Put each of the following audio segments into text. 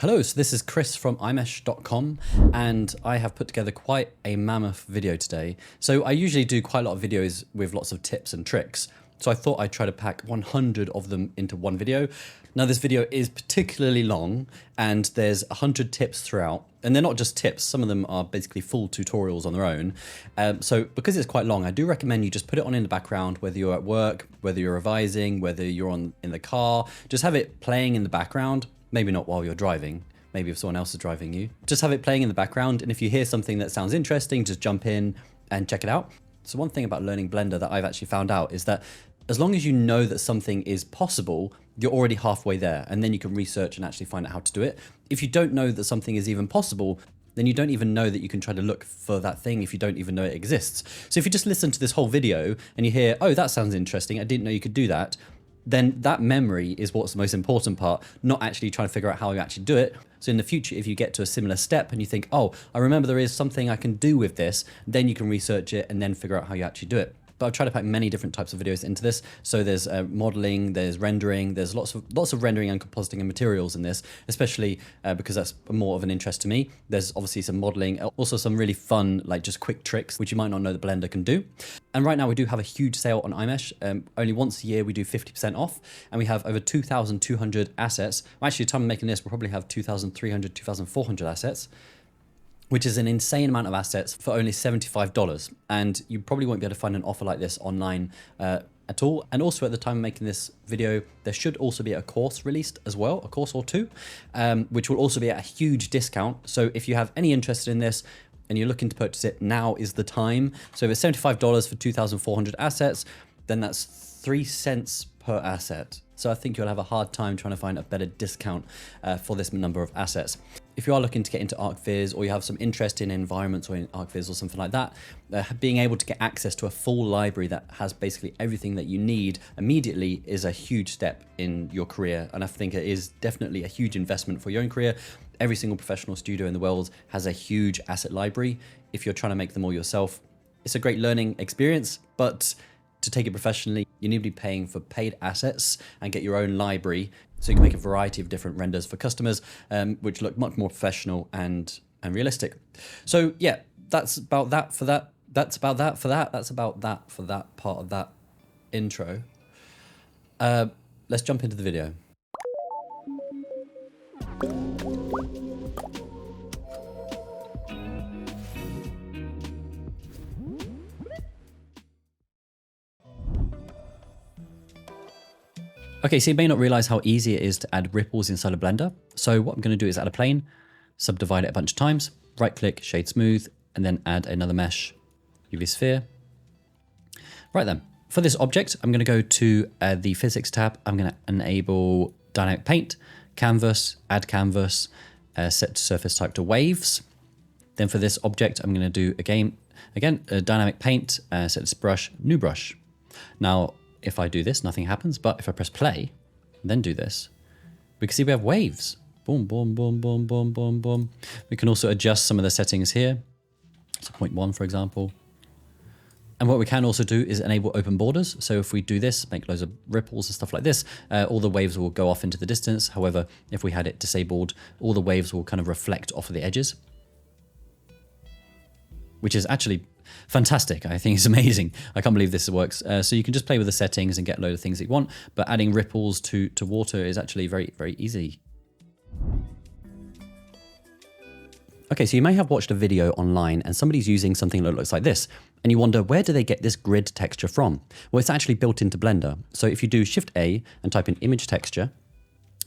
Hello, so this is Chris from imesh.com, and I have put together quite a mammoth video today. So I usually do quite a lot of videos with lots of tips and tricks. So I thought I'd try to pack 100 of them into one video. Now this video is particularly long and there's 100 tips throughout, and they're not just tips, some of them are basically full tutorials on their own. So because it's quite long, I do recommend you just put it on in the background, whether you're at work, whether you're revising, whether you're in the car, just have it playing in the background. Maybe not while you're driving, maybe if someone else is driving you. Just have it playing in the background, and if you hear something that sounds interesting, just jump in and check it out. So one thing about learning Blender that I've actually found out is that as long as you know that something is possible, you're already halfway there, and then you can research and actually find out how to do it. If you don't know that something is even possible, then you don't even know that you can try to look for that thing if you don't even know it exists. So if you just listen to this whole video and you hear, oh, that sounds interesting, I didn't know you could do that, then that memory is what's the most important part, not actually trying to figure out how you actually do it. So in the future, if you get to a similar step and you think, oh, I remember there is something I can do with this, then you can research it and then figure out how you actually do it. But I've tried to pack many different types of videos into this. So there's modeling, there's rendering, there's lots of rendering and compositing and materials in this, especially because that's more of an interest to me. There's obviously some modeling, also some really fun, like just quick tricks, which you might not know that Blender can do. And right now we do have a huge sale on iMesh. Only once a year we do 50% off, and we have over 2,200 assets. Well, actually, the time of making this, we'll probably have 2,300, 2,400 assets, which is an insane amount of assets for only $75. And you probably won't be able to find an offer like this online at all. And also at the time of making this video, there should also be a course released as well, a course or two, which will also be at a huge discount. So if you have any interest in this and you're looking to purchase it, now is the time. So if it's $75 for 2,400 assets, then that's 3 cents per asset. So I think you'll have a hard time trying to find a better discount for this number of assets. If you are looking to get into ArcViz, or you have some interest in environments or in ArcViz or something like that, being able to get access to a full library that has basically everything that you need immediately is a huge step in your career. And I think it is definitely a huge investment for your own career. Every single professional studio in the world has a huge asset library. If you're trying to make them all yourself, it's a great learning experience, but to take it professionally, you need to be paying for paid assets and get your own library so you can make a variety of different renders for customers, which look much more professional and realistic. So yeah, that's about that for that. That's about that for that. That's about that for that part of that intro. Let's jump into the video. Okay, so you may not realize how easy it is to add ripples inside of Blender. So what I'm going to do is add a plane, subdivide it a bunch of times, right click, shade smooth, and then add another mesh, UV sphere. Right then, for this object, I'm going to go to the physics tab. I'm going to enable dynamic paint, canvas, add canvas, set surface type to waves. Then for this object, I'm going to do again, dynamic paint, set this brush, new brush. Now, if I do this, nothing happens, but if I press play, and then do this, we can see we have waves. Boom, boom, boom, boom, boom, boom, boom. We can also adjust some of the settings here. So 0.1, for example. And what we can also do is enable open borders. So if we do this, make loads of ripples and stuff like this, all the waves will go off into the distance. However, if we had it disabled, all the waves will kind of reflect off of the edges, which is actually fantastic. I think it's amazing. I can't believe this works. So you can just play with the settings and get a load of things that you want, but adding ripples to water is actually very, very easy. Okay, so you may have watched a video online and somebody's using something that looks like this, and you wonder, where do they get this grid texture from? Well, it's actually built into Blender. So if you do Shift A and type in image texture,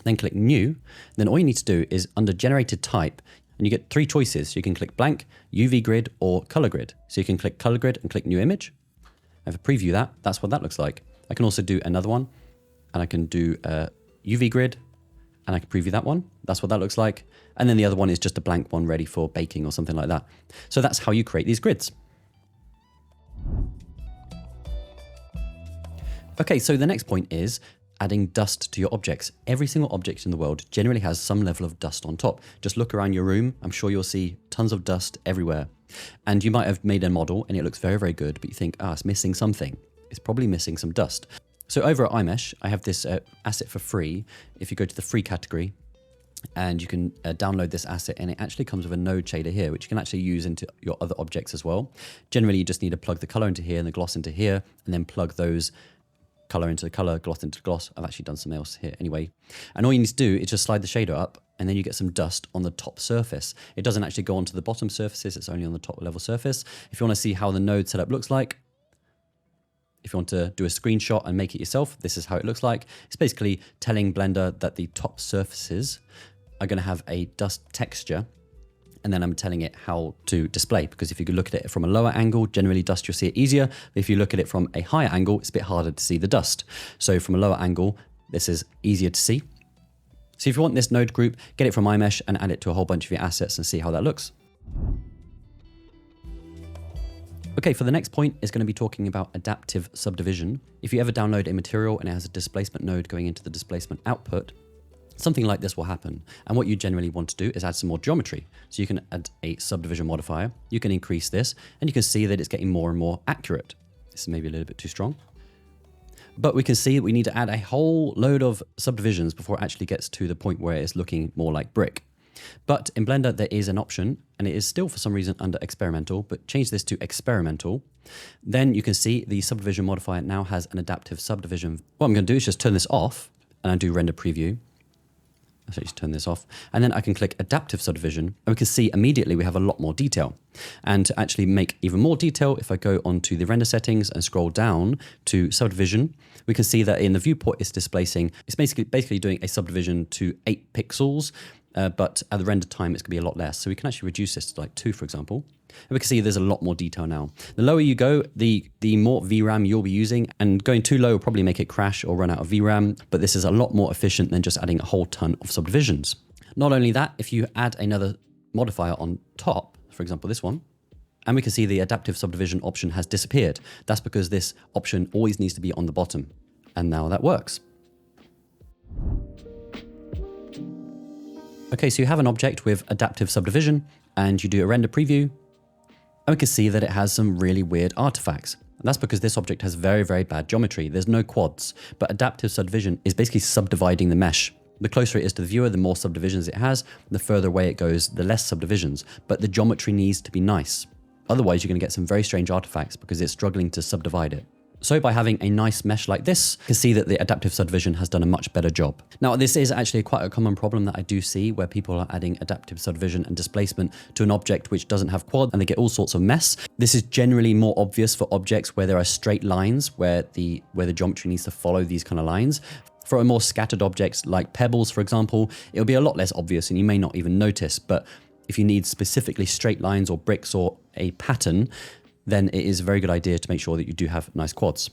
then click new, then all you need to do is under generated type, and you get 3 choices. You can click blank, UV grid, or color grid. So you can click color grid and click new image. And if I preview that, that's what that looks like. I can also do another one, and I can do UV grid, and I can preview that one. That's what that looks like. And then the other one is just a blank one ready for baking or something like that. So that's how you create these grids. Okay, so the next point is adding dust to your objects. Every single object in the world generally has some level of dust on top. Just look around your room. I'm sure you'll see tons of dust everywhere. And you might have made a model and it looks very, very good, but you think, it's missing something. It's probably missing some dust. So over at iMesh, I have this asset for free. If you go to the free category, and you can download this asset, and it actually comes with a node shader here, which you can actually use into your other objects as well. Generally, you just need to plug the color into here and the gloss into here, and then plug those color into the color, gloss into gloss. I've actually done something else here anyway. And all you need to do is just slide the shader up, and then you get some dust on the top surface. It doesn't actually go onto the bottom surfaces, it's only on the top level surface. If you want to see how the node setup looks like, if you want to do a screenshot and make it yourself, this is how it looks like. It's basically telling Blender that the top surfaces are going to have a dust texture, and then I'm telling it how to display, because if you could look at it from a lower angle, generally dust, you'll see it easier. But if you look at it from a higher angle, it's a bit harder to see the dust. So from a lower angle, this is easier to see. So if you want this node group, get it from iMesh and add it to a whole bunch of your assets and see how that looks. Okay, for the next point is going to be talking about adaptive subdivision. If you ever download a material and it has a displacement node going into the displacement output, something like this will happen. And what you generally want to do is add some more geometry. So you can add a subdivision modifier, you can increase this, and you can see that it's getting more and more accurate. This is maybe a little bit too strong. But we can see that we need to add a whole load of subdivisions before it actually gets to the point where it's looking more like brick. But in Blender, there is an option, and it is still for some reason under experimental, but change this to experimental. Then you can see the subdivision modifier now has an adaptive subdivision. What I'm going to do is just turn this off, and I do render preview. So just turn this off, and then I can click adaptive subdivision, and we can see immediately we have a lot more detail. And to actually make even more detail, if I go onto the render settings and scroll down to subdivision, we can see that in the viewport it's displacing, it's basically doing a subdivision to 8 pixels, but at the render time it's going to be a lot less. So we can actually reduce this to like 2, for example. And we can see there's a lot more detail now. The lower you go, the more VRAM you'll be using, and going too low will probably make it crash or run out of VRAM, but this is a lot more efficient than just adding a whole ton of subdivisions. Not only that, if you add another modifier on top, for example this one, and we can see the adaptive subdivision option has disappeared. That's because this option always needs to be on the bottom, and now that works. Okay, so you have an object with adaptive subdivision, and you do a render preview, and we can see that it has some really weird artifacts. And that's because this object has very, very bad geometry. There's no quads, but adaptive subdivision is basically subdividing the mesh. The closer it is to the viewer, the more subdivisions it has. The further away it goes, the less subdivisions. But the geometry needs to be nice. Otherwise, you're going to get some very strange artifacts because it's struggling to subdivide it. So by having a nice mesh like this, you can see that the adaptive subdivision has done a much better job. Now, this is actually quite a common problem that I do see where people are adding adaptive subdivision and displacement to an object which doesn't have quad, and they get all sorts of mess. This is generally more obvious for objects where there are straight lines, where the geometry needs to follow these kind of lines. For more scattered objects like pebbles, for example, it'll be a lot less obvious and you may not even notice. But if you need specifically straight lines or bricks or a pattern, then it is a very good idea to make sure that you do have nice quads.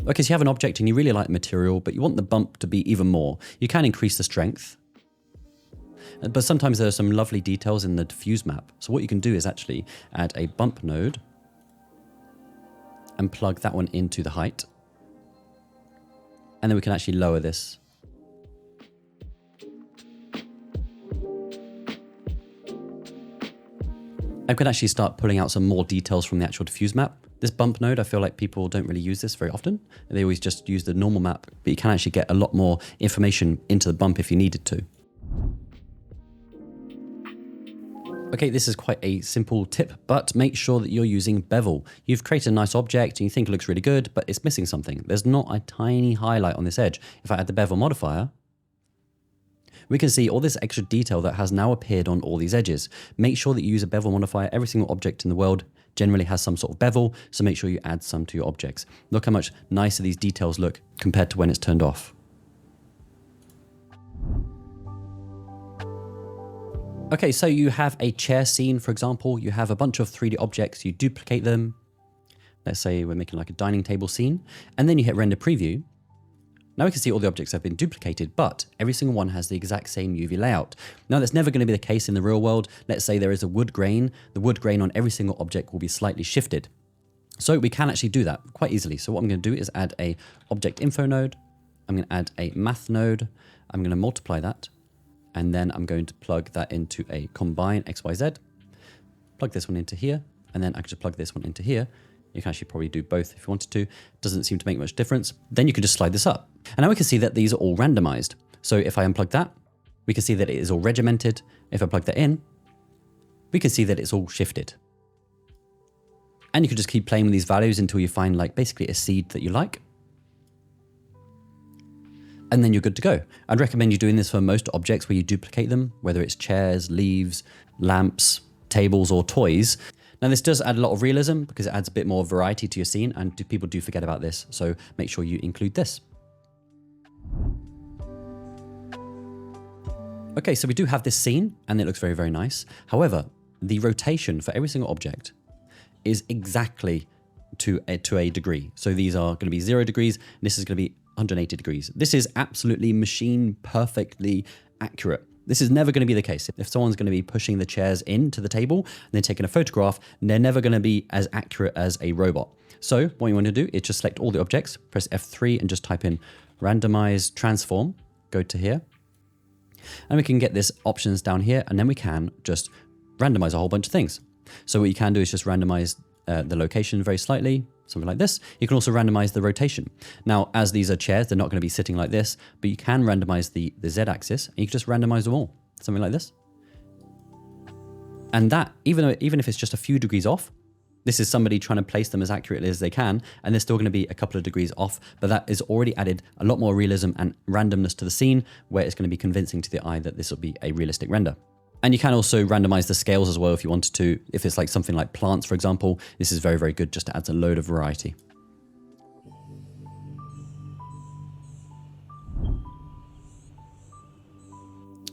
Okay, so you have an object and you really like the material, but you want the bump to be even more. You can increase the strength, but sometimes there are some lovely details in the diffuse map. So what you can do is actually add a bump node and plug that one into the height. And then we can actually lower this. I could actually start pulling out some more details from the actual diffuse map. This bump node, I feel like people don't really use this very often. They always just use the normal map, but you can actually get a lot more information into the bump if you needed to. Okay, this is quite a simple tip, but make sure that you're using bevel. You've created a nice object and you think it looks really good, but it's missing something. There's not a tiny highlight on this edge. If I add the bevel modifier, we can see all this extra detail that has now appeared on all these edges. Make sure that you use a bevel modifier. Every single object in the world generally has some sort of bevel, so make sure you add some to your objects. Look how much nicer these details look compared to when it's turned off. Okay, so you have a chair scene, for example. You have a bunch of 3D objects, you duplicate them. Let's say we're making like a dining table scene, and then you hit render preview. Now we can see all the objects have been duplicated, but every single one has the exact same UV layout. Now that's never going to be the case in the real world. Let's say there is a wood grain. The wood grain on every single object will be slightly shifted. So we can actually do that quite easily. So what I'm going to do is add a object info node. I'm going to add a math node. I'm going to multiply that. And then I'm going to plug that into a combine XYZ. Plug this one into here. And then I can just plug this one into here. You can actually probably do both if you wanted to. Doesn't seem to make much difference. Then you can just slide this up. And now we can see that these are all randomized. So if I unplug that, we can see that it is all regimented. If I plug that in, we can see that it's all shifted. And you can just keep playing with these values until you find like basically a seed that you like. And then you're good to go. I'd recommend you doing this for most objects where you duplicate them, whether it's chairs, leaves, lamps, tables, or toys. Now this does add a lot of realism because it adds a bit more variety to your scene, and people do forget about this, so make sure you include this. Okay, so we do have this scene and it looks very, very nice. However, the rotation for every single object is exactly to a degree. So these are going to be 0 degrees, and this is going to be 180 degrees. This is absolutely machine perfectly accurate. This is never going to be the case. If someone's going to be pushing the chairs into the table and then taking a photograph, they're never going to be as accurate as a robot. So what you want to do is just select all the objects, press F3 and just type in Randomise Transform, go to here. And we can get this options down here, and then we can just randomize a whole bunch of things. So what you can do is just randomize the location very slightly, something like this. You can also randomize the rotation. Now, as these are chairs, they're not going to be sitting like this, but you can randomize the Z-axis, and you can just randomize them all, something like this. And that, even if it's just a few degrees off, this is somebody trying to place them as accurately as they can, and they're still going to be a couple of degrees off, but that is already added a lot more realism and randomness to the scene, where it's going to be convincing to the eye that this will be a realistic render. And you can also randomize the scales as well if you wanted to. If it's like something like plants, for example, this is very, very good just to add a load of variety.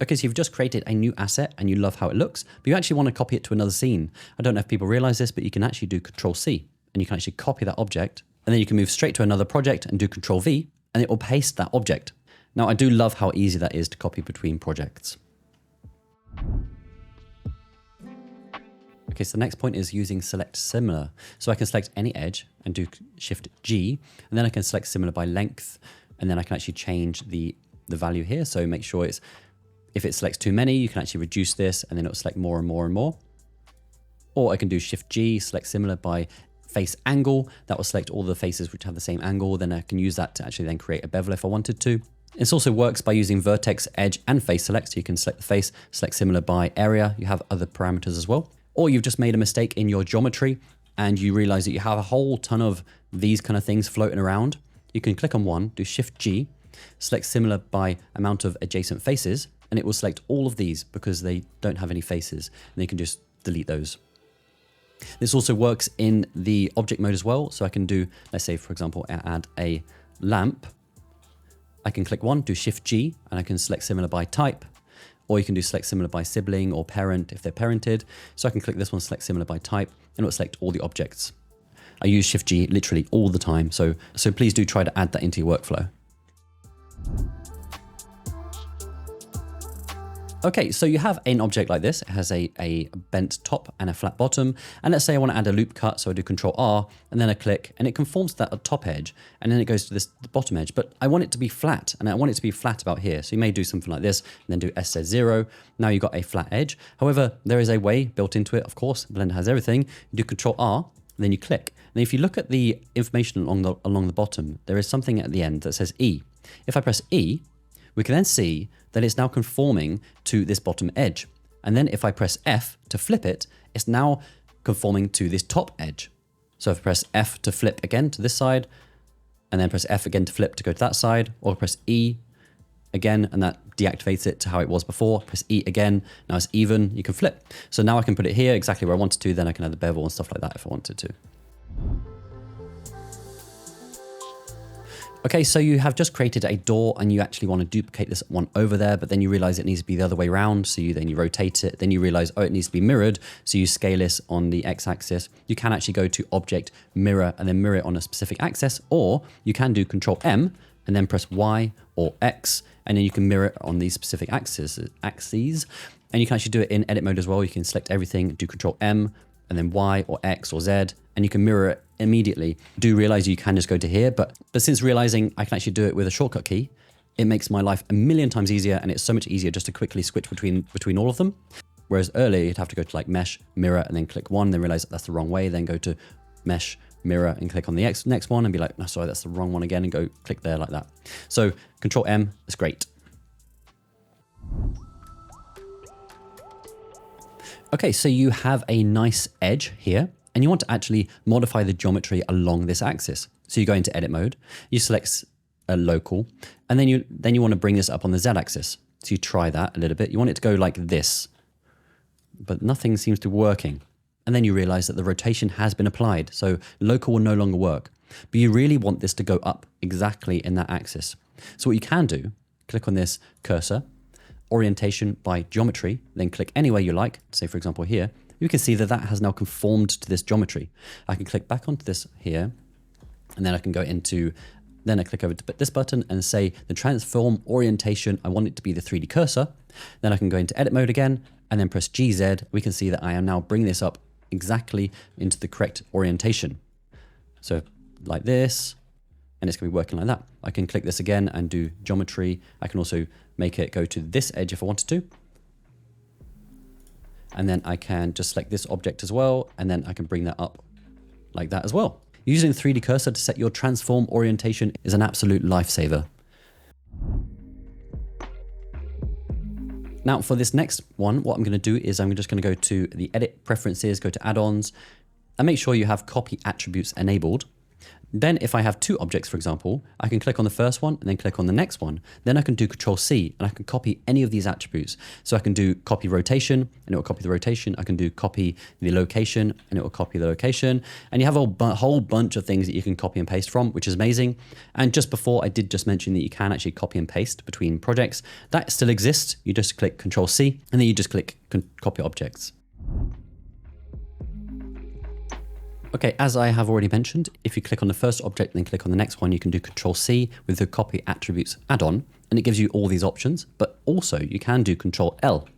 Okay, so you've just created a new asset and you love how it looks, but you actually want to copy it to another scene. I don't know if people realize this, but you can actually do Control-C and you can actually copy that object, and then you can move straight to another project and do Control-V, and it will paste that object. Now, I do love how easy that is to copy between projects. Okay, so the next point is using select similar. So I can select any edge and do Shift G, and then I can select similar by length, and then I can actually change the value here. So make sure if it selects too many, you can actually reduce this, and then it'll select more and more and more. Or I can do Shift G, select similar by face angle. That will select all the faces which have the same angle. Then I can use that to actually then create a bevel if I wanted to. This also works by using vertex, edge, and face select. So you can select the face, select similar by area. You have other parameters as well. Or you've just made a mistake in your geometry and you realize that you have a whole ton of these kind of things floating around. You can click on one, do Shift G, select similar by amount of adjacent faces, and it will select all of these because they don't have any faces, and you can just delete those. This also works in the object mode as well. So I can do, let's say, for example, add a lamp. I can click one, do Shift G, and I can select similar by type, or you can do select similar by sibling or parent if they're parented. So I can click this one, select similar by type, and it will select all the objects. I use Shift G literally all the time, so please do try to add that into your workflow. Okay, so you have an object like this. It has a bent top and a flat bottom. And let's say I want to add a loop cut, so I do Control R and then I click, and it conforms to that top edge, and then it goes to the bottom edge. But I want it to be flat, and I want it to be flat about here. So you may do something like this, and then do SZ0. Now you've got a flat edge. However, there is a way built into it, of course. Blender has everything. You do Control R, and then you click. And if you look at the information along the bottom, there is something at the end that says E. If I press E, we can then see that it's now conforming to this bottom edge. And then if I press F to flip it, it's now conforming to this top edge. So if I press F to flip again to this side, and then press F again to flip to go to that side, or press E again, and that deactivates it to how it was before. Press E again, now it's even, you can flip. So now I can put it here exactly where I wanted to, then I can add the bevel and stuff like that if I wanted to. Okay, so you have just created a door and you actually want to duplicate this one over there, but then you realize it needs to be the other way around. So then you rotate it, then you realize, oh, it needs to be mirrored. So you scale this on the X-axis. You can actually go to Object, Mirror, and then mirror it on a specific axis, or you can do Control M and then press Y or X, and then you can mirror it on these specific axes. And you can actually do it in edit mode as well. You can select everything, do Control M, and then Y or X or Z, and you can mirror it immediately. Do realize you can just go to here, but since realizing I can actually do it with a shortcut key, it makes my life a million times easier, and it's so much easier just to quickly switch between all of them. Whereas earlier you'd have to go to like Mesh, Mirror, and then click one, then realize that's the wrong way, then go to Mesh, mirror and click on the next one and be like, no, sorry, that's the wrong one again, and go click there like that. So Control M is great. Okay, so you have a nice edge here, and you want to actually modify the geometry along this axis. So you go into edit mode, you select a local, and then you want to bring this up on the Z-axis. So you try that a little bit. You want it to go like this, but nothing seems to be working. And then you realize that the rotation has been applied, so local will no longer work. But you really want this to go up exactly in that axis. So what you can do, click on this cursor, orientation by geometry, then click anywhere you like, say for example here, you can see that that has now conformed to this geometry. I can click back onto this here, and then I can go into, then I click over to this button and say the transform orientation, I want it to be the 3D cursor. Then I can go into edit mode again, and then press GZ. We can see that I am now bringing this up exactly into the correct orientation. So like this, and it's going to be working like that. I can click this again and do geometry. I can also make it go to this edge if I wanted to. And then I can just select this object as well, and then I can bring that up like that as well. Using the 3D cursor to set your transform orientation is an absolute lifesaver. Now for this next one, what I'm going to do is I'm just going to go to the edit preferences, go to add-ons, and make sure you have copy attributes enabled. Then if I have two objects, for example, I can click on the first one and then click on the next one. Then I can do Control C and I can copy any of these attributes. So I can do copy rotation and it will copy the rotation. I can do copy the location and it will copy the location. And you have a whole bunch of things that you can copy and paste from, which is amazing. And just before I did just mention that you can actually copy and paste between projects. That still exists. You just click Control C and then you just click copy objects. Okay, as I have already mentioned, if you click on the first object and then click on the next one, you can do Control C with the copy attributes add-on, and it gives you all these options, but also you can do Control L.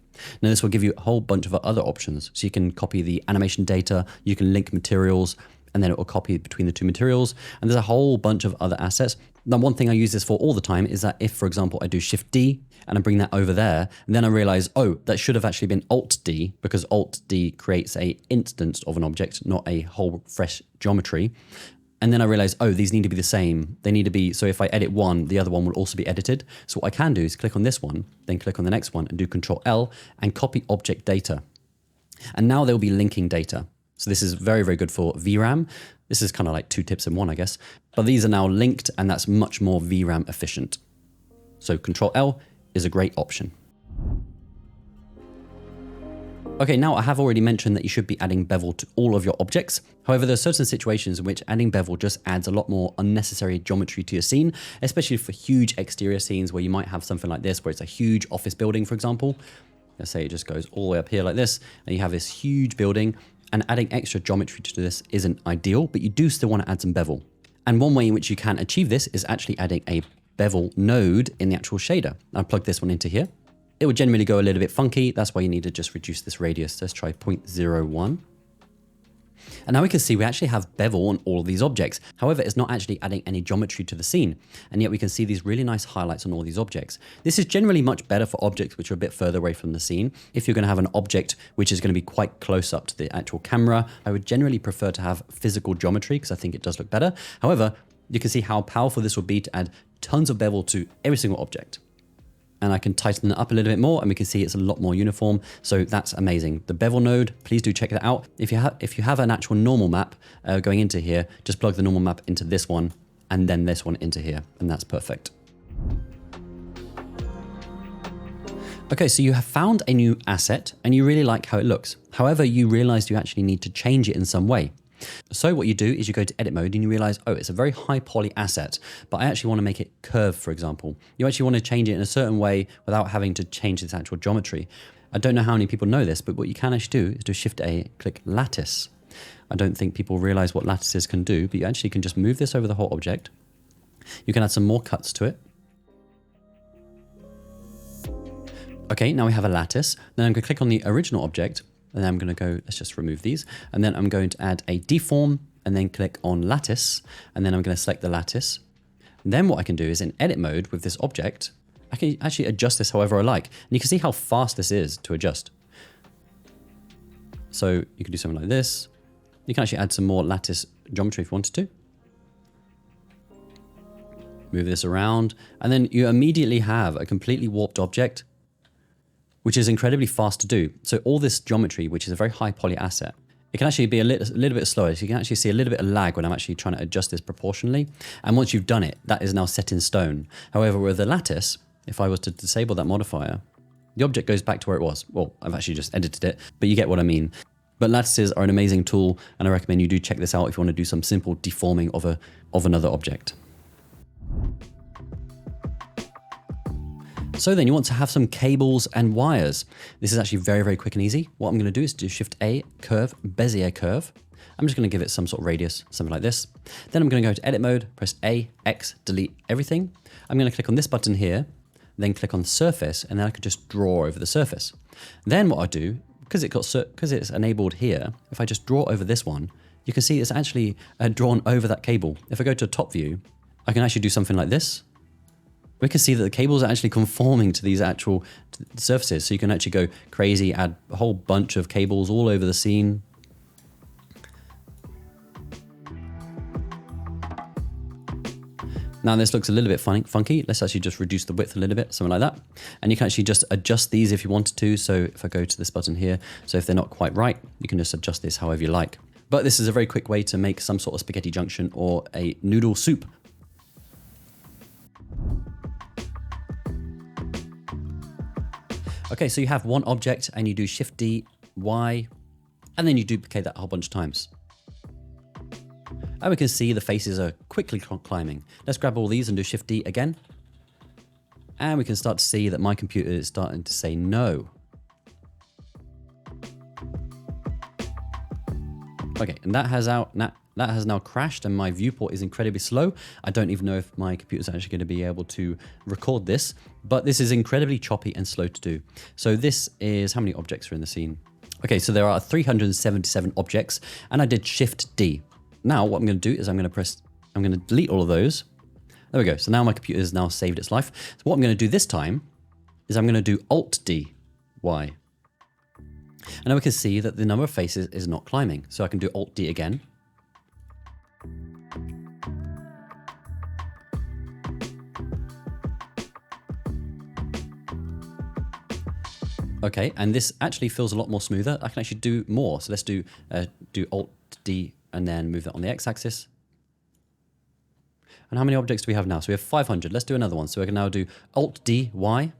Now this will give you a whole bunch of other options. So you can copy the animation data, you can link materials, and then it will copy between the two materials. And there's a whole bunch of other assets. Now, one thing I use this for all the time is that if, for example, I do Shift D and I bring that over there, and then I realize, oh, that should have actually been Alt D, because Alt D creates a instance of an object, not a whole fresh geometry. And then I realize, oh, these need to be the same. They need to be, so if I edit one, the other one will also be edited. So what I can do is click on this one, then click on the next one and do Control L and copy object data. And now they'll be linking data. So this is very, very good for VRAM. This is kind of like two tips in one, I guess. But these are now linked and that's much more VRAM efficient. So Control L is a great option. Okay, now I have already mentioned that you should be adding bevel to all of your objects. However, there are certain situations in which adding bevel just adds a lot more unnecessary geometry to your scene, especially for huge exterior scenes where you might have something like this, where it's a huge office building, for example. Let's say it just goes all the way up here like this, and you have this huge building, and adding extra geometry to this isn't ideal, but you do still want to add some bevel. And one way in which you can achieve this is actually adding a bevel node in the actual shader. I'll plug this one into here. It would generally go a little bit funky. That's why you need to just reduce this radius. Let's try 0.01. And now we can see we actually have bevel on all of these objects. However, it's not actually adding any geometry to the scene. And yet we can see these really nice highlights on all these objects. This is generally much better for objects which are a bit further away from the scene. If you're going to have an object which is going to be quite close up to the actual camera, I would generally prefer to have physical geometry because I think it does look better. However, you can see how powerful this would be to add tons of bevel to every single object. And I can tighten it up a little bit more and we can see it's a lot more uniform. So that's amazing. The bevel node, please do check that out. If you have an actual normal map going into here, just plug the normal map into this one and then this one into here, and that's perfect. Okay, so you have found a new asset and you really like how it looks. However, you realize you actually need to change it in some way. So what you do is you go to edit mode and you realize, oh, it's a very high poly asset, but I actually want to make it curved, for example. You actually want to change it in a certain way without having to change its actual geometry. I don't know how many people know this, but what you can actually do is do Shift A, click Lattice. I don't think people realize what lattices can do, but you actually can just move this over the whole object. You can add some more cuts to it. Okay, now we have a lattice. Then I'm going to click on the original object. And then I'm going to go, let's just remove these. And then I'm going to add a deform and then click on lattice. And then I'm going to select the lattice. And then what I can do is in edit mode with this object, I can actually adjust this however I like. And you can see how fast this is to adjust. So you can do something like this. You can actually add some more lattice geometry if you wanted to. Move this around, and then you immediately have a completely warped object, which is incredibly fast to do. So all this geometry, which is a very high poly asset, it can actually be a little bit slower. So you can actually see a little bit of lag when I'm actually trying to adjust this proportionally. And once you've done it, that is now set in stone. However, with the lattice, if I was to disable that modifier, the object goes back to where it was. Well, I've actually just edited it, but you get what I mean. But lattices are an amazing tool, and I recommend you do check this out if you want to do some simple deforming of another object. So then you want to have some cables and wires. This is actually very, very quick and easy. What I'm going to do is do Shift A, curve, Bezier curve. I'm just going to give it some sort of radius, something like this. Then I'm going to go to edit mode, press A, X, delete everything. I'm going to click on this button here, then click on surface, and then I could just draw over the surface. Then what I do, because it's enabled here, if I just draw over this one, you can see it's actually drawn over that cable. If I go to top view, I can actually do something like this. We can see that the cables are actually conforming to these actual surfaces. So you can actually go crazy, add a whole bunch of cables all over the scene. Now this looks a little bit funky. Let's actually just reduce the width a little bit, something like that. And you can actually just adjust these if you wanted to. So if I go to this button here, so if they're not quite right, you can just adjust this however you like. But this is a very quick way to make some sort of spaghetti junction or a noodle soup. Okay, so you have one object and you do Shift D, Y, and then you duplicate that a whole bunch of times. And we can see the faces are quickly climbing. Let's grab all these and do Shift D again. And we can start to see that my computer is starting to say no. Okay, and that has now crashed and my viewport is incredibly slow. I don't even know if my computer's actually going to be able to record this, but this is incredibly choppy and slow to do. So this is how many objects are in the scene. Okay, so there are 377 objects and I did Shift D. Now what I'm going to do is I'm going to delete all of those. There we go. So now my computer has now saved its life. So what I'm going to do this time is I'm going to do Alt D, Y. And now we can see that the number of faces is not climbing. So I can do Alt D again. Okay, and this actually feels a lot more smoother. I can actually do more. So let's do Alt D and then move that on the X-axis. And how many objects do we have now? So we have 500. Let's do another one. So we can now do Alt D, Y.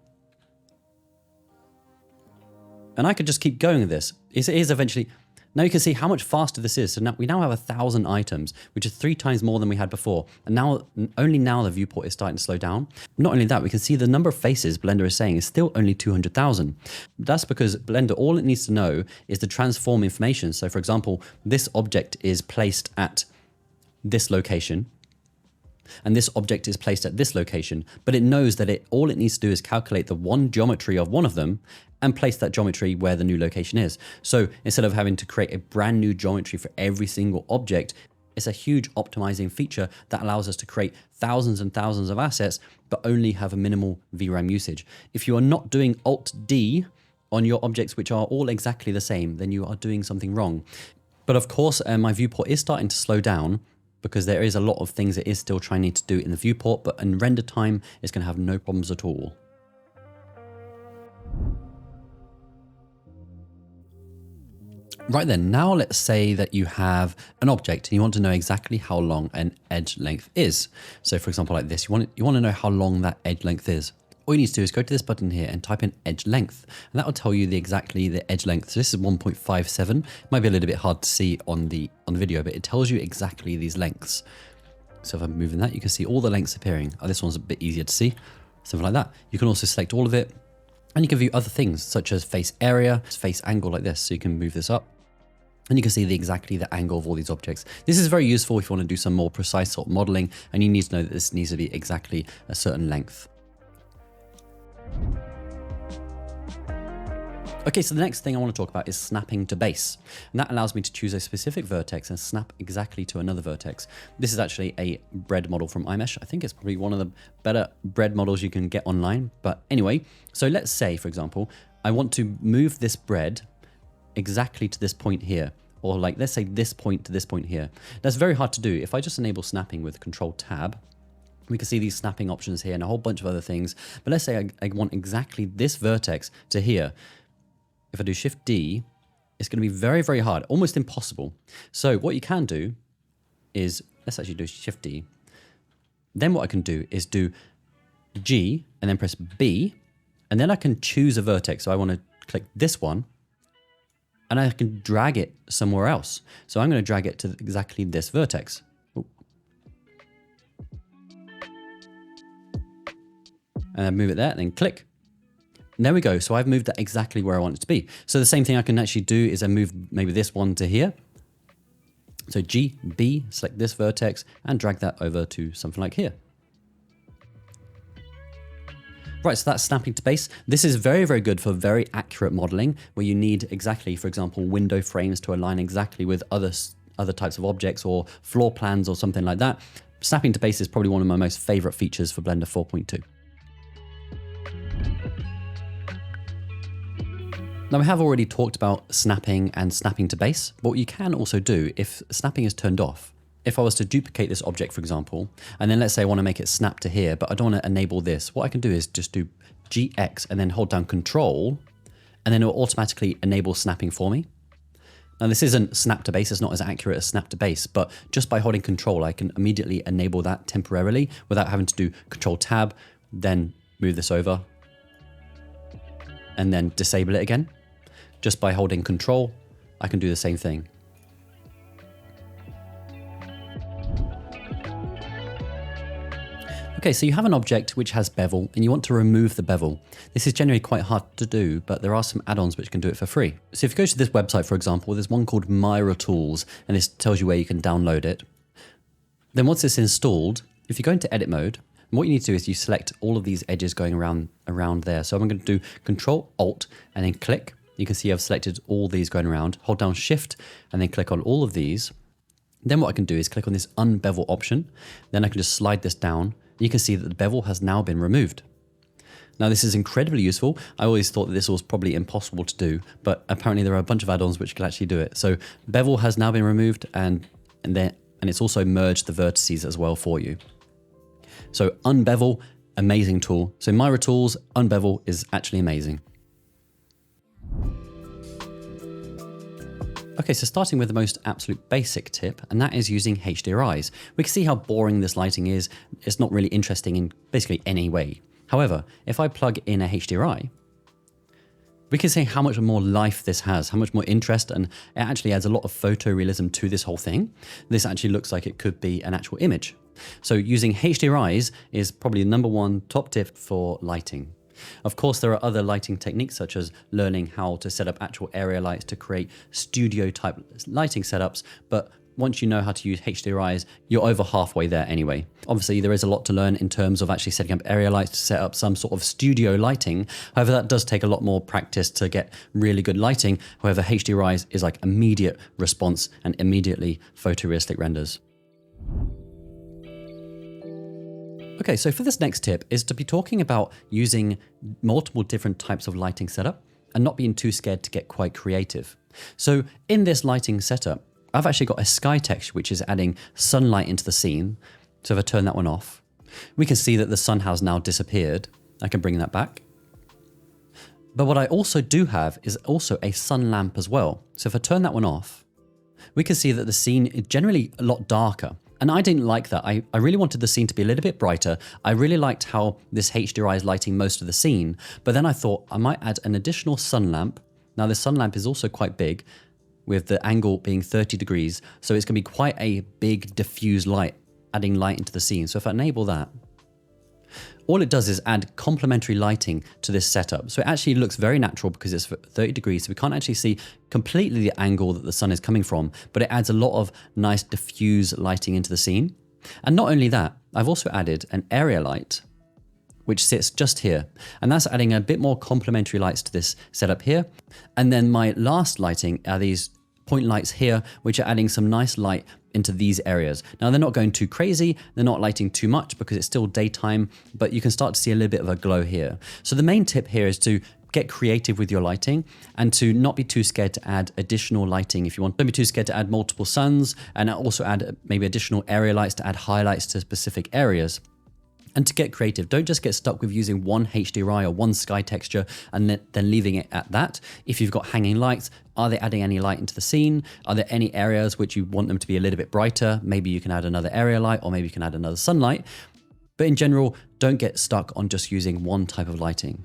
And I could just keep going with this. It is eventually... Now you can see how much faster this is. So now we now have 1,000 items, which is 3 times more than we had before. And now, only now the viewport is starting to slow down. Not only that, we can see the number of faces Blender is saying is still only 200,000. That's because Blender, all it needs to know is the transform information. So for example, this object is placed at this location. And this object is placed at this location, but it knows that all it needs to do is calculate the one geometry of one of them and place that geometry where the new location is. So instead of having to create a brand new geometry for every single object, it's a huge optimizing feature that allows us to create thousands and thousands of assets, but only have a minimal VRAM usage. If you are not doing Alt D on your objects, which are all exactly the same, then you are doing something wrong. But of course, my viewport is starting to slow down, because there is a lot of things it is still trying to do in the viewport, but in render time, it's going to have no problems at all. Right then, now let's say that you have an object and you want to know exactly how long an edge length is. So for example, like this, you want to know how long that edge length is. All you need to do is go to this button here and type in edge length, and that will tell you exactly the edge length. So this is 1.57. It might be a little bit hard to see on the video, but it tells you exactly these lengths. So if I'm moving that, you can see all the lengths appearing. Oh, this one's a bit easier to see, something like that. You can also select all of it, and you can view other things such as face area, face angle like this. So you can move this up, and you can see exactly the angle of all these objects. This is very useful if you want to do some more precise sort of modeling, and you need to know that this needs to be exactly a certain length. Okay, so the next thing I want to talk about is snapping to base. And that allows me to choose a specific vertex and snap exactly to another vertex. This is actually a bread model from iMesh. I think it's probably one of the better bread models you can get online. But anyway, so let's say, for example, I want to move this bread exactly to this point here. or like, let's say this point to this point here. That's very hard to do. If I just enable snapping with Control Tab, we can see these snapping options here and a whole bunch of other things. But let's say I want exactly this vertex to here. If I do Shift D, it's going to be very, very hard, almost impossible. So what you can do is, let's actually do Shift D. Then what I can do is do G and then press B, and then I can choose a vertex. So I want to click this one, and I can drag it somewhere else. So I'm going to drag it to exactly this vertex. Ooh. And then move it there, and then click. And there we go. So I've moved that exactly where I want it to be. So the same thing I can actually do is I move maybe this one to here. So G, B, select this vertex and drag that over to something like here. Right, so that's snapping to base. This is very, very good for very accurate modeling where you need exactly, for example, window frames to align exactly with other types of objects or floor plans or something like that. Snapping to base is probably one of my most favorite features for Blender 4.2. Now, we have already talked about snapping and snapping to base, but what you can also do if snapping is turned off, if I was to duplicate this object, for example, and then let's say I want to make it snap to here, but I don't want to enable this, what I can do is just do GX and then hold down Control, and then it will automatically enable snapping for me. Now, this isn't snap to base, it's not as accurate as snap to base, but just by holding Control, I can immediately enable that temporarily without having to do Control Tab, then move this over, and then disable it again. Just by holding Control, I can do the same thing. Okay, so you have an object which has bevel and you want to remove the bevel. This is generally quite hard to do, but there are some add-ons which can do it for free. So if you go to this website, for example, there's one called Mira Tools, and this tells you where you can download it. Then once it's installed, if you go into edit mode, what you need to do is you select all of these edges going around there. So I'm going to do Control Alt and then click. You can see I've selected all these going around. Hold down Shift and then click on all of these. Then what I can do is click on this Unbevel option. Then I can just slide this down. You can see that the bevel has now been removed. Now this is incredibly useful. I always thought that this was probably impossible to do, but apparently there are a bunch of add-ons which can actually do it. So bevel has now been removed and it's also merged the vertices as well for you. So Unbevel, amazing tool. So Mira Tools, Unbevel is actually amazing. Okay, so starting with the most absolute basic tip, and that is using HDRIs. We can see how boring this lighting is. It's not really interesting in basically any way. However, if I plug in a HDRI, we can see how much more life this has, how much more interest, and it actually adds a lot of photorealism to this whole thing. This actually looks like it could be an actual image. So using HDRIs is probably the #1 top tip for lighting. Of course, there are other lighting techniques such as learning how to set up actual area lights to create studio type lighting setups, but once you know how to use HDRIs, you're over halfway there anyway. Obviously, there is a lot to learn in terms of actually setting up area lights to set up some sort of studio lighting. However, that does take a lot more practice to get really good lighting. However, HDRIs is like immediate response and immediately photorealistic renders. Okay, so for this next tip is to be talking about using multiple different types of lighting setup and not being too scared to get quite creative. So in this lighting setup, I've actually got a sky texture which is adding sunlight into the scene. So if I turn that one off, we can see that the sun has now disappeared. I can bring that back. But what I also do have is also a sun lamp as well. So if I turn that one off, we can see that the scene is generally a lot darker. And I didn't like that. I really wanted the scene to be a little bit brighter. I really liked how this HDRI is lighting most of the scene. But then I thought I might add an additional sun lamp. Now this sun lamp is also quite big with the angle being 30 degrees. So it's going to be quite a big diffuse light, adding light into the scene. So if I enable that, all it does is add complementary lighting to this setup. So it actually looks very natural because it's 30 degrees. So we can't actually see completely the angle that the sun is coming from, but it adds a lot of nice diffuse lighting into the scene. And not only that, I've also added an area light, which sits just here. And that's adding a bit more complementary lights to this setup here. And then my last lighting are these point lights here, which are adding some nice light into these areas. Now they're not going too crazy, they're not lighting too much because it's still daytime, but you can start to see a little bit of a glow here. So the main tip here is to get creative with your lighting and to not be too scared to add additional lighting if you want. Don't be too scared to add multiple suns and also add maybe additional area lights to add highlights to specific areas. And to get creative, don't just get stuck with using one HDRI or one sky texture and then leaving it at that. If you've got hanging lights, are they adding any light into the scene? Are there any areas which you want them to be a little bit brighter? Maybe you can add another area light, or maybe you can add another sunlight. But in general, don't get stuck on just using one type of lighting.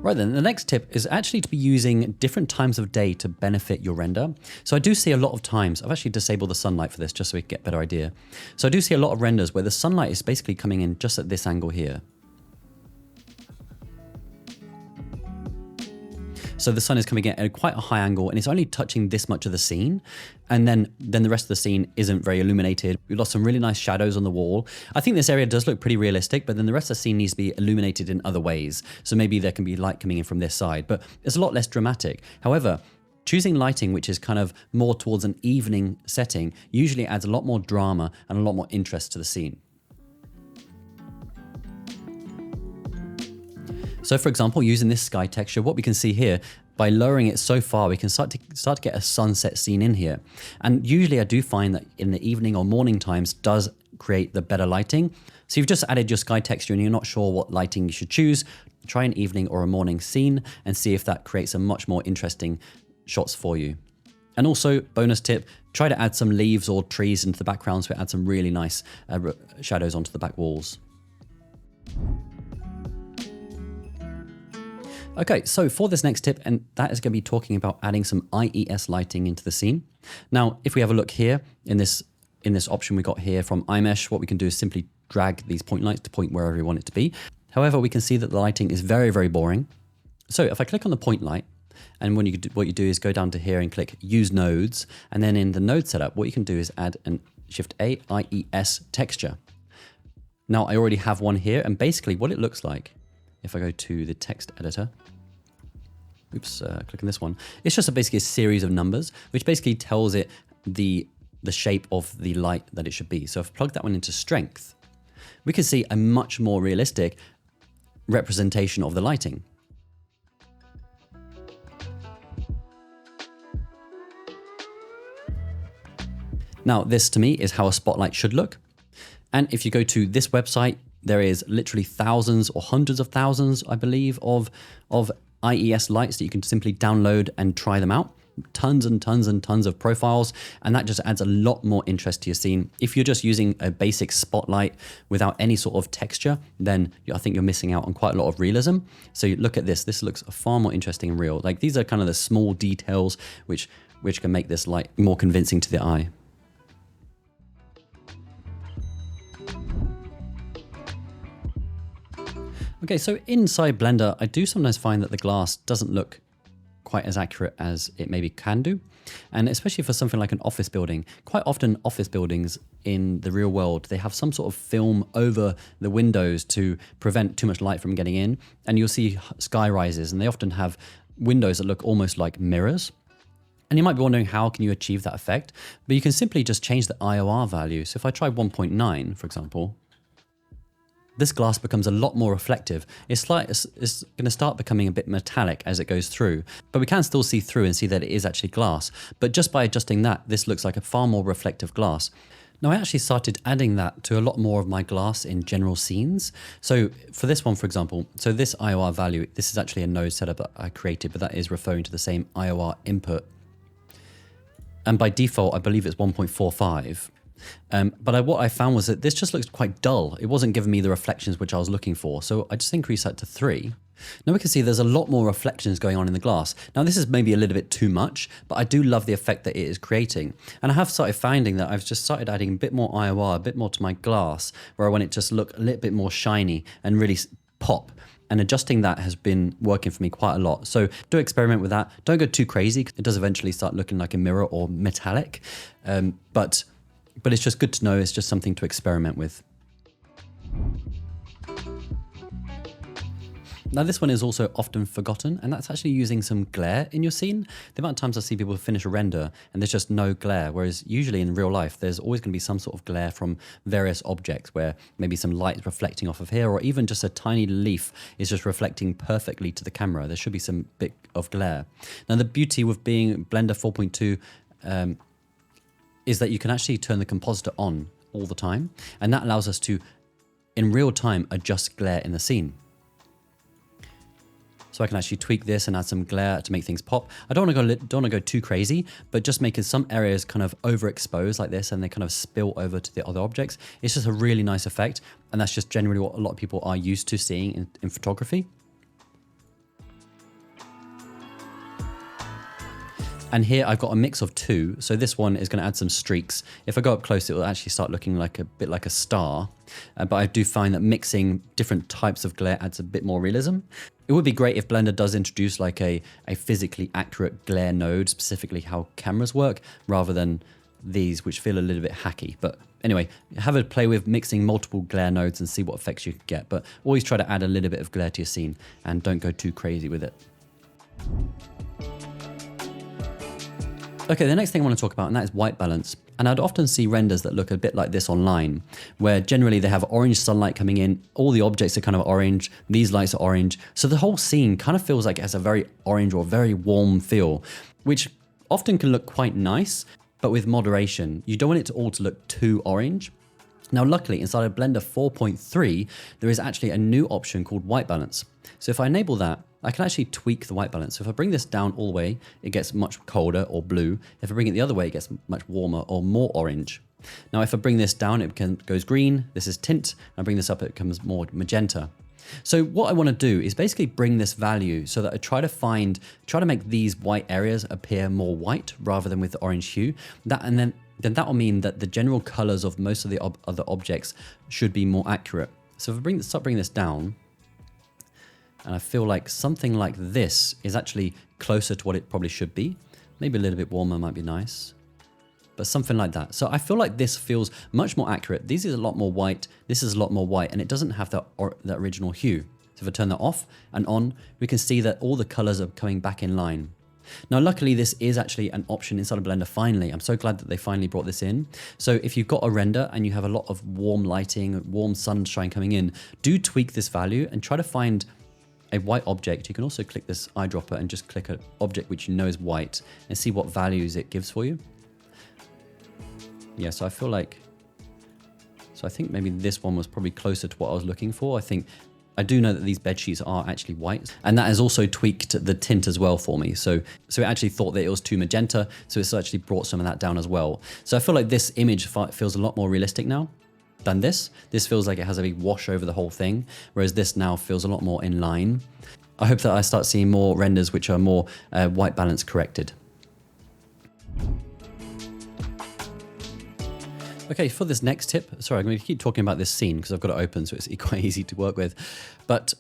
Right then, the next tip is actually to be using different times of day to benefit your render. So I do see a lot of times, I've actually disabled the sunlight for this just so we can get a better idea. So I do see a lot of renders where the sunlight is basically coming in just at this angle here. So the sun is coming in at quite a high angle and it's only touching this much of the scene. And then the rest of the scene isn't very illuminated. We've lost some really nice shadows on the wall. I think this area does look pretty realistic, but then the rest of the scene needs to be illuminated in other ways. So maybe there can be light coming in from this side, but it's a lot less dramatic. However, choosing lighting which is kind of more towards an evening setting usually adds a lot more drama and a lot more interest to the scene. So for example, using this sky texture, what we can see here, by lowering it so far, we can start to get a sunset scene in here. And usually I do find that in the evening or morning times does create the better lighting. So you've just added your sky texture and you're not sure what lighting you should choose. Try an evening or a morning scene and see if that creates a much more interesting shots for you. And also, bonus tip, try to add some leaves or trees into the background so it adds some really nice shadows onto the back walls. Okay, so for this next tip, and that is going to be talking about adding some IES lighting into the scene. Now, if we have a look here in this option we got here from iMesh, what we can do is simply drag these point lights to point wherever we want it to be. However, we can see that the lighting is very, very boring. So if I click on the point light, and what you do is go down to here and click Use Nodes, and then in the node setup, what you can do is add an Shift A IES texture. Now, I already have one here, and basically what it looks like, if I go to the text editor, click on this one, it's just basically a series of numbers, which basically tells it the shape of the light that it should be. So if I plug that one into strength, we can see a much more realistic representation of the lighting. Now, this to me is how a spotlight should look. And if you go to this website, there is literally thousands or hundreds of thousands, I believe, of IES lights that you can simply download and try them out. Tons and tons and tons of profiles, and that just adds a lot more interest to your scene. If you're just using a basic spotlight without any sort of texture, then I think you're missing out on quite a lot of realism. So look at this. This looks far more interesting and real. Like, these are kind of the small details which can make this light more convincing to the eye. Okay, so inside Blender, I do sometimes find that the glass doesn't look quite as accurate as it maybe can do. And especially for something like an office building, quite often office buildings in the real world, they have some sort of film over the windows to prevent too much light from getting in. And you'll see sky rises, and they often have windows that look almost like mirrors. And you might be wondering, how can you achieve that effect? But you can simply just change the IOR value. So if I try 1.9, for example, this glass becomes a lot more reflective. It's going to start becoming a bit metallic as it goes through, but we can still see through and see that it is actually glass. But just by adjusting that, this looks like a far more reflective glass. Now, I actually started adding that to a lot more of my glass in general scenes. So for this one, for example, so this IOR value, this is actually a node setup that I created, but that is referring to the same IOR input. And by default, I believe it's 1.45. But what I found was that this just looks quite dull. It wasn't giving me the reflections which I was looking for. So I just increased that to 3. Now we can see there's a lot more reflections going on in the glass. Now this is maybe a little bit too much, but I do love the effect that it is creating. And I have started finding that I've just started adding a bit more IOR, a bit more to my glass, where I want it to just look a little bit more shiny and really pop. And adjusting that has been working for me quite a lot. So do experiment with that. Don't go too crazy. It does eventually start looking like a mirror or metallic. But it's just good to know. It's just something to experiment with. Now this one is also often forgotten, and that's actually using some glare in your scene. The amount of times I see people finish a render and there's just no glare, whereas usually in real life there's always going to be some sort of glare from various objects where maybe some light is reflecting off of here, or even just a tiny leaf is just reflecting perfectly to the camera. There should be some bit of glare. Now the beauty with being Blender 4.2 is that you can actually turn the compositor on all the time, and that allows us to in real time adjust glare in the scene. So I can actually tweak this and add some glare to make things pop. I don't want to go too crazy, but just making some areas kind of overexposed like this and they kind of spill over to the other objects. It's just a really nice effect, and that's just generally what a lot of people are used to seeing in photography. And here I've got a mix of two. So this one is going to add some streaks. If I go up close, it will actually start looking like a bit like a star. But I do find that mixing different types of glare adds a bit more realism. It would be great if Blender does introduce like a physically accurate glare node, specifically how cameras work, rather than these, which feel a little bit hacky. But anyway, have a play with mixing multiple glare nodes and see what effects you can get. But always try to add a little bit of glare to your scene and don't go too crazy with it. Okay, the next thing I want to talk about, and that is white balance. And I'd often see renders that look a bit like this online, where generally they have orange sunlight coming in, all the objects are kind of orange, these lights are orange. So the whole scene kind of feels like it has a very orange or very warm feel, which often can look quite nice, but with moderation. You don't want it to all to look too orange. Now, luckily, inside of Blender 4.3, there is actually a new option called white balance. So if I enable that, I can actually tweak the white balance. So if I bring this down all the way, it gets much colder or blue. If I bring it the other way, it gets much warmer or more orange. Now, if I bring this down, it goes green. This is tint. And I bring this up, it becomes more magenta. So what I want to do is basically bring this value so that I try to make these white areas appear more white rather than with the orange hue. Then that will mean that the general colors of most of the other objects should be more accurate. So if I start bringing this down, and I feel like something like this is actually closer to what it probably should be. Maybe a little bit warmer might be nice, but something like that. So I feel like this feels much more accurate. This is a lot more white. This is a lot more white, and it doesn't have that original hue. So if I turn that off and on, we can see that all the colors are coming back in line. Now, luckily, this is actually an option inside of Blender finally. I'm so glad that they finally brought this in. So if you've got a render and you have a lot of warm lighting, warm sunshine coming in, do tweak this value and try to find a white object. You can also click this eyedropper and just click an object which you know is white and see what values it gives for you. Yeah, so I feel like, I think maybe this one was probably closer to what I was looking for. I do know that these bed sheets are actually white, and that has also tweaked the tint as well for me. So it actually thought that it was too magenta, so it's actually brought some of that down as well. So I feel like this image feels a lot more realistic now than this. This feels like it has a big wash over the whole thing, whereas this now feels a lot more in line. I hope that I start seeing more renders which are more white balance corrected. Okay, for this next tip, sorry, I'm going to keep talking about this scene because I've got it open, so it's quite easy to work with. But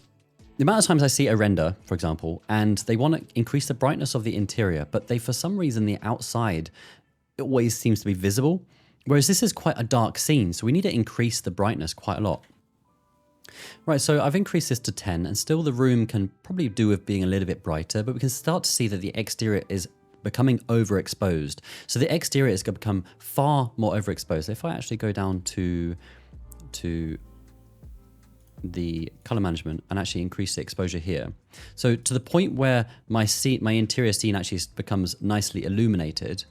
the amount of times I see a render, for example, and they want to increase the brightness of the interior, but for some reason, the outside, it always seems to be visible. Whereas this is quite a dark scene, so we need to increase the brightness quite a lot. Right, so I've increased this to 10, and still the room can probably do with being a little bit brighter, but we can start to see that the exterior is becoming overexposed. So the exterior is going to become far more overexposed. If I actually go down to the color management and actually increase the exposure here. So to the point where my interior scene actually becomes nicely illuminated,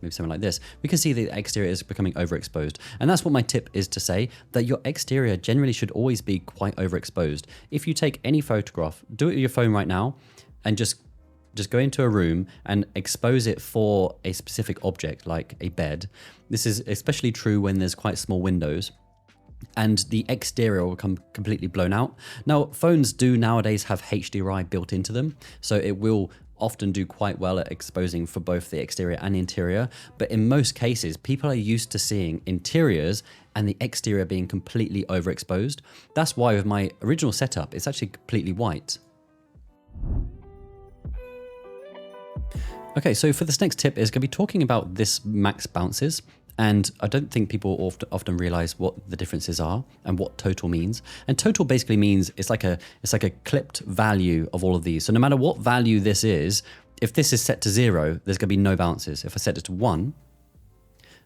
maybe something like this, we can see the exterior is becoming overexposed. And that's what my tip is to say, that your exterior generally should always be quite overexposed. If you take any photograph, do it with your phone right now, and just go into a room and expose it for a specific object like a bed. This is especially true when there's quite small windows and the exterior will become completely blown out. Now, phones do nowadays have HDRI built into them, so it will often do quite well at exposing for both the exterior and interior. But in most cases, people are used to seeing interiors and the exterior being completely overexposed. That's why with my original setup, it's actually completely white. Okay, so for this next tip is going to be talking about this max bounces. And I don't think people often realize what the differences are and what total means. And total basically means it's like a clipped value of all of these. So no matter what value this is, if this is set to 0, there's going to be no bounces. If I set it to 1,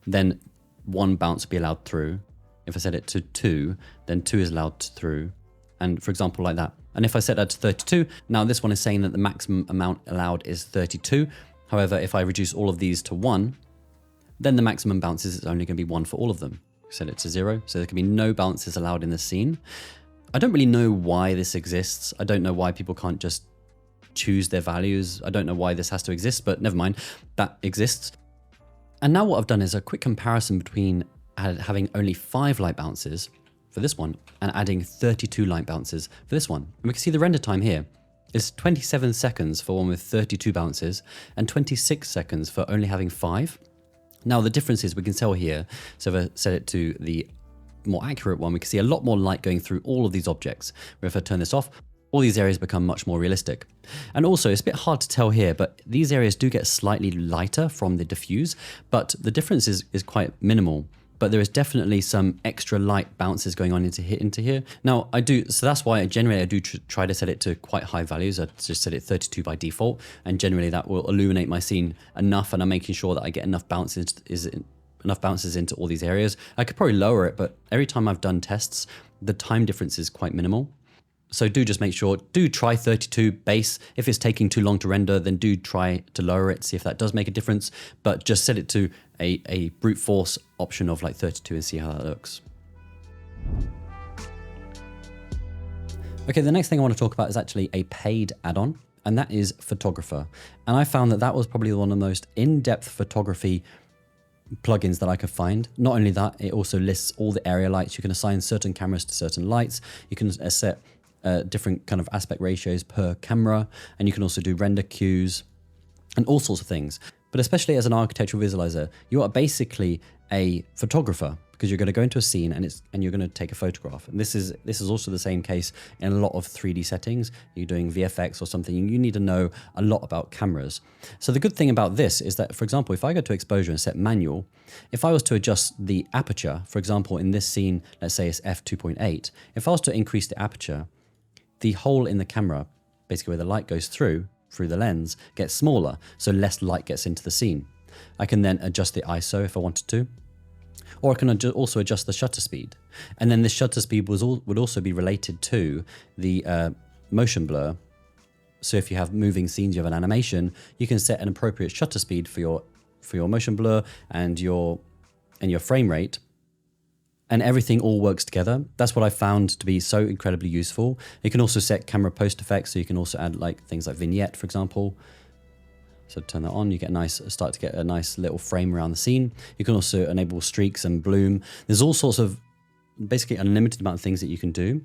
then 1 bounce will be allowed through. If I set it to 2, then 2 is allowed through. And for example, like that. And if I set that to 32, now this one is saying that the maximum amount allowed is 32. However, if I reduce all of these to 1, then the maximum bounces is only going to be 1 for all of them. Set it to 0, so there can be no bounces allowed in the scene. I don't really know why this exists. I don't know why people can't just choose their values. I don't know why this has to exist, but never mind, that exists. And now what I've done is a quick comparison between having only 5 light bounces for this one and adding 32 light bounces for this one. And we can see the render time here is 27 seconds for one with 32 bounces and 26 seconds for only having 5. Now the difference is we can tell here, so if I set it to the more accurate one, we can see a lot more light going through all of these objects. Where if I turn this off, all these areas become much more realistic. And also it's a bit hard to tell here, but these areas do get slightly lighter from the diffuse, but the difference is quite minimal. But there is definitely some extra light bounces going on into here. Now so that's why generally I do try to set it to quite high values. I just set it 32 by default, and generally that will illuminate my scene enough, and I'm making sure that I get enough bounces into all these areas. I could probably lower it, but every time I've done tests, the time difference is quite minimal. So do just make sure, do try 32 base. If it's taking too long to render, then do try to lower it, see if that does make a difference, but just set it to a brute force option of like 32 and see how that looks. Okay, the next thing I want to talk about is actually a paid add-on, and that is Photographer. And I found that was probably one of the most in-depth photography plugins that I could find. Not only that, it also lists all the area lights. You can assign certain cameras to certain lights. You can set different kind of aspect ratios per camera, and you can also do render queues and all sorts of things. But especially as an architectural visualizer, you are basically a photographer, because you're going to go into a scene and you're going to take a photograph. And this is also the same case in a lot of 3D settings. You're doing VFX or something, you need to know a lot about cameras. So the good thing about this is that, for example, if I go to exposure and set manual, if I was to adjust the aperture, for example, in this scene, let's say it's f2.8, if I was to increase the aperture, the hole in the camera, basically where the light goes through the lens, gets smaller, so less light gets into the scene. I can then adjust the ISO if I wanted to, or I can also adjust the shutter speed. And then this shutter speed would also be related to the motion blur. So if you have moving scenes, you have an animation, you can set an appropriate shutter speed for your motion blur and your frame rate. And everything all works together. That's what I found to be so incredibly useful. You can also set camera post effects, so you can also add like things like vignette, for example. So turn that on, you get start to get a nice little frame around the scene. You can also enable streaks and bloom. There's all sorts of basically unlimited amount of things that you can do.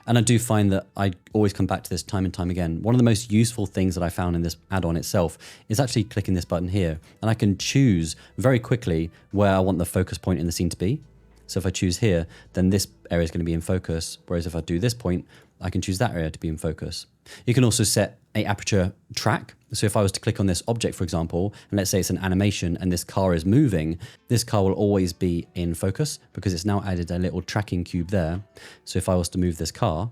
And I do find that I always come back to this time and time again. One of the most useful things that I found in this add-on itself is actually clicking this button here. And I can choose very quickly where I want the focus point in the scene to be. So if I choose here, then this area is going to be in focus. Whereas if I do this point, I can choose that area to be in focus. You can also set an aperture track. So if I was to click on this object, for example, and let's say it's an animation and this car is moving, this car will always be in focus because it's now added a little tracking cube there. So if I was to move this car,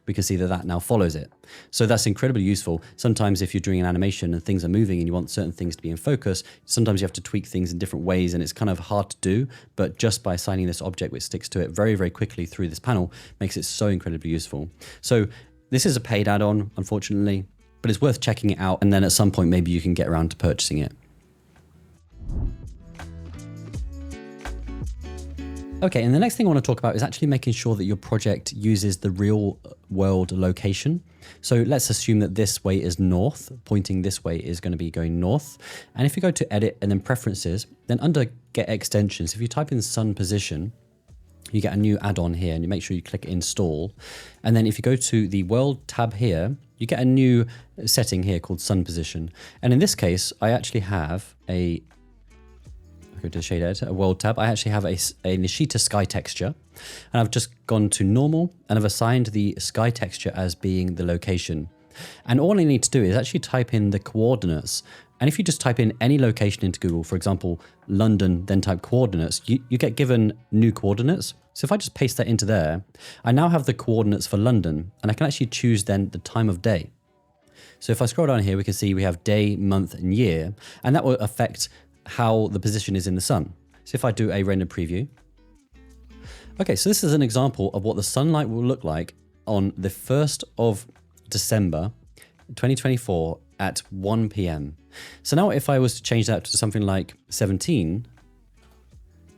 we can see that that now follows it. So that's incredibly useful. Sometimes if you're doing an animation and things are moving and you want certain things to be in focus, sometimes you have to tweak things in different ways and it's kind of hard to do, but just by assigning this object which sticks to it very, very quickly through this panel makes it so incredibly useful. So this is a paid add-on, unfortunately, but it's worth checking it out, and then at some point maybe you can get around to purchasing it. Okay, and the next thing I want to talk about is actually making sure that your project uses the real world location. So let's assume that this way is north, pointing this way is going to be going north. And if you go to edit and then preferences, then under get extensions, if you type in sun position, you get a new add-on here and you make sure you click install. And then if you go to the world tab here, you get a new setting here called sun position. And in this case, I actually have go to the shade editor, a world tab. I actually have a Nishita sky texture, and I've just gone to normal and I've assigned the sky texture as being the location. And all I need to do is actually type in the coordinates And if you just type in any location into Google, for example, London, then type coordinates, you get given new coordinates. So if I just paste that into there, I now have the coordinates for London, and I can actually choose then the time of day. So if I scroll down here, we can see we have day, month, and year, and that will affect how the position is in the sun. So if I do a render preview. Okay, so this is an example of what the sunlight will look like on the 1st of December, 2024 at 1 p.m. So now if I was to change that to something like 17,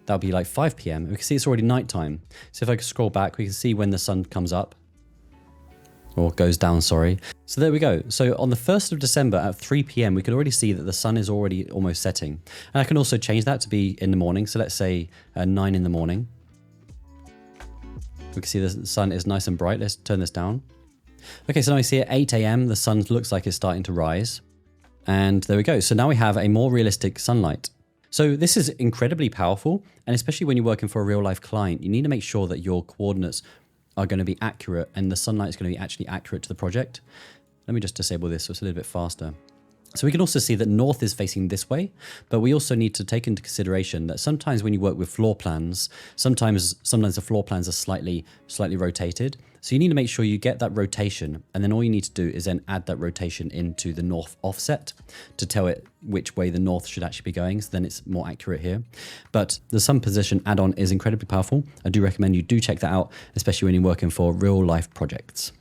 that would be like 5 p.m. We can see it's already nighttime. So if I scroll back, we can see when the sun comes up or goes down, sorry. So there we go. So on the 1st of December at 3 p.m, we can already see that the sun is already almost setting. And I can also change that to be in the morning. So let's say 9 in the morning. We can see the sun is nice and bright. Let's turn this down. Okay, so now we see at 8 a.m, the sun looks like it's starting to rise. And there we go. So now we have a more realistic sunlight. So this is incredibly powerful. And especially when you're working for a real life client, you need to make sure that your coordinates are going to be accurate and the sunlight is going to be actually accurate to the project. Let me just disable this so it's a little bit faster. So we can also see that north is facing this way, but we also need to take into consideration that sometimes when you work with floor plans, sometimes the floor plans are slightly rotated. So you need to make sure you get that rotation, and then all you need to do is then add that rotation into the north offset to tell it which way the north should actually be going. So then it's more accurate here. But the sun position add-on is incredibly powerful. I do recommend you do check that out, especially when you're working for real life projects.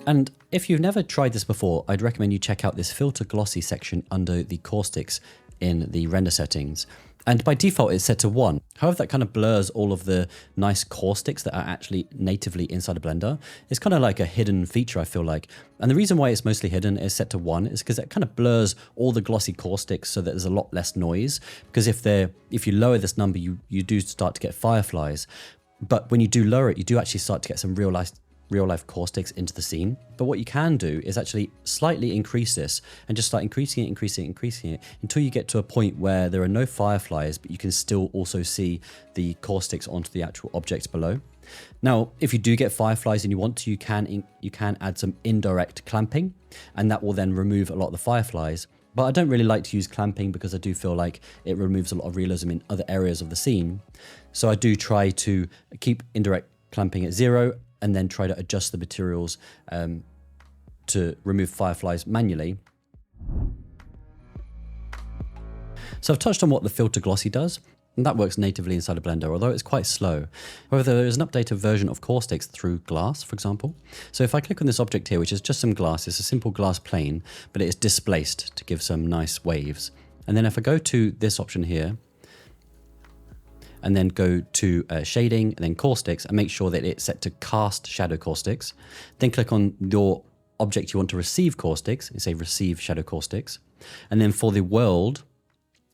And if you've never tried this before, I'd recommend you check out this filter glossy section under the caustics in the render settings. And by default, it's set to 1. However, that kind of blurs all of the nice caustics that are actually natively inside of Blender. It's kind of like a hidden feature, I feel like. And the reason why it's mostly hidden is set to 1 is because it kind of blurs all the glossy caustics so that there's a lot less noise. Because if you lower this number, you do start to get fireflies. But when you do lower it, you do actually start to get some real life caustics into the scene. But what you can do is actually slightly increase this and just start increasing it until you get to a point where there are no fireflies, but you can still also see the caustics onto the actual object below. Now, if you do get fireflies and you want to, you can add some indirect clamping, and that will then remove a lot of the fireflies. But I don't really like to use clamping because I do feel like it removes a lot of realism in other areas of the scene. So I do try to keep indirect clamping at 0 and then try to adjust the materials to remove fireflies manually. So I've touched on what the filter glossy does, and that works natively inside of Blender, although it's quite slow. However, there is an updated version of caustics through glass, for example. So if I click on this object here, which is just some glass, it's a simple glass plane, but it is displaced to give some nice waves. And then if I go to this option here, and then go to shading and then caustics and make sure that it's set to cast shadow caustics. Then click on your object you want to receive caustics and say receive shadow caustics. And then for the world,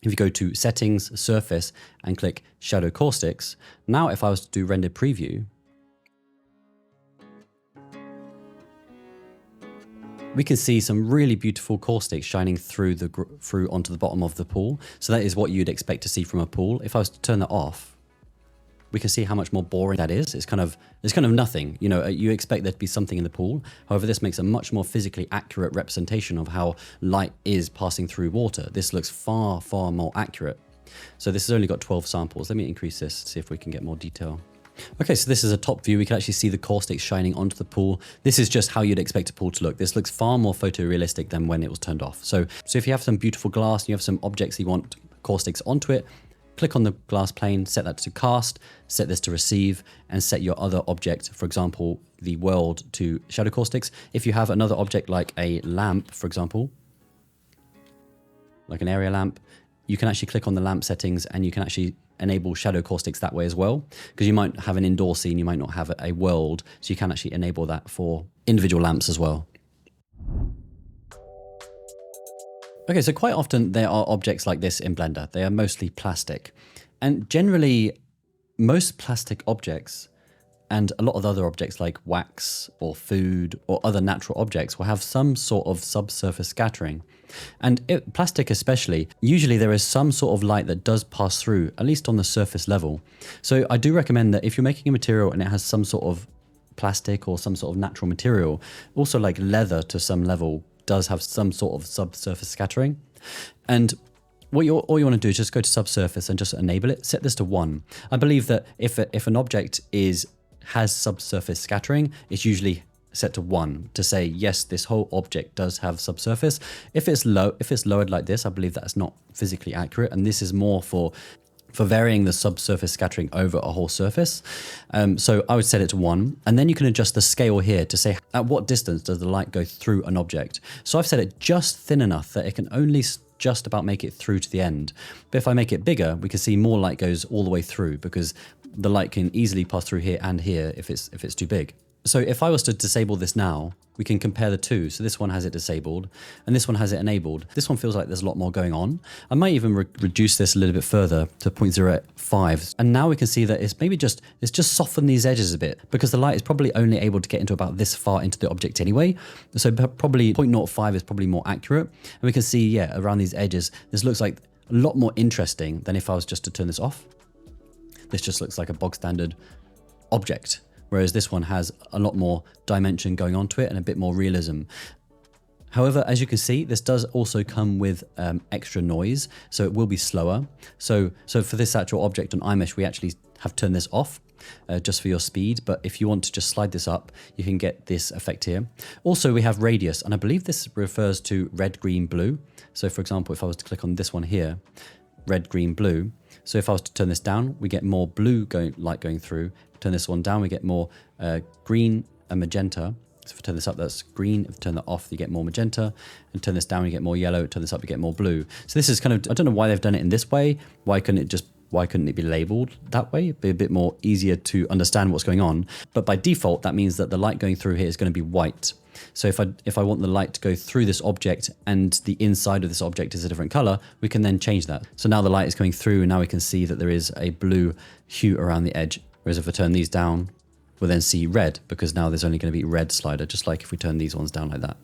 if you go to settings, surface, and click shadow caustics, now if I was to do render preview, we can see some really beautiful caustics shining through onto the bottom of the pool. So that is what you'd expect to see from a pool. If I was to turn that off, we can see how much more boring that is. It's kind of nothing. You know, you expect there to be something in the pool. However, this makes a much more physically accurate representation of how light is passing through water. This looks far, far more accurate. So this has only got 12 samples. Let me increase this, see if we can get more detail. Okay, so this is a top view. We can actually see the caustics shining onto the pool. This is just how you'd expect a pool to look. This looks far more photorealistic than when it was turned off. So if you have some beautiful glass and you have some objects you want caustics onto it, click on the glass plane, set that to cast, set this to receive, and set your other object, for example, the world, to shadow caustics. If you have another object like a lamp, for example, like an area lamp, you can actually click on the lamp settings and you can actually enable shadow caustics that way as well, because you might have an indoor scene, you might not have a world, so you can actually enable that for individual lamps as well. Okay, so quite often there are objects like this in Blender. They are mostly plastic, and generally most plastic objects and a lot of other objects like wax or food or other natural objects will have some sort of subsurface scattering. And plastic especially, usually there is some sort of light that does pass through, at least on the surface level. So I do recommend that if you're making a material and it has some sort of plastic or some sort of natural material, also like leather to some level, does have some sort of subsurface scattering. And all you want to do is just go to subsurface and just enable it. Set this to 1. I believe that if an object has subsurface scattering, it's usually set to 1 to say, yes, this whole object does have subsurface. If it's lowered like this, I believe that's not physically accurate. And this is more for varying the subsurface scattering over a whole surface. So I would set it to 1, and then you can adjust the scale here to say at what distance does the light go through an object. So I've set it just thin enough that it can only just about make it through to the end. But if I make it bigger, we can see more light goes all the way through, because the light can easily pass through here and here if it's too big. So if I was to disable this now, we can compare the two. So this one has it disabled and this one has it enabled. This one feels like there's a lot more going on. I might even reduce this a little bit further to 0.05. And now we can see that it's just softened these edges a bit, because the light is probably only able to get into about this far into the object anyway. So probably 0.05 is probably more accurate. And we can see, yeah, around these edges, this looks like a lot more interesting than if I was just to turn this off. This just looks like a bog standard object, whereas this one has a lot more dimension going on to it and a bit more realism. However, as you can see, this does also come with extra noise, so it will be slower. So for this actual object on iMesh, we actually have turned this off just for your speed. But if you want to just slide this up, you can get this effect here. Also, we have radius, and I believe this refers to red, green, blue. So for example, if I was to click on this one here, red, green, blue. So if I was to turn this down, we get more blue light going through. Turn this one down, we get more green and magenta. So if I turn this up, that's green. If I turn that off, you get more magenta. And turn this down, you get more yellow. Turn this up, you get more blue. So this is kind of, I don't know why they've done it in this way. Why couldn't it be labeled that way? It'd be a bit more easier to understand what's going on. But by default, that means that the light going through here is going to be white. So if I want the light to go through this object and the inside of this object is a different color, we can then change that. So now the light is coming through, and now we can see that there is a blue hue around the edge. Whereas if I turn these down, we'll then see red, because now there's only going to be red slider, just like if we turn these ones down like that.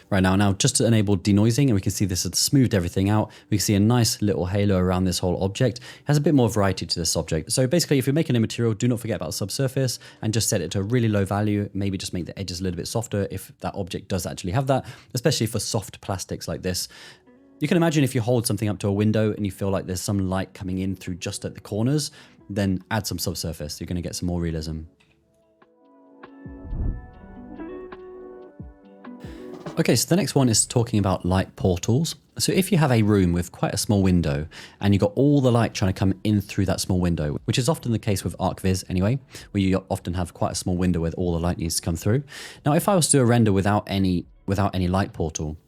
Right now just to enable denoising, and we can see this has smoothed everything out. We can see a nice little halo around this whole object. It has a bit more variety to this object. So basically, if you're making a material, do not forget about subsurface and just set it to a really low value. Maybe just make the edges a little bit softer if that object does actually have that, especially for soft plastics like this. You can imagine if you hold something up to a window and you feel like there's some light coming in through just at the corners, then add some subsurface. You're going to get some more realism. Okay, so the next one is talking about light portals. So if you have a room with quite a small window and you've got all the light trying to come in through that small window, which is often the case with ArcViz anyway, where you often have quite a small window where all the light needs to come through. Now, if I was to do a render without any light portal,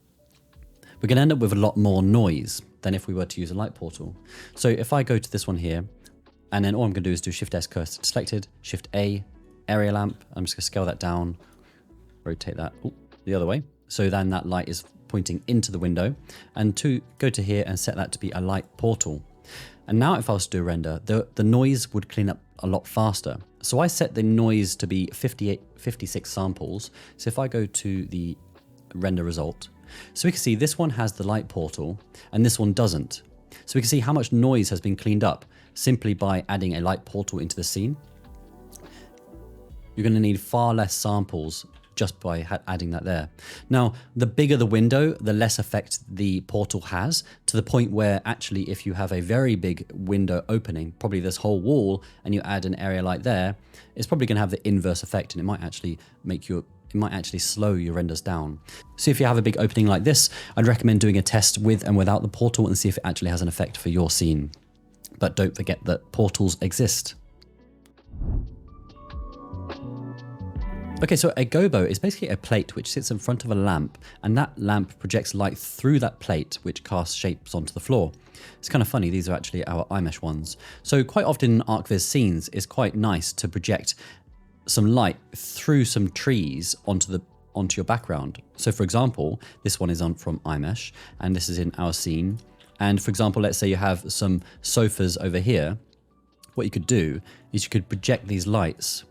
we're going to end up with a lot more noise than if we were to use a light portal. So if I go to this one here, and then all I'm going to do is do Shift S cursor selected, Shift A, area lamp. I'm just going to scale that down, rotate that the other way. So then that light is pointing into the window, and to go to here and set that to be a light portal. And now if I was to do a render, the noise would clean up a lot faster. So I set the noise to be 56 samples. So if I go to the render result, so we can see this one has the light portal and this one doesn't. So we can see how much noise has been cleaned up simply by adding a light portal into the scene. You're going to need far less samples just by adding that there. Now, the bigger the window, the less effect the portal has, to the point where actually if you have a very big window opening, probably this whole wall, and you add an area light there, it's probably going to have the inverse effect, and it might actually slow your renders down. So if you have a big opening like this, I'd recommend doing a test with and without the portal and see if it actually has an effect for your scene. But don't forget that portals exist. Okay, so a gobo is basically a plate which sits in front of a lamp, and that lamp projects light through that plate, which casts shapes onto the floor. It's kind of funny, these are actually our iMesh ones. So quite often in ArcViz scenes, it's quite nice to project some light through some trees onto your background. So for example, this one is from iMesh, and this is in our scene. And for example, let's say you have some sofas over here. What you could do is you could project these lights,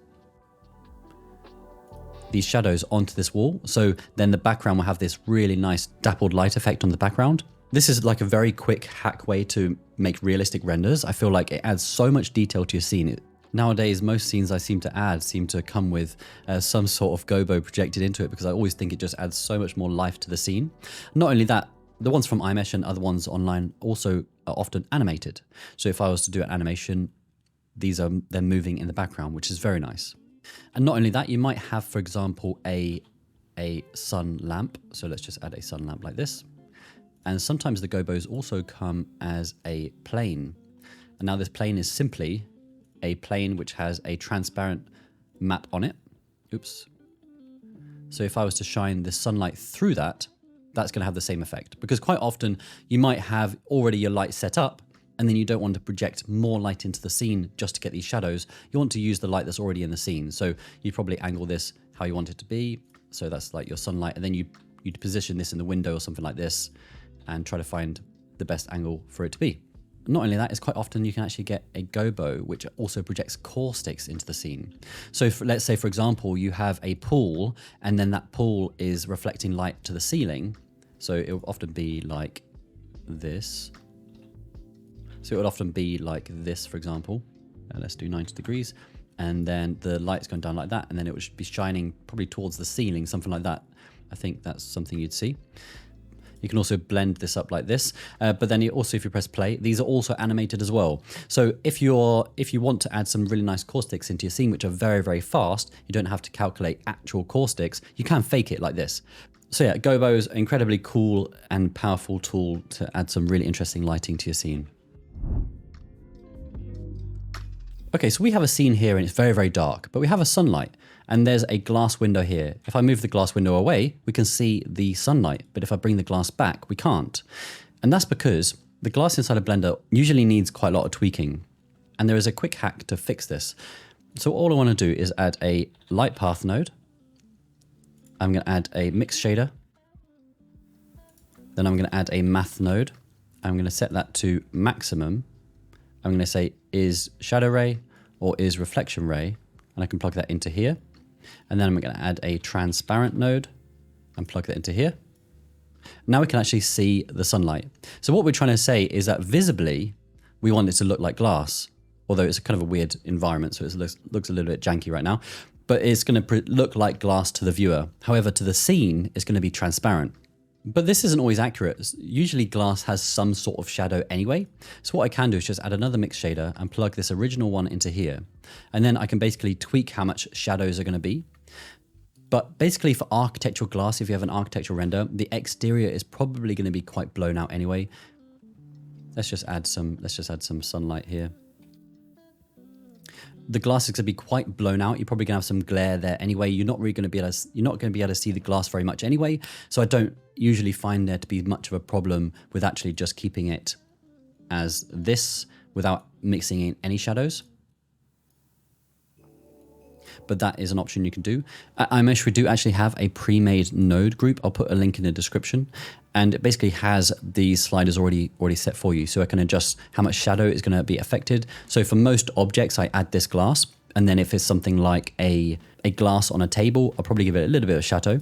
these shadows onto this wall. So then the background will have this really nice dappled light effect on the background. This is like a very quick hack way to make realistic renders. I feel like it adds so much detail to your scene. Nowadays, most scenes I seem to add seem to come with some sort of gobo projected into it, because I always think it just adds so much more life to the scene. Not only that, the ones from iMesh and other ones online also are often animated. So if I was to do an animation, they're moving in the background, which is very nice. And not only that, you might have, for example, a sun lamp. So let's just add a sun lamp like this. And sometimes the gobos also come as a plane. And now this plane is simply a plane which has a transparent map on it. Oops. So if I was to shine the sunlight through that, that's going to have the same effect, because quite often you might have already your light set up and then you don't want to project more light into the scene just to get these shadows. You want to use the light that's already in the scene. So you probably angle this how you want it to be. So that's like your sunlight, and then you'd position this in the window or something like this and try to find the best angle for it to be. Not only that, it's quite often you can actually get a gobo which also projects caustics into the scene. So let's say, for example, you have a pool and then that pool is reflecting light to the ceiling. So it will often be like this. So it would often be like this, for example. Let's do 90 degrees. And then the light's going down like that. And then it would be shining probably towards the ceiling, something like that. I think that's something you'd see. You can also blend this up like this, but then also if you press play, these are also animated as well. So if you want to add some really nice caustics into your scene, which are very, very fast, you don't have to calculate actual caustics, you can fake it like this. So yeah, gobo is an incredibly cool and powerful tool to add some really interesting lighting to your scene. Okay, so we have a scene here and it's very, very dark, but we have a sunlight and there's a glass window here. If I move the glass window away, we can see the sunlight, but if I bring the glass back, we can't. And that's because the glass inside a blender usually needs quite a lot of tweaking. And there is a quick hack to fix this. So all I want to do is add a light path node. I'm going to add a mix shader. Then I'm going to add a math node. I'm going to set that to maximum. I'm going to say is shadow ray or is reflection ray, and I can plug that into here. And then I'm going to add a transparent node and plug that into here. Now we can actually see the sunlight. So what we're trying to say is that visibly we want it to look like glass, although it's kind of a weird environment, so it looks a little bit janky right now, but it's going to look like glass to the viewer. However, to the scene, it's going to be transparent. But this isn't always accurate. Usually glass has some sort of shadow anyway. So what I can do is just add another mix shader and plug this original one into here. And then I can basically tweak how much shadows are going to be. But basically for architectural glass, if you have an architectural render, the exterior is probably going to be quite blown out anyway. Let's just add some sunlight here. The glass is going to be quite blown out. You're probably going to have some glare there anyway. You're not going to be able to see the glass very much anyway. So I don't usually find there to be much of a problem with actually just keeping it as this without mixing in any shadows. But that is an option you can do. At iMesh, we do actually have a pre-made node group. I'll put a link in the description. And it basically has these sliders already set for you. So I can adjust how much shadow is going to be affected. So for most objects, I add this glass. And then if it's something like a glass on a table, I'll probably give it a little bit of shadow.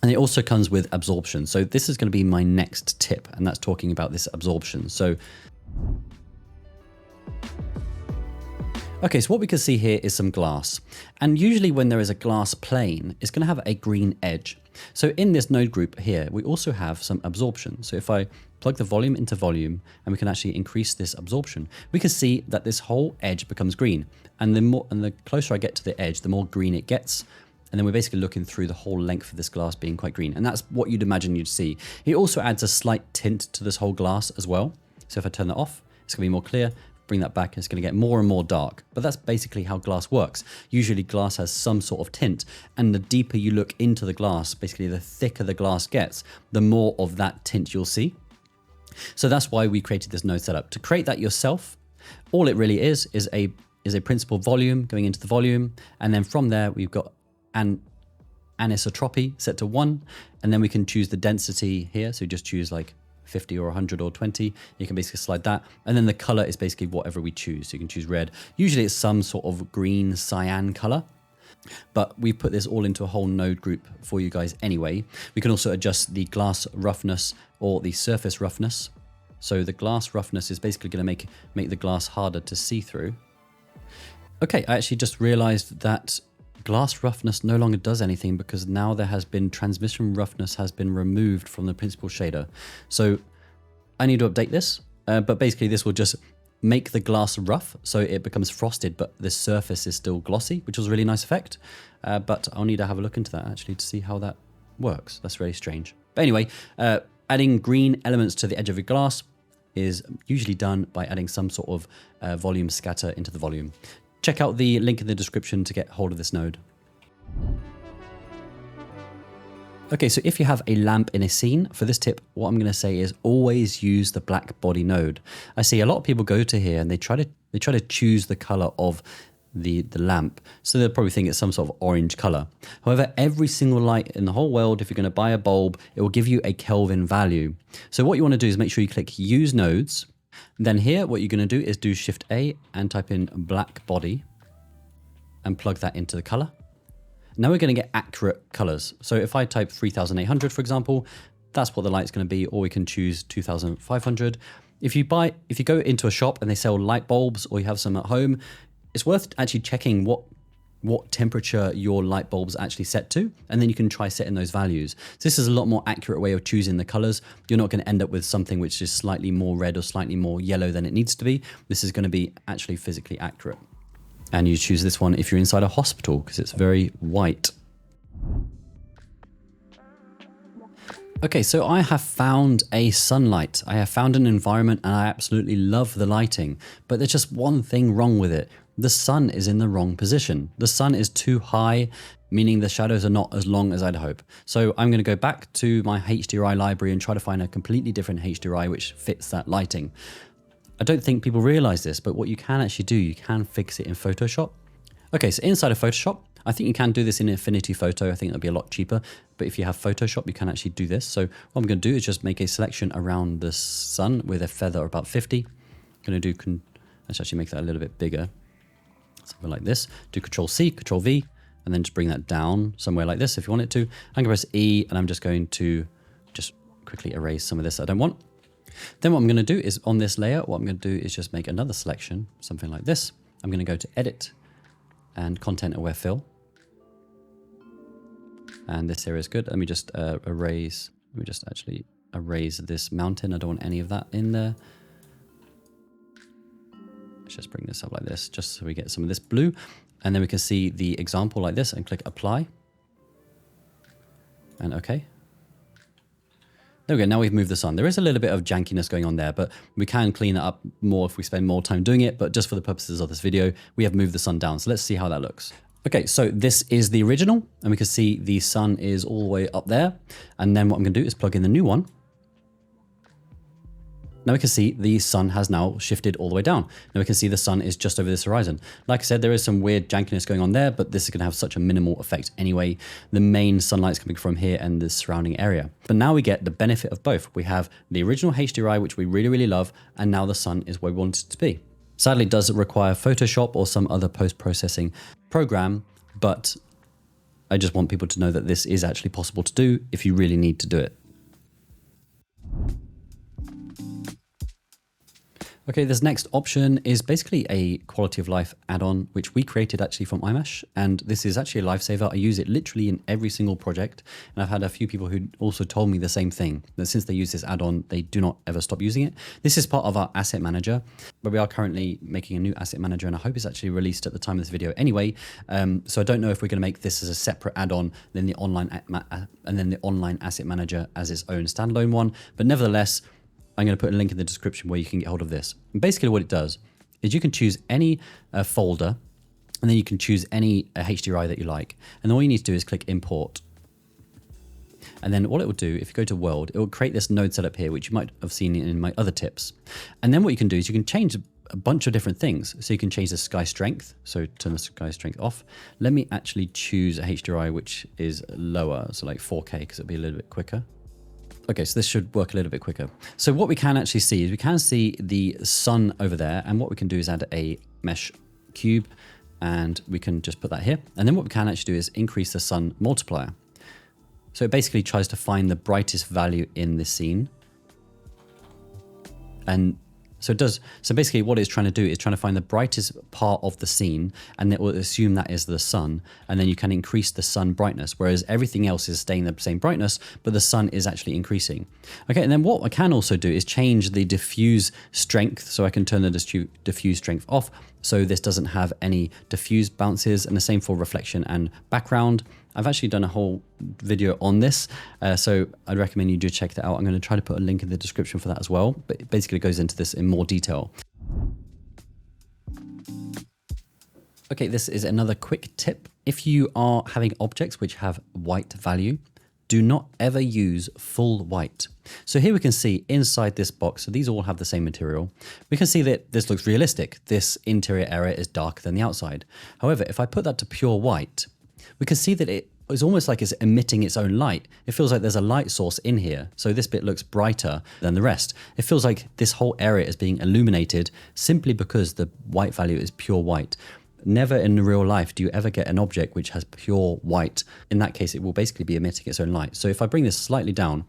And it also comes with absorption. So this is going to be my next tip, and that's talking about this absorption. So okay, so what we can see here is some glass. And usually when there is a glass plane, it's going to have a green edge. So in this node group here, we also have some absorption. So if I plug the volume into volume, and we can actually increase this absorption, we can see that this whole edge becomes green. And the closer I get to the edge, the more green it gets. And then we're basically looking through the whole length of this glass being quite green. And that's what you'd imagine you'd see. It also adds a slight tint to this whole glass as well. So if I turn that off, it's going to be more clear. Bring that back, and it's going to get more and more dark. But that's basically how glass works. Usually glass has some sort of tint, and the deeper you look into the glass, basically the thicker the glass gets, the more of that tint you'll see. So that's why we created this node setup. To create that yourself, all it really is a principal volume going into the volume, and then from there we've got an anisotropy set to 1, and then we can choose the density here. So just choose like 50 or 100 or 20. You can basically slide that. And then the color is basically whatever we choose. So you can choose red. Usually it's some sort of green cyan color, but we put this all into a whole node group for you guys anyway. We can also adjust the glass roughness or the surface roughness. So the glass roughness is basically going to make the glass harder to see through. Okay, I actually just realized that glass roughness no longer does anything because now there has been transmission roughness has been removed from the principal shader. So I need to update this, but basically this will just make the glass rough so it becomes frosted, but the surface is still glossy, which was a really nice effect. But I'll need to have a look into that actually to see how that works. That's really strange. But anyway, adding green elements to the edge of your glass is usually done by adding some sort of volume scatter into the volume. Check out the link in the description to get hold of this node. Okay, so if you have a lamp in a scene, for this tip, what I'm going to say is always use the black body node. I see a lot of people go to here and they try to choose the color of the lamp. So they'll probably think it's some sort of orange color. However, every single light in the whole world, if you're going to buy a bulb, it will give you a Kelvin value. So what you want to do is make sure you click use nodes. Then here, what you're going to do is do Shift A and type in black body and plug that into the color. Now we're going to get accurate colors. So if I type 3800, for example, that's what the light's going to be, or we can choose 2500. If you go into a shop and they sell light bulbs, or you have some at home, it's worth actually checking what temperature your light bulb's actually set to, and then you can try setting those values. So this is a lot more accurate way of choosing the colors. You're not going to end up with something which is slightly more red or slightly more yellow than it needs to be. This is going to be actually physically accurate. And you choose this one if you're inside a hospital because it's very white. Okay, so I have found a sunlight. I have found an environment and I absolutely love the lighting, but there's just one thing wrong with it. The sun is in the wrong position. The sun is too high, meaning the shadows are not as long as I'd hope. So I'm going to go back to my HDRI library and try to find a completely different HDRI which fits that lighting. I don't think people realize this, but what you can actually do, you can fix it in Photoshop. Okay, so inside of Photoshop, I think you can do this in Infinity Photo. I think that'd be a lot cheaper. But if you have Photoshop, you can actually do this. So what I'm going to do is just make a selection around the sun with a feather of about 50. I'm going to do, let's actually make that a little bit bigger. Something like this. Do Control C, Control V, and then just bring that down somewhere like this if you want it to. I'm going to press E, and I'm just going to just quickly erase some of this I don't want. Then what I'm going to do is on this layer, what I'm going to do is just make another selection, something like this. I'm going to go to Edit and Content Aware Fill. And this area is good. Let me just erase this mountain. I don't want any of that in there. Let's just bring this up like this, just so we get some of this blue. And then we can see the example like this and click Apply. And OK. There we go, now we've moved the sun. There is a little bit of jankiness going on there, but we can clean that up more if we spend more time doing it. But just for the purposes of this video, we have moved the sun down. So let's see how that looks. Okay, so this is the original, and we can see the sun is all the way up there. And then what I'm going to do is plug in the new one. Now we can see the sun has now shifted all the way down. Now we can see the sun is just over this horizon. Like I said, there is some weird jankiness going on there, but this is going to have such a minimal effect anyway. The main sunlight's coming from here and the surrounding area. But now we get the benefit of both. We have the original HDRI, which we really, really love, and now the sun is where we want it to be. Sadly, it does require Photoshop or some other post-processing program, but I just want people to know that this is actually possible to do if you really need to do it. Okay, this next option is basically a quality of life add-on, which we created actually from iMesh. And this is actually a lifesaver. I use it literally in every single project. And I've had a few people who also told me the same thing, that since they use this add-on, they do not ever stop using it. This is part of our asset manager, but we are currently making a new asset manager, and I hope it's actually released at the time of this video anyway. So I don't know if we're going to make this as a separate add-on than the online asset manager as its own standalone one. But nevertheless, I'm going to put a link in the description where you can get hold of this. And basically what it does is you can choose any folder, and then you can choose any HDRI that you like. And all you need to do is click import. And then what it will do, if you go to world, it will create this node setup here, which you might have seen in my other tips. And then what you can do is you can change a bunch of different things. So you can change the sky strength. So turn the sky strength off. Let me actually choose a HDRI which is lower, so like 4K, because it'll be a little bit quicker. Okay, so this should work a little bit quicker. So what we can actually see is we can see the sun over there, and what we can do is add a mesh cube, and we can just put that here. And then what we can actually do is increase the sun multiplier. So it basically tries to find the brightest value in the scene. And So basically what it's trying to do is trying to find the brightest part of the scene, and it will assume that is the sun, and then you can increase the sun brightness, whereas everything else is staying the same brightness, but the sun is actually increasing. Okay, and then what I can also do is change the diffuse strength, so I can turn the diffuse strength off, so this doesn't have any diffuse bounces, and the same for reflection and background. I've actually done a whole video on this, so I'd recommend you do check that out. I'm going to try to put a link in the description for that as well, but it basically goes into this in more detail. Okay, this is another quick tip. If you are having objects which have white value, do not ever use full white. So here we can see inside this box, so these all have the same material. We can see that this looks realistic. This interior area is darker than the outside. However, if I put that to pure white, we can see that it is almost like it's emitting its own light. It feels like there's a light source in here. So this bit looks brighter than the rest. It feels like this whole area is being illuminated simply because the white value is pure white. Never in real life do you ever get an object which has pure white. In that case, it will basically be emitting its own light. So if I bring this slightly down,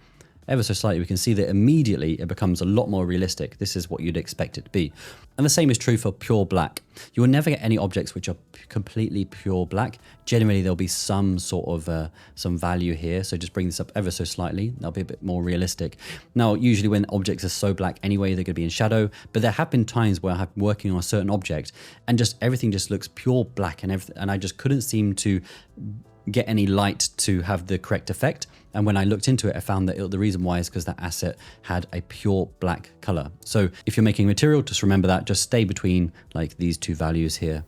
ever so slightly, we can see that immediately it becomes a lot more realistic. This is what you'd expect it to be. And the same is true for pure black. You will never get any objects which are completely pure black. Generally, there'll be some sort of some value here. So just bring this up ever so slightly. That'll be a bit more realistic. Now, usually when objects are so black anyway, they're going to be in shadow. But there have been times where I'm working on a certain object and just everything just looks pure black and everything, and I just couldn't seem to get any light to have the correct effect. And when I looked into it, I found that the reason why is because that asset had a pure black color. So if you're making material, just remember that, just stay between like these two values here.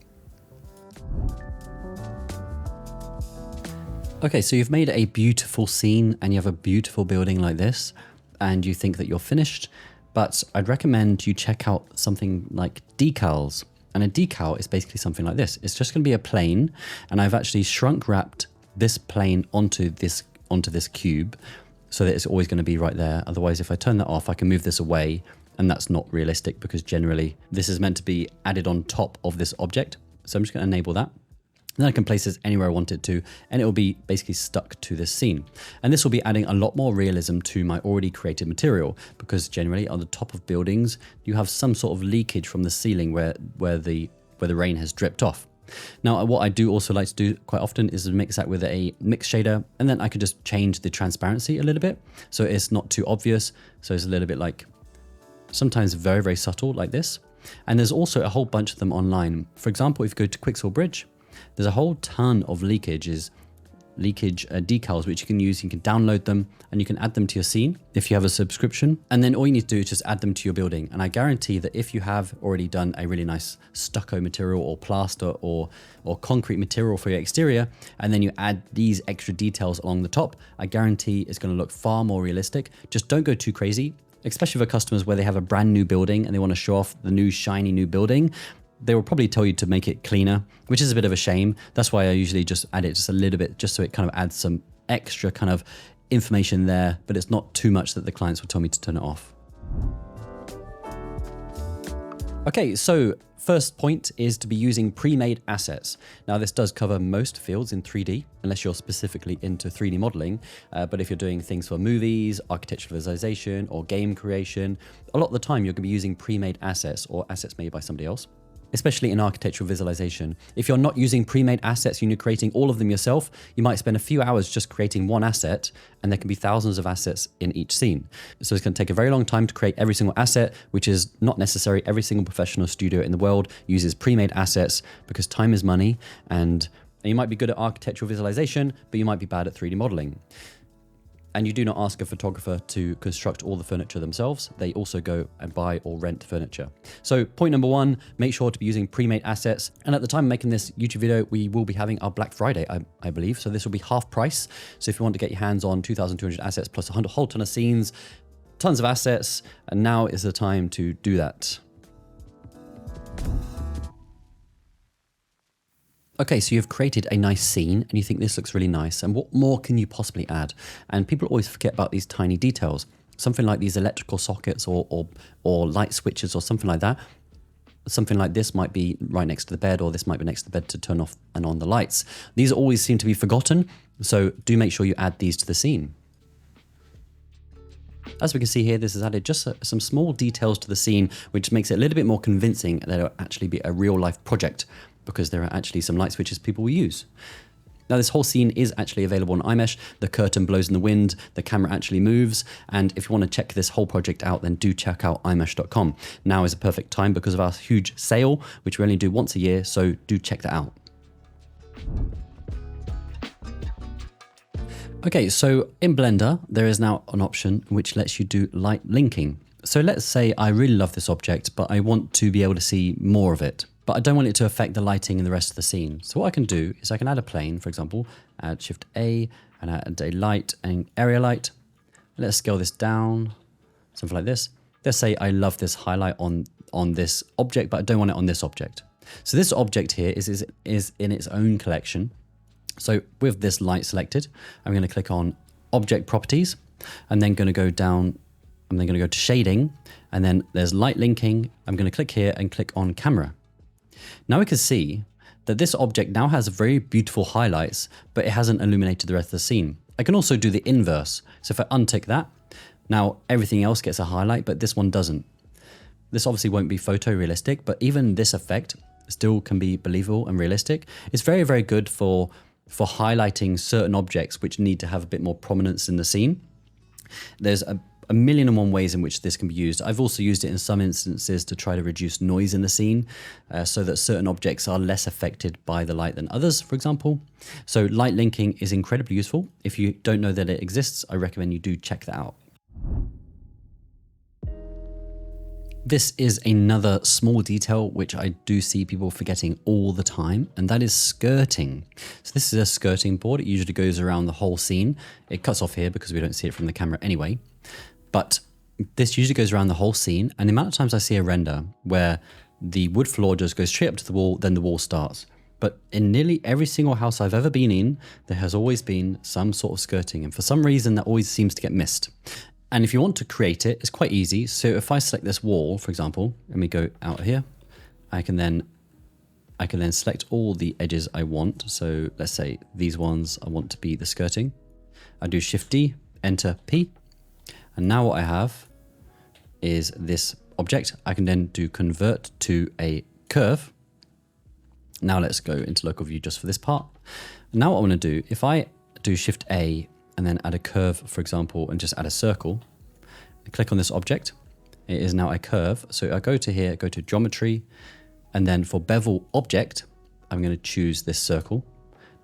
Okay, so you've made a beautiful scene and you have a beautiful building like this, and you think that you're finished, but I'd recommend you check out something like decals. And a decal is basically something like this. It's just going to be a plane, and I've actually shrunk wrapped this plane onto this cube so that it's always going to be right there. Otherwise, if I turn that off, I can move this away, and that's not realistic because generally this is meant to be added on top of this object. So I'm just going to enable that. And then I can place this anywhere I want it to, and it will be basically stuck to this scene. And this will be adding a lot more realism to my already created material, because generally on the top of buildings, you have some sort of leakage from the ceiling where the rain has dripped off. Now, what I do also like to do quite often is mix that with a mix shader, and then I can just change the transparency a little bit so it's not too obvious. So it's a little bit like sometimes very, very subtle like this. And there's also a whole bunch of them online. For example, if you go to Quixel Bridge, there's a whole ton of leakage decals which you can use. You can download them and you can add them to your scene if you have a subscription. And then all you need to do is just add them to your building. And I guarantee that if you have already done a really nice stucco material or plaster or concrete material for your exterior, and then you add these extra details along the top, I guarantee it's going to look far more realistic. Just don't go too crazy, especially for customers where they have a brand new building and they want to show off the new shiny new building. They will probably tell you to make it cleaner, which is a bit of a shame. That's why I usually just add it just a little bit, just so it kind of adds some extra kind of information there, but it's not too much that the clients will tell me to turn it off. Okay, so first point is to be using pre-made assets. Now this does cover most fields in 3D, unless you're specifically into 3D modeling. But if you're doing things for movies, architectural visualization, or game creation, a lot of the time you're going to be using pre-made assets or assets made by somebody else. Especially in architectural visualization. If you're not using pre-made assets and you're creating all of them yourself, you might spend a few hours just creating one asset, and there can be thousands of assets in each scene. So it's going to take a very long time to create every single asset, which is not necessary. Every single professional studio in the world uses pre-made assets because time is money, and you might be good at architectural visualization, but you might be bad at 3D modeling. And you do not ask a photographer to construct all the furniture themselves. They also go and buy or rent furniture. So point number one, make sure to be using pre-made assets. And at the time of making this YouTube video, we will be having our Black Friday, I believe. So this will be half price. So if you want to get your hands on 2,200 assets plus a whole ton of scenes, tons of assets, and now is the time to do that. Okay, so you've created a nice scene and you think this looks really nice, and what more can you possibly add? And people always forget about these tiny details. Something like these electrical sockets or light switches or something like that. Something like this might be right next to the bed, or this might be next to the bed to turn off and on the lights. These always seem to be forgotten, so do make sure you add these to the scene. As we can see here, this has added just some small details to the scene, which makes it a little bit more convincing that it'll actually be a real life project, because there are actually some light switches people will use. Now this whole scene is actually available on iMesh. The curtain blows in the wind, the camera actually moves, and if you want to check this whole project out, then do check out iMesh.com. Now is a perfect time because of our huge sale, which we only do once a year, so do check that out. Okay, so in Blender, there is now an option which lets you do light linking. So let's say I really love this object, but I want to be able to see more of it, but I don't want it to affect the lighting in the rest of the scene. So what I can do is I can add a plane, for example, add Shift A and add a light and area light. Let's scale this down, something like this. Let's say I love this highlight on this object, but I don't want it on this object. So this object here is in its own collection. So with this light selected, I'm going to click on Object Properties, and then going to go down, I'm then going to go to Shading, and then there's Light Linking. I'm going to click here and click on Camera. Now we can see that this object now has very beautiful highlights, but it hasn't illuminated the rest of the scene. I can also do the inverse. So if I untick that, now everything else gets a highlight, but this one doesn't. This obviously won't be photorealistic, but even this effect still can be believable and realistic. It's very, very good for highlighting certain objects which need to have a bit more prominence in the scene. There's a million and one ways in which this can be used. I've also used it in some instances to try to reduce noise in the scene so that certain objects are less affected by the light than others, for example. So light linking is incredibly useful. If you don't know that it exists, I recommend you do check that out. This is another small detail which I do see people forgetting all the time, and that is skirting. So this is a skirting board. It usually goes around the whole scene. It cuts off here because we don't see it from the camera anyway. But this usually goes around the whole scene, and the amount of times I see a render where the wood floor just goes straight up to the wall, then the wall starts. But in nearly every single house I've ever been in, there has always been some sort of skirting, and for some reason that always seems to get missed. And if you want to create it, it's quite easy. So if I select this wall, for example, let me go out here, I can then select all the edges I want. So let's say these ones I want to be the skirting. I do Shift D, Enter P. And now what I have is this object. I can then do convert to a curve. Now let's go into local view just for this part. Now what I want to do, if I do Shift A and then add a curve, for example, and just add a circle, I click on this object, it is now a curve. So I go to here, go to geometry, and then for bevel object, I'm going to choose this circle.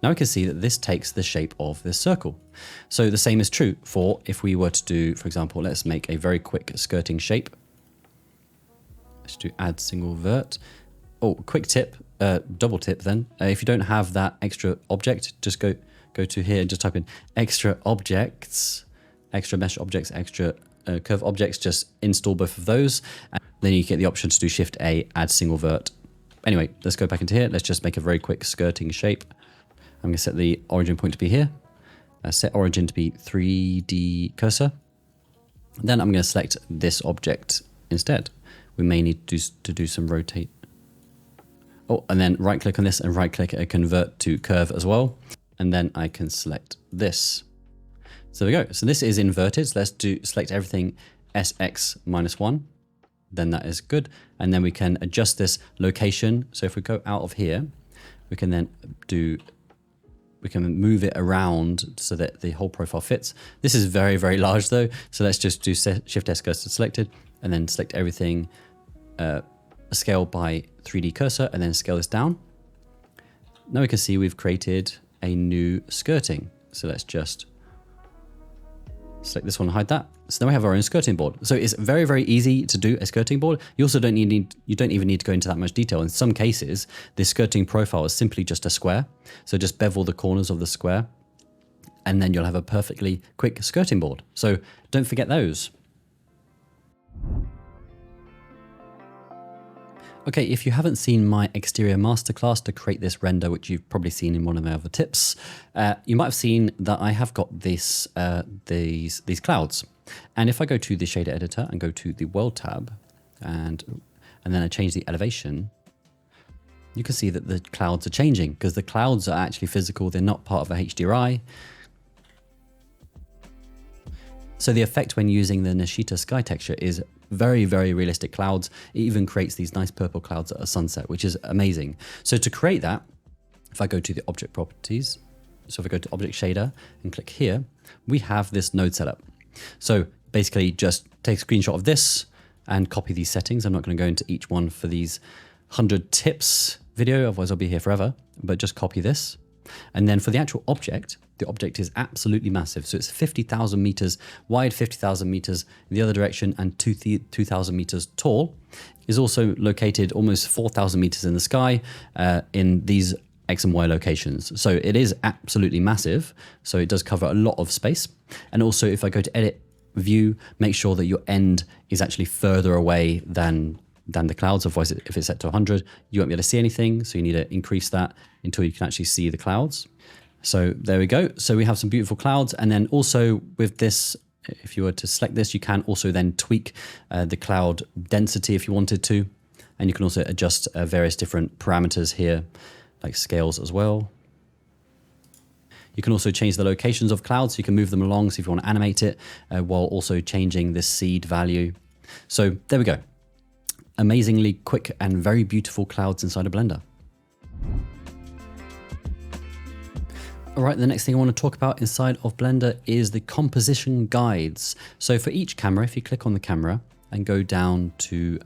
Now we can see that this takes the shape of this circle. So the same is true for if we were to do, for example, let's make a very quick skirting shape. Let's do add single vert. Oh, quick tip, double tip then. If you don't have that extra object, just go to here and just type in extra objects, extra mesh objects, extra curve objects, just install both of those. And then you get the option to do Shift A, add single vert. Anyway, let's go back into here. Let's just make a very quick skirting shape. I'm going to set the origin point to be here. Set origin to be 3D cursor. Then I'm going to select this object instead. We may need to do some rotate. Oh, and then right click on this and right click and convert to curve as well. And then I can select this. So there we go. So this is inverted. So let's select everything SX-1. Then that is good. And then we can adjust this location. So if we go out of here, we can then we can move it around so that the whole profile fits. This is very, very large though. So let's just do Shift S cursor selected and then select everything, scale by 3D cursor, and then scale this down. Now we can see we've created a new skirting. So let's just select this one and hide that. So now we have our own skirting board. So it's very, very easy to do a skirting board. You also don't even need to go into that much detail. In some cases, this skirting profile is simply just a square. So just bevel the corners of the square, and then you'll have a perfectly quick skirting board. So don't forget those. Okay, if you haven't seen my exterior masterclass to create this render, which you've probably seen in one of my other tips, you might have seen that I have got these clouds. And if I go to the shader editor and go to the world tab and then I change the elevation, you can see that the clouds are changing because the clouds are actually physical. They're not part of a HDRI. So the effect when using the Nishita sky texture is very, very realistic clouds. It even creates these nice purple clouds at a sunset, which is amazing. So to create that, if I go to the object properties, so if I go to object shader and click here, we have this node setup. So basically just take a screenshot of this and copy these settings. I'm not going to go into each one for these 100 tips video, otherwise I'll be here forever, but just copy this. And then for the actual object, the object is absolutely massive. So it's 50,000 meters wide, 50,000 meters in the other direction, and 2,000 meters tall. Is also located almost 4,000 meters in the sky in these X and Y locations. So it is absolutely massive. So it does cover a lot of space. And also if I go to edit view, make sure that your end is actually further away than the clouds. Otherwise, if it's set to 100, you won't be able to see anything. So you need to increase that until you can actually see the clouds. So there we go. So we have some beautiful clouds. And then also with this, if you were to select this, you can also then tweak the cloud density if you wanted to. And you can also adjust various different parameters here, like scales as well. You can also change the locations of clouds. So you can move them along. So if you want to animate it while also changing the seed value. So there we go. Amazingly quick and very beautiful clouds inside of Blender. All right, the next thing I want to talk about inside of Blender is the composition guides. So for each camera, if you click on the camera and go down to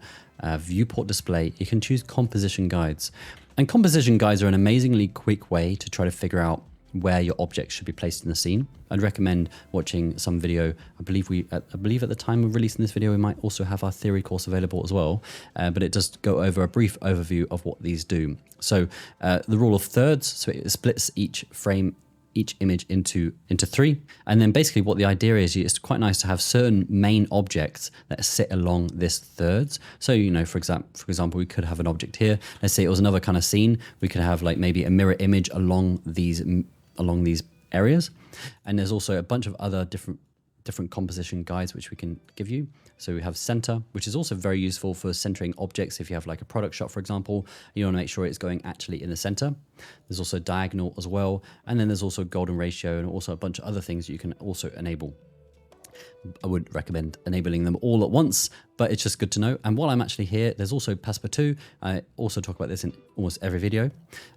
viewport display, you can choose composition guides. And composition guides are an amazingly quick way to try to figure out where your objects should be placed in the scene. I'd recommend watching some video. I believe at the time of releasing this video, we might also have our theory course available as well, but it does go over a brief overview of what these do. So the rule of thirds, so it splits each image into three. And then basically what the idea is, it's quite nice to have certain main objects that sit along this thirds. So, you know, for example, we could have an object here. Let's say it was another kind of scene. We could have like maybe a mirror image along these areas. And there's also a bunch of other different composition guides which we can give you. So we have center, which is also very useful for centering objects. If you have like a product shot, for example, you want to make sure it's going actually in the center. There's also diagonal as well. And then there's also golden ratio and also a bunch of other things you can also enable. I would recommend enabling them all at once, but it's just good to know. And while I'm actually here, there's also Passepartout. I also talk about this in almost every video.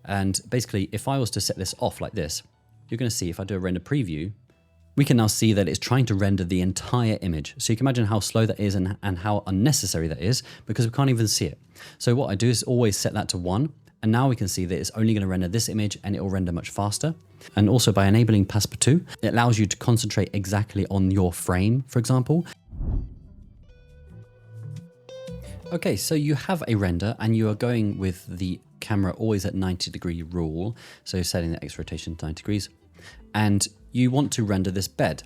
And basically, if I was to set this off like this, you're going to see if I do a render preview, we can now see that it's trying to render the entire image. So you can imagine how slow that is and how unnecessary that is because we can't even see it. So what I do is always set that to 1. And now we can see that it's only going to render this image and it will render much faster. And also by enabling Passepartout, it allows you to concentrate exactly on your frame, for example. Okay, so you have a render and you are going with the camera always at 90-degree rule. So setting the X rotation to 90 degrees. And you want to render this bed.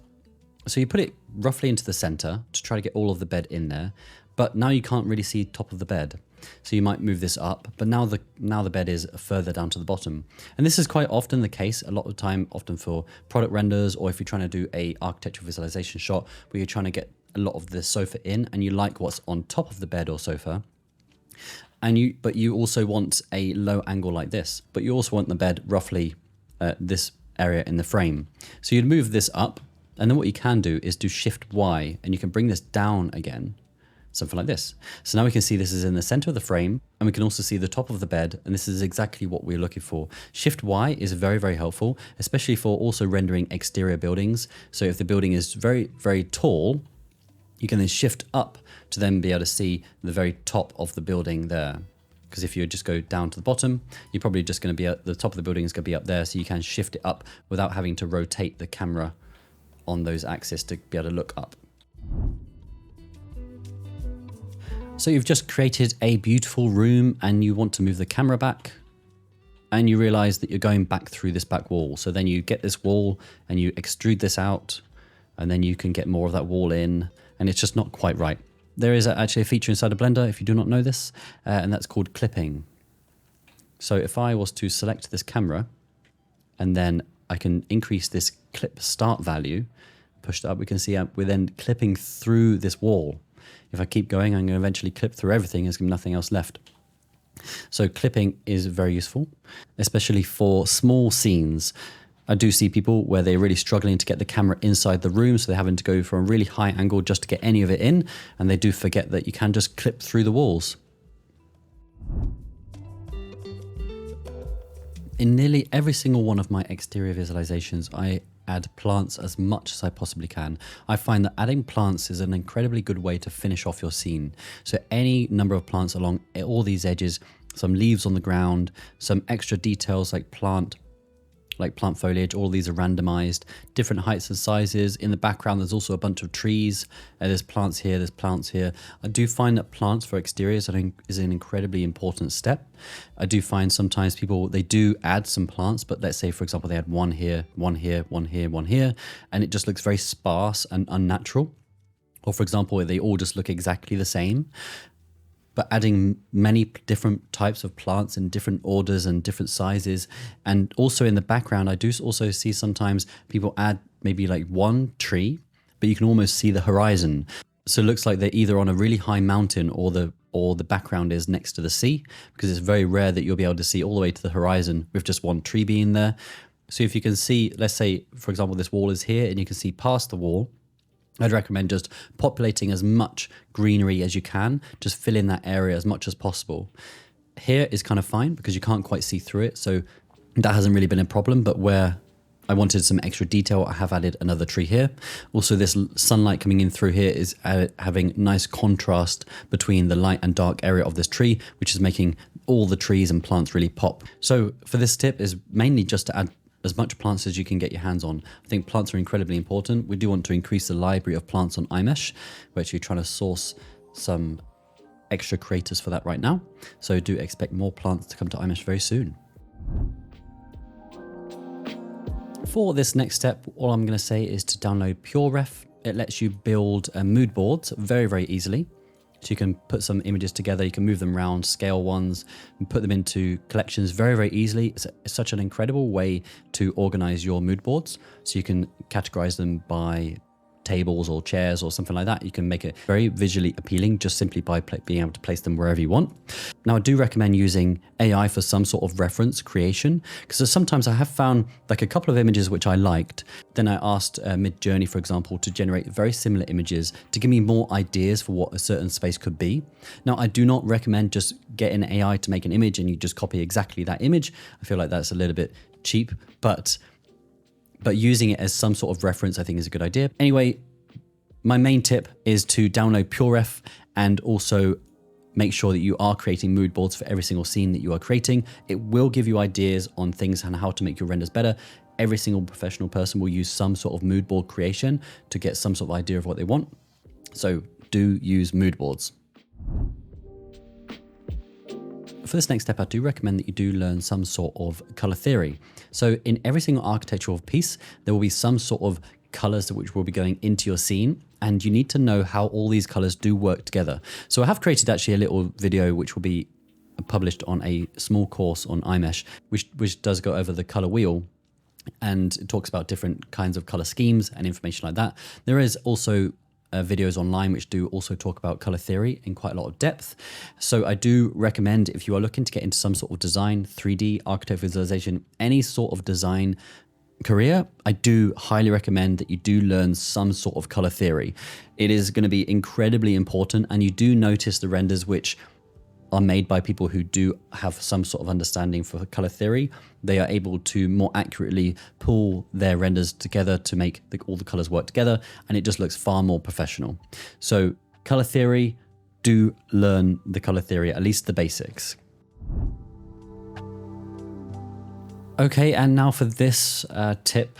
So you put it roughly into the center to try to get all of the bed in there. But now you can't really see top of the bed. So you might move this up, but now the bed is further down to the bottom. And this is quite often the case, a lot of the time, often for product renders, or if you're trying to do a architectural visualization shot where you're trying to get a lot of the sofa in and you like what's on top of the bed or sofa. But you also want a low angle like this, but you also want the bed roughly this area in the frame. So you'd move this up, and then what you can do is do Shift Y, and you can bring this down again. Something like this. So now we can see this is in the center of the frame, and we can also see the top of the bed, and this is exactly what we're looking for. Shift Y is very, very helpful, especially for also rendering exterior buildings. So if the building is very, very tall, you can then shift up to then be able to see the very top of the building there. Because if you just go down to the bottom, you're probably just going to be at the top of the building is going to be up there, so you can shift it up without having to rotate the camera on those axes to be able to look up. So you've just created a beautiful room and you want to move the camera back and you realize that you're going back through this back wall. So then you get this wall and you extrude this out and then you can get more of that wall in and it's just not quite right. There is actually a feature inside of Blender, if you do not know this, and that's called clipping. So if I was to select this camera and then I can increase this clip start value, push it up, we can see we're then clipping through this wall. If I keep going, I'm going to eventually clip through everything. There's nothing else left. So clipping is very useful, especially for small scenes. I do see people where they're really struggling to get the camera inside the room, so they're having to go from a really high angle just to get any of it in, and they do forget that you can just clip through the walls. In nearly every single one of my exterior visualizations, I add plants as much as I possibly can. I find that adding plants is an incredibly good way to finish off your scene. So any number of plants along all these edges, some leaves on the ground, some extra details like plant foliage, all these are randomized, different heights and sizes. In the background, there's also a bunch of trees. There's plants here, there's plants here. I do find that plants for exteriors is an incredibly important step. I do find sometimes people, they do add some plants, but let's say, for example, they had one here, one here, one here, one here, and it just looks very sparse and unnatural. Or for example, they all just look exactly the same. But adding many different types of plants in different orders and different sizes. And also in the background, I do also see sometimes people add maybe like one tree, but you can almost see the horizon. So it looks like they're either on a really high mountain or the background is next to the sea, because it's very rare that you'll be able to see all the way to the horizon with just one tree being there. So if you can see, let's say, for example, this wall is here and you can see past the wall, I'd recommend just populating as much greenery as you can, just fill in that area as much as possible. Here is kind of fine because you can't quite see through it, so that hasn't really been a problem, but where I wanted some extra detail, I have added another tree here. Also, this sunlight coming in through here is having nice contrast between the light and dark area of this tree, which is making all the trees and plants really pop. So for this tip is mainly just to add as much plants as you can get your hands on. I think plants are incredibly important. We do want to increase the library of plants on iMesh. We're actually trying to source some extra creators for that right now. So do expect more plants to come to iMesh very soon. For this next step, all I'm going to say is to download PureRef. It lets you build mood boards very, very easily. So you can put some images together, you can move them around, scale ones, and put them into collections very, very easily. It's such an incredible way to organize your mood boards. So you can categorize them by tables or chairs or something like that. You can make it very visually appealing just simply by being able to place them wherever you want. Now, I do recommend using AI for some sort of reference creation, because sometimes I have found like a couple of images which I liked. Then I asked Midjourney, for example, to generate very similar images to give me more ideas for what a certain space could be. Now, I do not recommend just getting AI to make an image and you just copy exactly that image. I feel like that's a little bit cheap, but using it as some sort of reference, I think, is a good idea. Anyway, my main tip is to download PureRef and also make sure that you are creating mood boards for every single scene that you are creating. It will give you ideas on things and how to make your renders better. Every single professional person will use some sort of mood board creation to get some sort of idea of what they want. So do use mood boards. For this next step, I do recommend that you do learn some sort of color theory. So in every single architectural piece, there will be some sort of colors which will be going into your scene, and you need to know how all these colors do work together. So I have created actually a little video which will be published on a small course on iMesh, which does go over the color wheel, and it talks about different kinds of color schemes and information like that. There is also videos online which do also talk about color theory in quite a lot of depth. So I do recommend, if you are looking to get into some sort of design, 3D, architect visualization, any sort of design career, I do highly recommend that you do learn some sort of color theory. It is going to be incredibly important, and you do notice the renders which are made by people who do have some sort of understanding for color theory. They are able to more accurately pull their renders together to make all the colors work together, and it just looks far more professional. So color theory, do learn the color theory, at least the basics. Okay, and now for this tip.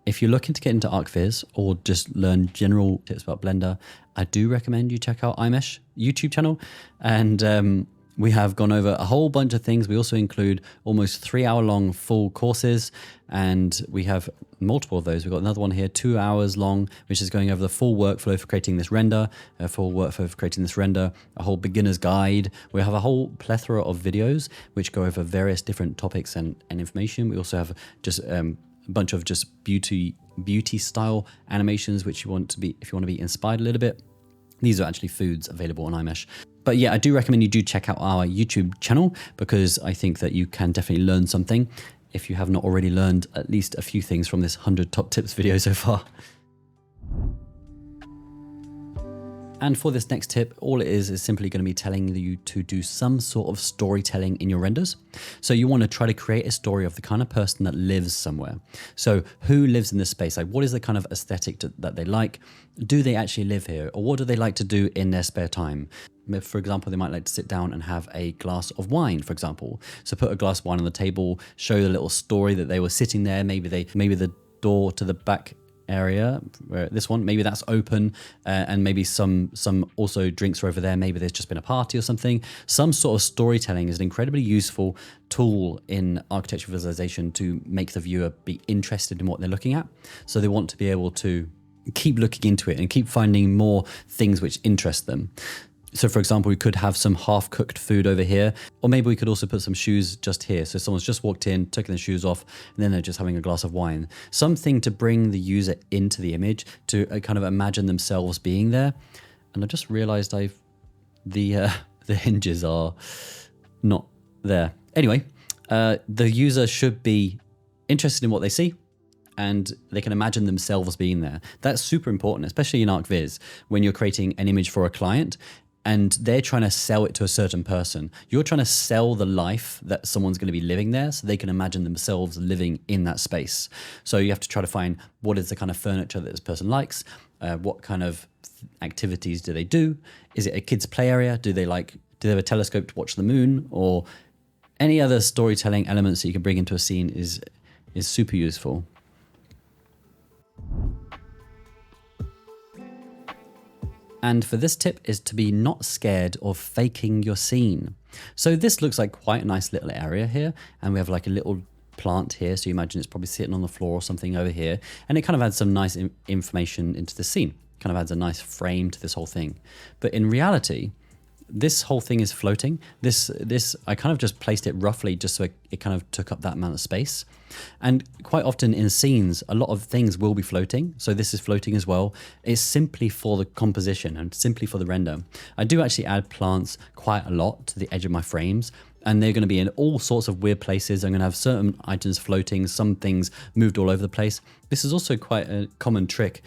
If you're looking to get into ArcViz or just learn general tips about Blender, I do recommend you check out iMesh YouTube channel. And we have gone over a whole bunch of things. We also include almost 3-hour-long full courses, and we have multiple of those. We've got another one here, 2 hours long, which is going over the full workflow for creating this render, a whole beginner's guide. We have a whole plethora of videos which go over various different topics and information. We also have just a bunch of just beauty style animations, which you want to be, if you want to be inspired a little bit. These are actually foods available on iMesh. But yeah, I do recommend you do check out our YouTube channel, because I think that you can definitely learn something. if you have not already learned at least a few things from this 100 top tips video so far. And for this next tip, all it is simply going to be telling you to do some sort of storytelling in your renders. So you want to try to create a story of the kind of person that lives somewhere. So who lives in this space? Like, what is the kind of aesthetic that they like? Do they actually live here? Or what do they like to do in their spare time? For example, they might like to sit down and have a glass of wine, for example. So put a glass of wine on the table, show the little story that they were sitting there. Maybe the door to the back area, where this one, maybe that's open, and maybe some also drinks are over there. Maybe there's just been a party or something. Some sort of storytelling is an incredibly useful tool in architecture visualization to make the viewer be interested in what they're looking at. So they want to be able to keep looking into it and keep finding more things which interest them. So for example, we could have some half-cooked food over here, or maybe we could also put some shoes just here. So someone's just walked in, taken their shoes off, and then they're just having a glass of wine. Something to bring the user into the image, to kind of imagine themselves being there. And I just realized the hinges are not there. Anyway, the user should be interested in what they see, and they can imagine themselves being there. That's super important, especially in ArcViz, when you're creating an image for a client and they're trying to sell it to a certain person. You're trying to sell the life that someone's going to be living there so they can imagine themselves living in that space. So you have to try to find what is the kind of furniture that this person likes, what kind of activities do they do? Is it a kid's play area? Do they have a telescope to watch the moon? Or any other storytelling elements that you can bring into a scene is super useful. And for this tip is to be not scared of faking your scene. So this looks like quite a nice little area here, and we have like a little plant here. So you imagine it's probably sitting on the floor or something over here, and it kind of adds some nice information into the scene. Kind of adds a nice frame to this whole thing. But in reality, this whole thing is floating. This I kind of just placed it roughly just so it kind of took up that amount of space. And quite often in scenes, a lot of things will be floating. So this is floating as well. It's simply for the composition and simply for the render. I do actually add plants quite a lot to the edge of my frames, and they're going to be in all sorts of weird places. I'm going to have certain items floating, some things moved all over the place. This is also quite a common trick.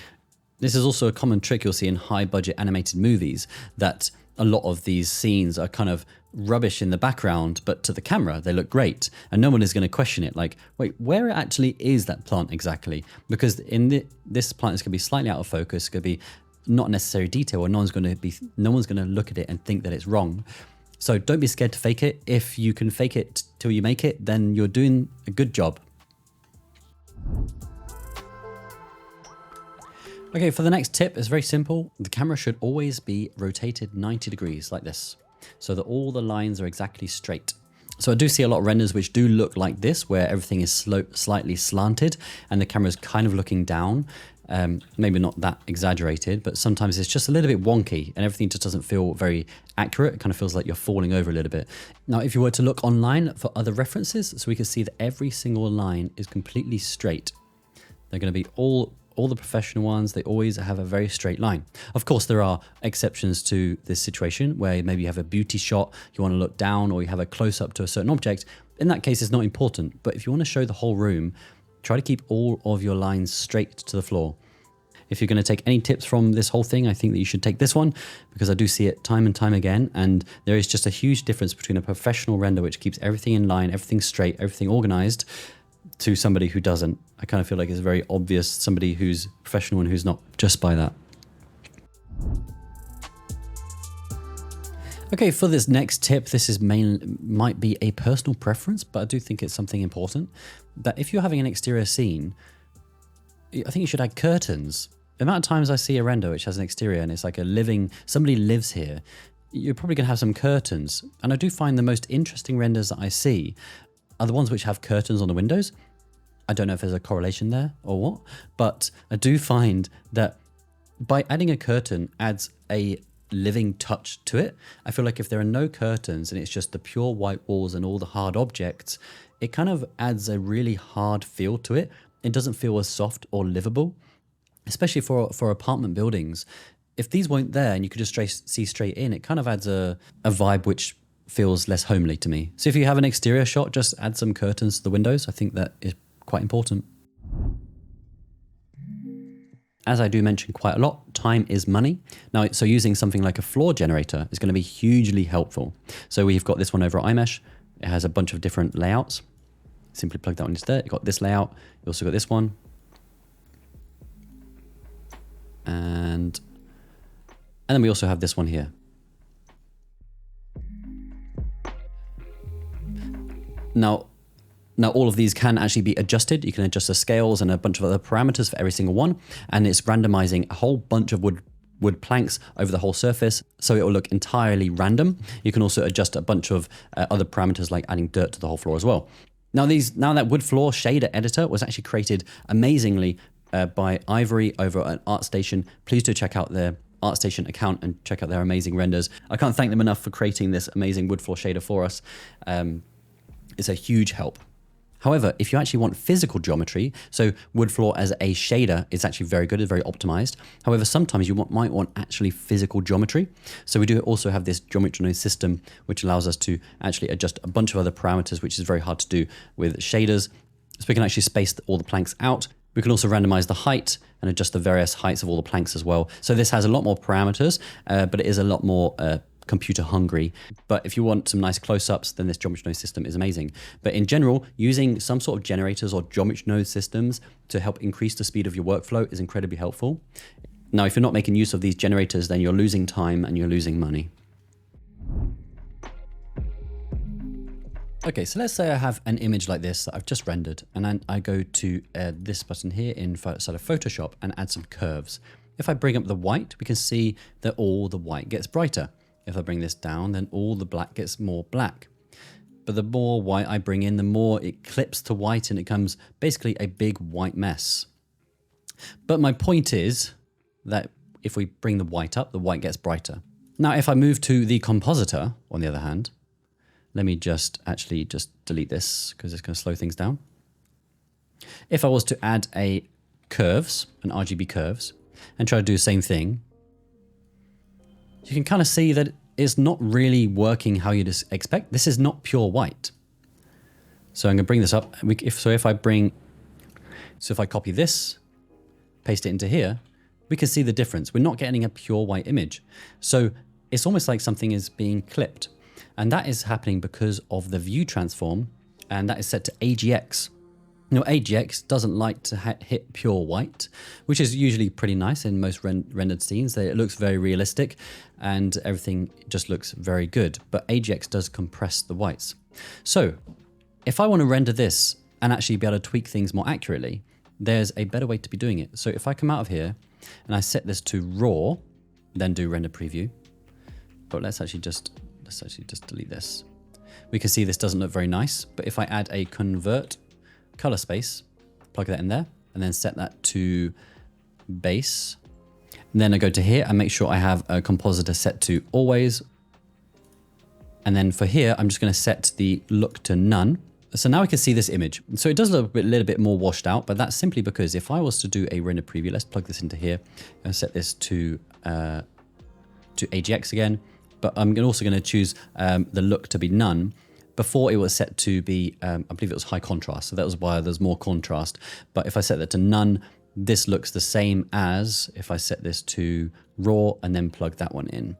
This is also a common trick you'll see in high budget animated movies, that a lot of these scenes are kind of rubbish in the background, but to the camera, they look great. And no one is going to question it. Like, wait, where actually is that plant exactly? Because in this plant is going to be slightly out of focus, going to be not necessary detail, or no one's going to look at it and think that it's wrong. So don't be scared to fake it. If you can fake it till you make it, then you're doing a good job. Okay, for the next tip, it's very simple. The camera should always be rotated 90 degrees like this, so that all the lines are exactly straight. So I do see a lot of renders which do look like this, where everything is slightly slanted and the camera is kind of looking down. Maybe not that exaggerated, but sometimes it's just a little bit wonky and everything just doesn't feel very accurate. It kind of feels like you're falling over a little bit. Now, if you were to look online for other references, so we can see that every single line is completely straight. They're going to be all the professional ones, they always have a very straight line. Of course, there are exceptions to this situation where maybe you have a beauty shot, you want to look down, or you have a close-up to a certain object. In that case, it's not important. But if you want to show the whole room, try to keep all of your lines straight to the floor. If you're going to take any tips from this whole thing, I think that you should take this one, because I do see it time and time again. And there is just a huge difference between a professional render, which keeps everything in line, everything straight, everything organized, to somebody who doesn't. I kind of feel like it's very obvious somebody who's professional and who's not just by that. Okay, for this next tip, this is might be a personal preference, but I do think it's something important. That if you're having an exterior scene, I think you should add curtains. The amount of times I see a render which has an exterior and it's like somebody lives here, you're probably gonna have some curtains. And I do find the most interesting renders that I see are the ones which have curtains on the windows. I don't know if there's a correlation there or what, but I do find that by adding a curtain adds a living touch to it. I feel like if there are no curtains and it's just the pure white walls and all the hard objects, it kind of adds a really hard feel to it. It doesn't feel as soft or livable, especially for apartment buildings. If these weren't there and you could just see straight in, it kind of adds a vibe which feels less homely to me. So if you have an exterior shot, just add some curtains to the windows. I think that is quite important. As I do mention quite a lot, time is money. Now, so using something like a floor generator is going to be hugely helpful. So we've got this one over at iMesh. It has a bunch of different layouts. Simply plug that one into there. You've got this layout. You also got this one. And then we also have this one here. Now all of these can actually be adjusted. You can adjust the scales and a bunch of other parameters for every single one. And it's randomizing a whole bunch of wood planks over the whole surface, so it will look entirely random. You can also adjust a bunch of other parameters like adding dirt to the whole floor as well. Now that wood floor shader editor was actually created amazingly by Ivory over at ArtStation. Please do check out their ArtStation account and check out their amazing renders. I can't thank them enough for creating this amazing wood floor shader for us. It's a huge help. However, if you actually want physical geometry, so wood floor as a shader is actually very good, it's very optimized. However, sometimes you might want actually physical geometry. So we do also have this geometry node system, which allows us to actually adjust a bunch of other parameters, which is very hard to do with shaders. So we can actually space all the planks out. We can also randomize the height and adjust the various heights of all the planks as well. So this has a lot more parameters, but it is a lot more computer hungry. But if you want some nice close-ups, then this geometry node system is amazing. But in general, using some sort of generators or geometry node systems to help increase the speed of your workflow is incredibly helpful. Now, if you're not making use of these generators, then you're losing time and you're losing money. Okay, so let's say I have an image like this that I've just rendered, and then I go to this button here inside of Photoshop and add some curves. If I bring up the white, we can see that all the white gets brighter. If I bring this down, then all the black gets more black. But the more white I bring in, the more it clips to white and it becomes basically a big white mess. But my point is that if we bring the white up, the white gets brighter. Now, if I move to the compositor, on the other hand, let me just delete this because it's going to slow things down. If I was to add an RGB curves, and try to do the same thing, you can kind of see that it's not really working how you'd expect. This is not pure white. So I'm going to bring this up. If I copy this, paste it into here, we can see the difference. We're not getting a pure white image. So it's almost like something is being clipped. And that is happening because of the view transform, and that is set to AGX. Now, AGX doesn't like to hit pure white, which is usually pretty nice in most rendered scenes. It looks very realistic and everything just looks very good, but AGX does compress the whites. So if I want to render this and actually be able to tweak things more accurately, there's a better way to be doing it. So if I come out of here and I set this to raw, then do render preview, but let's actually just delete this. We can see this doesn't look very nice, but if I add a convert color space, plug that in there, and then set that to base. And then I go to here and make sure I have a compositor set to always. And then for here, I'm just going to set the look to none. So now we can see this image. So it does look a little bit more washed out, but that's simply because if I was to do a render preview, let's plug this into here and set this to AGX again. But I'm also going to choose the look to be none. Before it was set to be, I believe it was high contrast. So that was why there's more contrast. But if I set that to none, this looks the same as if I set this to raw and then plug that one in.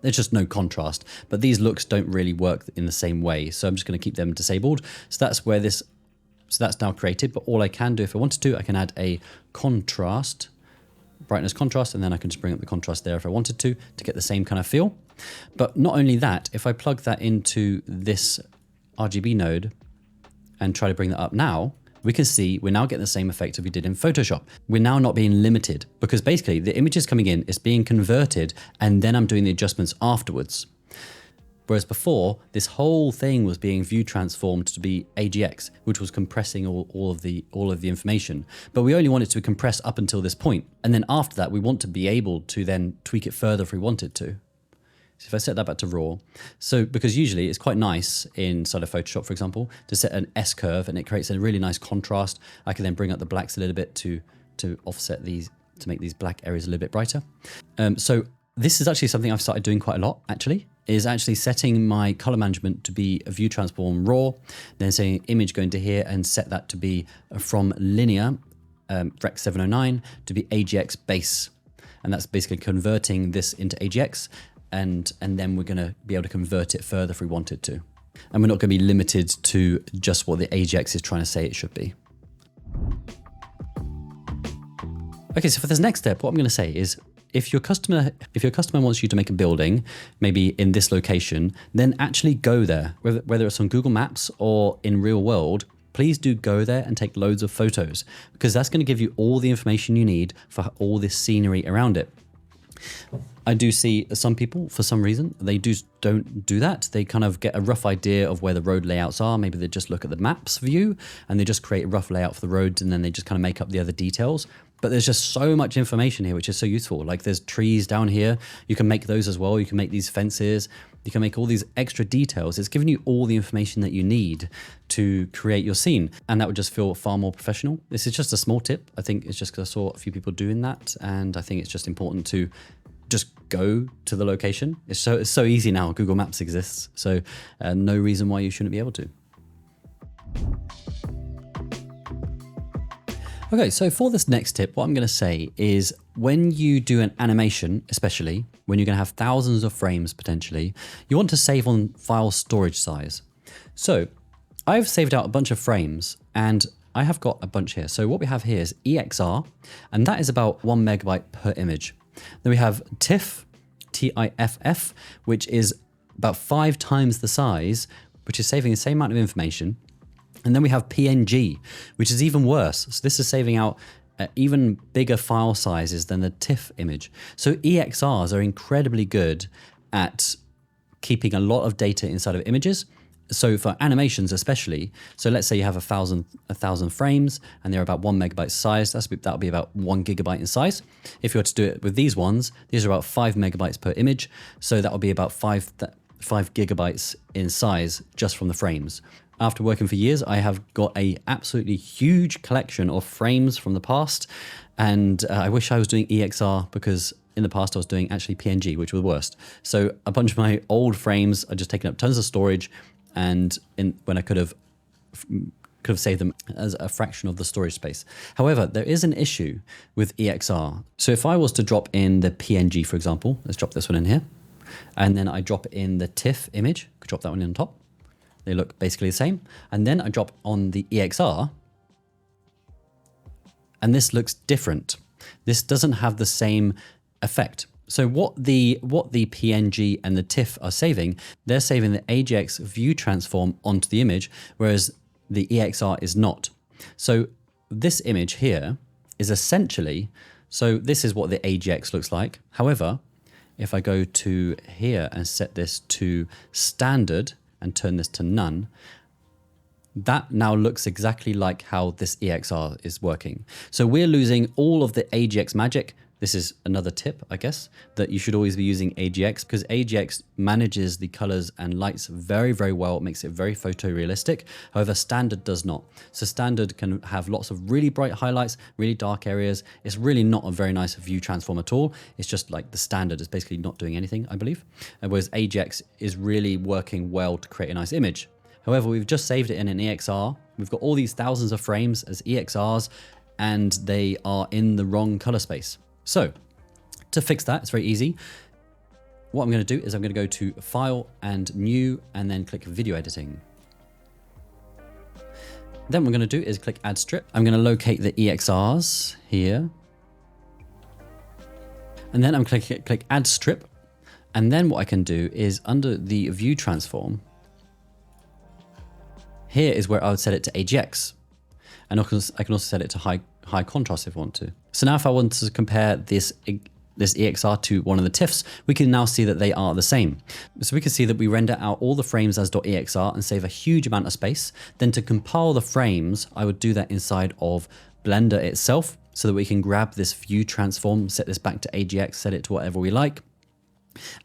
There's just no contrast, but these looks don't really work in the same way. So I'm just going to keep them disabled. So that's where that's now created. But all I can do if I wanted to, I can add a contrast, brightness contrast, and then I can just bring up the contrast there if I wanted to get the same kind of feel. But not only that, if I plug that into this RGB node and try to bring that up now, we can see we're now getting the same effect as we did in Photoshop. We're now not being limited because basically the image is coming in, it's being converted, and then I'm doing the adjustments afterwards. Whereas before, this whole thing was being view transformed to be AGX, which was compressing all of the information. But we only want it to compress up until this point. And then after that, we want to be able to then tweak it further if we wanted to. So if I set that back to raw, so because usually it's quite nice inside of Photoshop, for example, to set an S curve and it creates a really nice contrast. I can then bring up the blacks a little bit to offset these, to make these black areas a little bit brighter. So this is actually something I've started doing quite a lot, actually. is actually setting my color management to be a view transform raw, then saying image go into here and set that to be from linear Rec 709 to be AGX base. And that's basically converting this into AGX, and then we're going to be able to convert it further if we wanted to. And we're not going to be limited to just what the AGX is trying to say it should be. Okay, so for this next step, what I'm going to say is, if your customer wants you to make a building, maybe in this location, then actually go there, whether it's on Google Maps or in real world. Please do go there and take loads of photos, because that's going to give you all the information you need for all this scenery around it. I do see some people, for some reason, they don't do that. They kind of get a rough idea of where the road layouts are. Maybe they just look at the maps view and they just create a rough layout for the roads, and then they just kind of make up the other details. But there's just so much information here, which is so useful. Like there's trees down here. You can make those as well. You can make these fences. You can make all these extra details. It's giving you all the information that you need to create your scene. And that would just feel far more professional. This is just a small tip. I think it's just because I saw a few people doing that. And I think it's just important to just go to the location. It's so easy now. Google Maps exists. So no reason why you shouldn't be able to. Okay, so for this next tip, what I'm going to say is when you do an animation, especially when you're going to have thousands of frames potentially, you want to save on file storage size. So I've saved out a bunch of frames and I have got a bunch here. So what we have here is EXR, and that is about 1 megabyte per image. Then we have TIFF, TIFF, which is about 5 times the size, which is saving the same amount of information. And then we have PNG, which is even worse. So this is saving out even bigger file sizes than the TIFF image. So EXRs are incredibly good at keeping a lot of data inside of images. So for animations especially, so let's say you have a thousand frames and they're about 1 megabyte size, that'll be about 1 gigabyte in size. If you were to do it with these ones, these are about 5 megabytes per image. So that will be about 5 gigabytes in size just from the frames. After working for years, I have got a absolutely huge collection of frames from the past. And I wish I was doing EXR, because in the past I was doing actually PNG, which was the worst. So a bunch of my old frames are just taking up tons of storage, and when I could have saved them as a fraction of the storage space. However, there is an issue with EXR. So if I was to drop in the PNG, for example, let's drop this one in here, and then I drop in the TIFF image, could drop that one in on top. They look basically the same. And then I drop on the EXR, and this looks different. This doesn't have the same effect. So what the PNG and the TIFF are saving, they're saving the AGX view transform onto the image, whereas the EXR is not. So this image here is essentially, so this is what the AGX looks like. However, if I go to here and set this to standard and turn this to none, that now looks exactly like how this EXR is working. So we're losing all of the AGX magic. This is another tip, I guess, that you should always be using AGX, because AGX manages the colors and lights very, very well. It makes it very photorealistic. However, standard does not. So standard can have lots of really bright highlights, really dark areas. It's really not a very nice view transform at all. It's just like the standard is basically not doing anything, I believe. Whereas AGX is really working well to create a nice image. However, we've just saved it in an EXR. We've got all these thousands of frames as EXRs, and they are in the wrong color space. So to fix that, it's very easy. What I'm going to do is I'm going to go to File and New, and then click Video Editing. Then what I'm going to do is click Add Strip. I'm going to locate the EXRs here. And then I'm going to click Add Strip. And then what I can do is under the View Transform, here is where I would set it to AGX. And I can also set it to high contrast if I want to. So now if I want to compare this EXR to one of the TIFFs, we can now see that they are the same. So we can see that we render out all the frames as .exr and save a huge amount of space. Then to compile the frames, I would do that inside of Blender itself, so that we can grab this view transform, set this back to AGX, set it to whatever we like,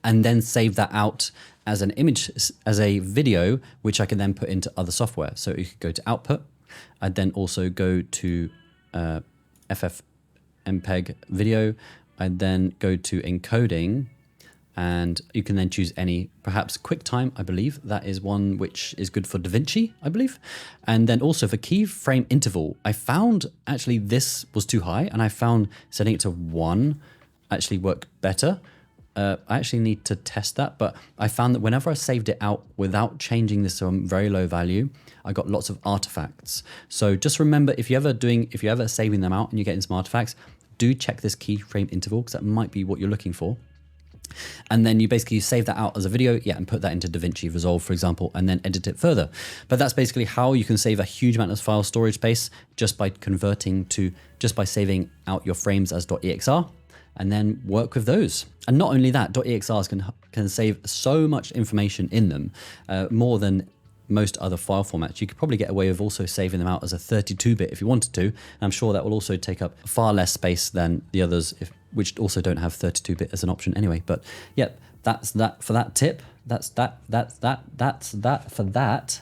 and then save that out as an image, as a video, which I can then put into other software. So you could go to Output. I'd then also go to FFmpeg video. I'd then go to encoding, And you can then choose any, perhaps QuickTime, I believe. That is one which is good for DaVinci, I believe. And then also for keyframe interval, I found actually this was too high, and I found setting it to 1 actually worked better. I actually need to test that, but I found that whenever I saved it out without changing this to a very low value, I got lots of artifacts. So just remember, if you're ever saving them out and you're getting some artifacts, do check this keyframe interval, because that might be what you're looking for. And then you basically save that out as a video, and put that into DaVinci Resolve, for example, and then edit it further. But that's basically how you can save a huge amount of file storage space just by saving out your frames as .exr, and then work with those. And not only that, .exrs can save so much information in them, more than most other file formats. You could probably get away with also saving them out as a 32-bit if you wanted to. And I'm sure that will also take up far less space than the others, which also don't have 32-bit as an option anyway. But yeah, that's that for that tip. That's that for that.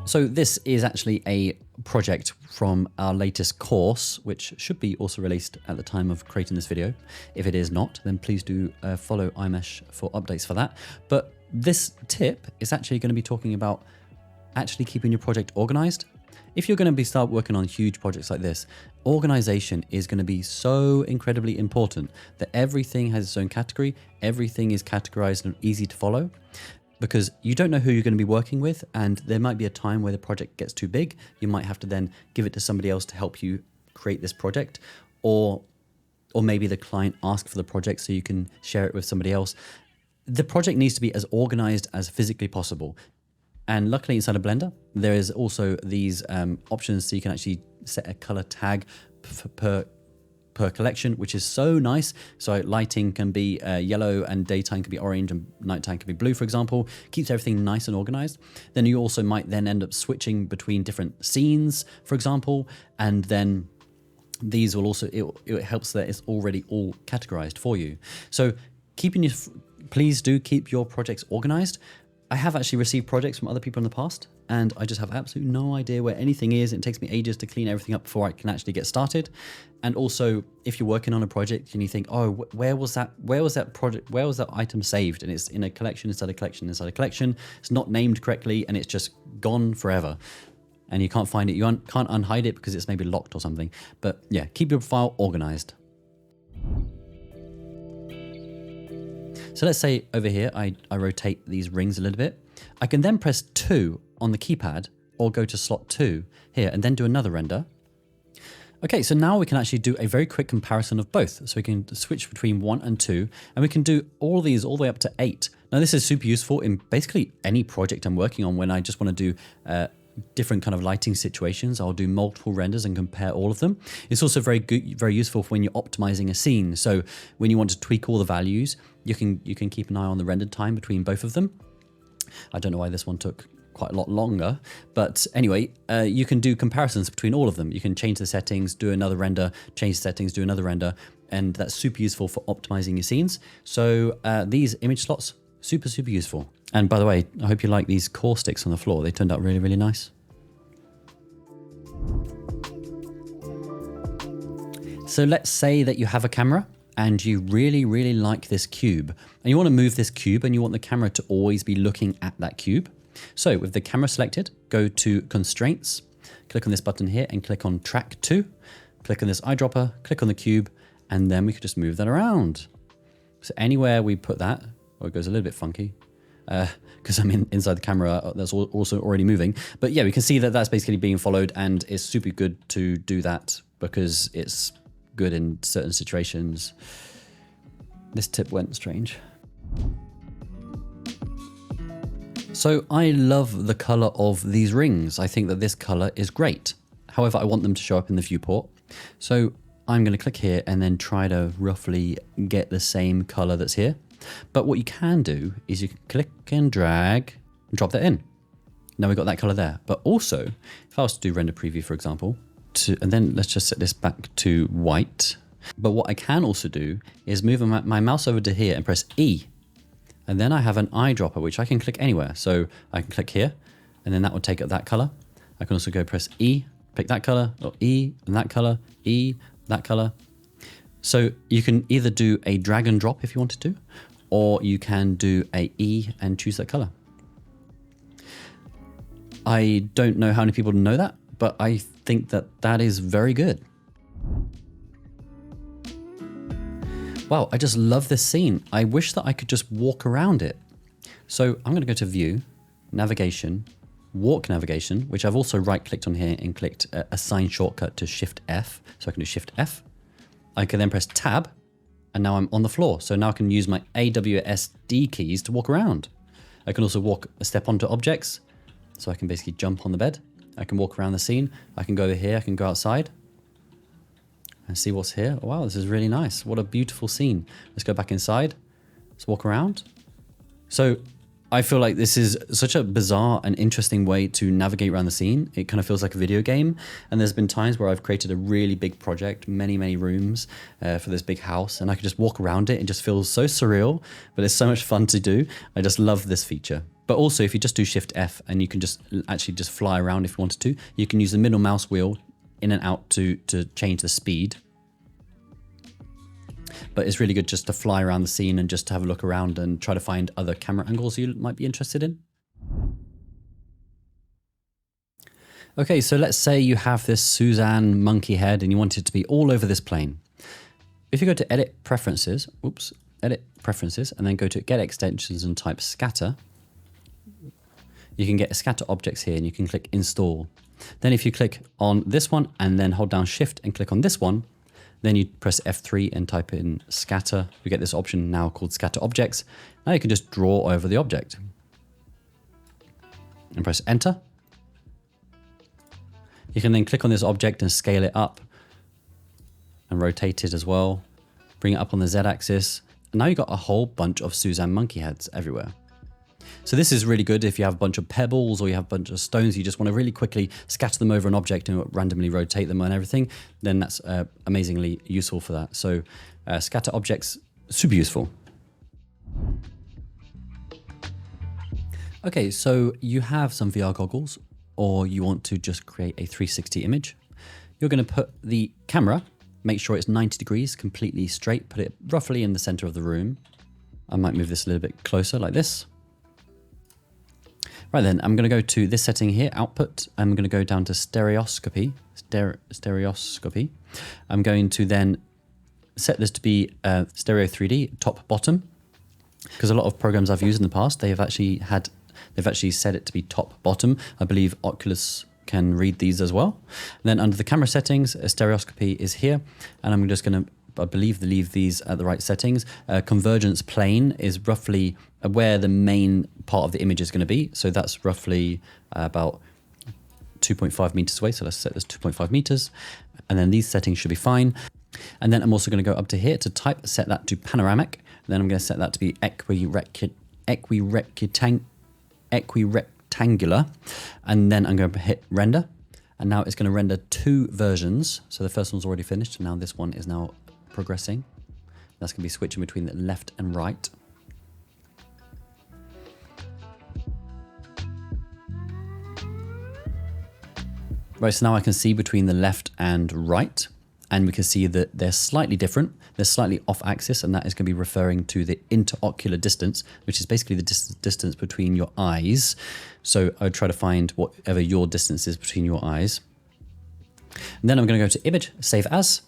So this is actually a project from our latest course, which should be also released at the time of creating this video. If it is not, then please do follow iMesh for updates for that. But this tip is actually going to be talking about actually keeping your project organized. If you're going to start working on huge projects like this, organization is going to be so incredibly important, that everything has its own category, everything is categorized and easy to follow. Because you don't know who you're going to be working with, and there might be a time where the project gets too big. You might have to then give it to somebody else to help you create this project, or maybe the client asks for the project so you can share it with somebody else. The project needs to be as organized as physically possible. And luckily inside of Blender, there is also these options so you can actually set a color tag per collection, which is so nice. So lighting can be yellow, and daytime can be orange, and nighttime can be blue, for example. Keeps everything nice and organized. Then you also might then end up switching between different scenes, for example, and then these will also, it helps that it's already all categorized for you. So please do keep your projects organized. I have actually received projects from other people in the past, and I just have absolutely no idea where anything is. It takes me ages to clean everything up before I can actually get started. And also, if you're working on a project and you think, oh, where was that item saved? And it's in a collection inside a collection inside a collection. It's not named correctly, and it's just gone forever. And you can't find it. You can't unhide it because it's maybe locked or something. But yeah, keep your file organized. So let's say over here, I rotate these rings a little bit. I can then press 2 on the keypad, or go to slot 2 here and then do another render. Okay, so now we can actually do a very quick comparison of both. So we can switch between 1 and 2, and we can do all these all the way up to 8. Now this is super useful in basically any project I'm working on. When I just want to do different kind of lighting situations, I'll do multiple renders and compare all of them. It's also very good, very useful for when you're optimizing a scene. So when you want to tweak all the values, you can keep an eye on the render time between both of them. I don't know why this one took quite a lot longer, but anyway, you can do comparisons between all of them. You can change the settings, do another render, change the settings, do another render, and that's super useful for optimizing your scenes. So these image slots, super useful. And by the way, I hope you like these core sticks on the floor. They turned out really, really nice. So let's say that you have a camera and you really, really like this cube, and you want to move this cube and you want the camera to always be looking at that cube. So with the camera selected, go to Constraints, click on this button here and click on Track 2, click on this eyedropper, click on the cube, and then we could just move that around. So anywhere we put that, it goes a little bit funky, because I'm inside the camera, that's also already moving. But yeah, we can see that that's basically being followed, and it's super good to do that because it's good in certain situations. This tip went strange. So I love the color of these rings. I think that this color is great. However, I want them to show up in the viewport. So I'm going to click here and then try to roughly get the same color that's here. But what you can do is you can click and drag and drop that in. Now we've got that color there. But also, if I was to do render preview, for example, and then let's just set this back to white. But what I can also do is move my mouse over to here and press E. And then I have an eyedropper, which I can click anywhere. So I can click here, and then that will take up that color. I can also go press E, pick that color, or E, and that color, E, that color. So you can either do a drag and drop if you wanted to, or you can do a E and choose that color. I don't know how many people know that, but I think that that is very good. Wow, I just love this scene. I wish that I could just walk around it. So I'm going to go to View, Navigation, Walk Navigation, which I've also right-clicked on here and clicked Assign Shortcut to Shift F. So I can do Shift F. I can then press Tab, and now I'm on the floor. So now I can use my AWSD keys to walk around. I can also walk a step onto objects. So I can basically jump on the bed. I can walk around the scene. I can go over here. I can go outside and see what's here. Oh, wow, this is really nice. What a beautiful scene. Let's go back inside. Let's walk around. So I feel like this is such a bizarre and interesting way to navigate around the scene. It kind of feels like a video game. And there's been times where I've created a really big project, many, many rooms for this big house. And I could just walk around it. It just feels so surreal, but it's so much fun to do. I just love this feature. But also if you just do Shift F and you can just actually just fly around if you wanted to, you can use the middle mouse wheel in and out to change the speed. But it's really good just to fly around the scene and just to have a look around and try to find other camera angles you might be interested in. Okay, so let's say you have this Suzanne monkey head and you want it to be all over this plane. If you go to Edit Preferences, Edit Preferences, and then go to Get Extensions and type Scatter, you can get scatter objects here and you can click Install. Then if you click on this one and then hold down Shift and click on this one, then you press F3 and type in scatter. You get this option now called scatter objects. Now you can just draw over the object and press enter. You can then click on this object and scale it up and rotate it as well. Bring it up on the Z axis. And now you've got a whole bunch of Suzanne monkey heads everywhere. So this is really good if you have a bunch of pebbles or you have a bunch of stones, you just want to really quickly scatter them over an object and randomly rotate them and everything, then that's amazingly useful for that. So scatter objects, super useful. Okay, so you have some VR goggles or you want to just create a 360 image. You're going to put the camera, make sure it's 90 degrees, completely straight, put it roughly in the center of the room. I might move this a little bit closer like this. Right then, I'm going to go to this setting here, output. I'm going to go down to stereoscopy, stereoscopy. I'm going to then set this to be stereo 3D, top bottom, because a lot of programs I've used in the past, they've actually set it to be top bottom. I believe Oculus can read these as well. And then under the camera settings, stereoscopy is here, and I'm just going to, I believe, leave these at the right settings. Convergence plane is roughly where the main part of the image is going to be. So that's roughly about 2.5 meters away. So let's set this 2.5 meters. And then these settings should be fine. And then I'm also going to go up to here to type, set that to panoramic. And then I'm going to set that to be equirectangular. And then I'm going to hit render. And now it's going to render two versions. So the first one's already finished. And now this one is now progressing. That's going to be switching between the left and right. Right, so now I can see between the left and right, and we can see that they're slightly different. They're slightly off axis, and that is going to be referring to the interocular distance, which is basically the distance between your eyes. So I would try to find whatever your distance is between your eyes. And then I'm going to go to Image, Save As.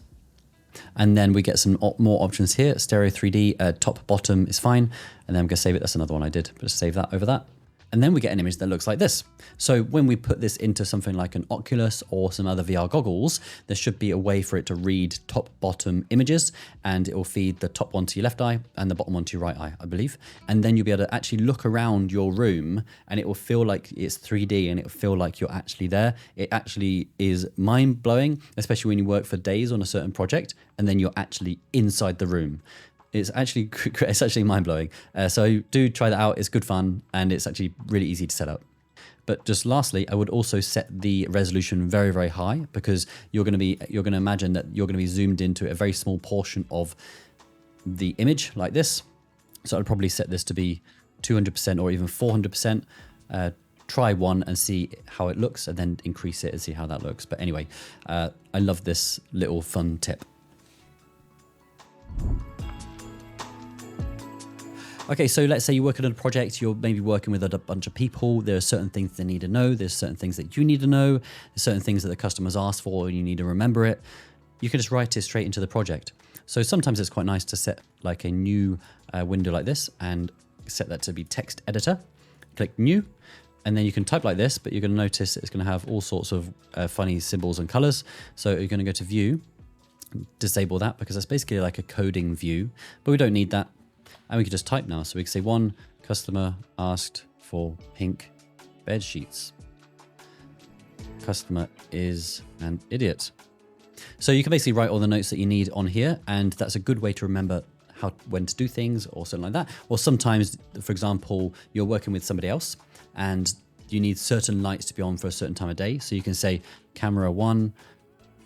And then we get some more options here. Stereo 3D, top, bottom is fine. And then I'm going to save it. That's another one I did. But just save that over that. And then we get an image that looks like this. So when we put this into something like an Oculus or some other VR goggles, there should be a way for it to read top, bottom images, and it will feed the top one to your left eye and the bottom one to your right eye, I believe. And then you'll be able to actually look around your room and it will feel like it's 3D and it will feel like you're actually there. It actually is mind blowing, especially when you work for days on a certain project and then you're actually inside the room. It's actually mind-blowing. So do try that out. It's good fun and it's actually really easy to set up. But just lastly, I would also set the resolution very, very high, because you're going to imagine that you're going to be zoomed into a very small portion of the image like this. So I'd probably set this to be 200% or even 400%. Try one and see how it looks, and then increase it and see how that looks. But anyway, I love this little fun tip. Okay, so let's say you're working on a project, you're maybe working with a bunch of people, there are certain things they need to know, there's certain things that you need to know, there's certain things that the customers ask for and you need to remember it. You can just write it straight into the project. So sometimes it's quite nice to set like a new window like this and set that to be text editor. Click new, and then you can type like this, but you're going to notice it's going to have all sorts of funny symbols and colors. So you're going to go to view, disable that because that's basically like a coding view, but we don't need that. And we can just type now. So we can say one customer asked for pink bed sheets. Customer is an idiot. So you can basically write all the notes that you need on here, and that's a good way to remember when to do things or something like that. Or sometimes, for example, you're working with somebody else and you need certain lights to be on for a certain time of day. So you can say camera 1,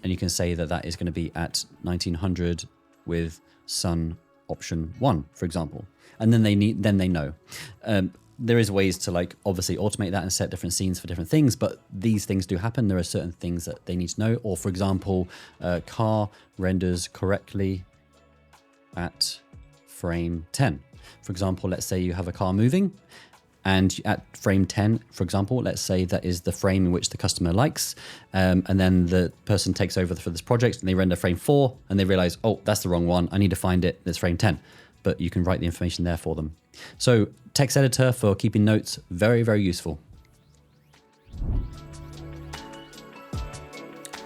and you can say that that is going to be at 1900 with sun option 1, for example, and then they know. There is ways to like obviously automate that and set different scenes for different things, but these things do happen. There are certain things that they need to know. Or for example, car renders correctly at frame 10. For example, let's say you have a car moving, and at frame 10, for example, let's say that is the frame in which the customer likes, and then the person takes over for this project and they render frame 4 and they realize, oh, that's the wrong one, I need to find it, it's frame 10. But you can write the information there for them. So text editor for keeping notes, very, very useful.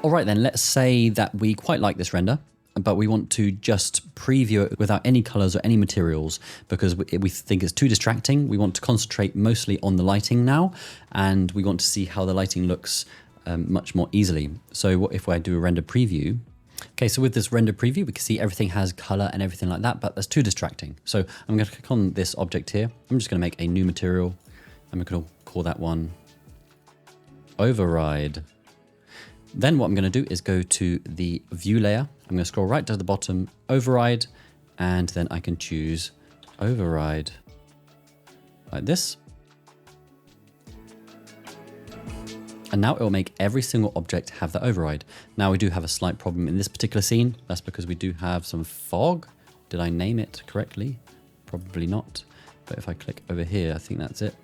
All right then, let's say that we quite like this render, but we want to just preview it without any colors or any materials because we think it's too distracting. We want to concentrate mostly on the lighting now, and we want to see how the lighting looks much more easily. So what if I do a render preview? Okay, so with this render preview, we can see everything has color and everything like that, but that's too distracting. So I'm going to click on this object here. I'm just going to make a new material. I'm going to call that one Override. Then what I'm going to do is go to the view layer. I'm going to scroll right to the bottom, Override, and then I can choose Override like this. And now it will make every single object have that override. Now we do have a slight problem in this particular scene. That's because we do have some fog. Did I name it correctly? Probably not. But if I click over here, I think that's it.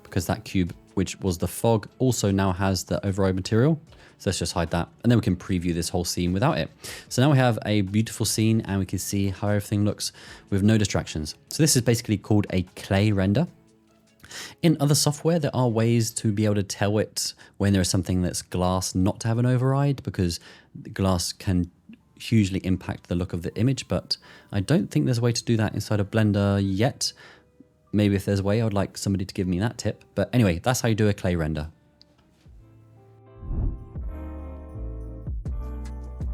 Because that cube, which was the fog, also now has the override material. So let's just hide that. And then we can preview this whole scene without it. So now we have a beautiful scene and we can see how everything looks with no distractions. So this is basically called a clay render. In other software, there are ways to be able to tell it when there is something that's glass not to have an override, because glass can hugely impact the look of the image, but I don't think there's a way to do that inside of Blender yet. Maybe if there's a way, I would like somebody to give me that tip. But anyway, that's how you do a clay render.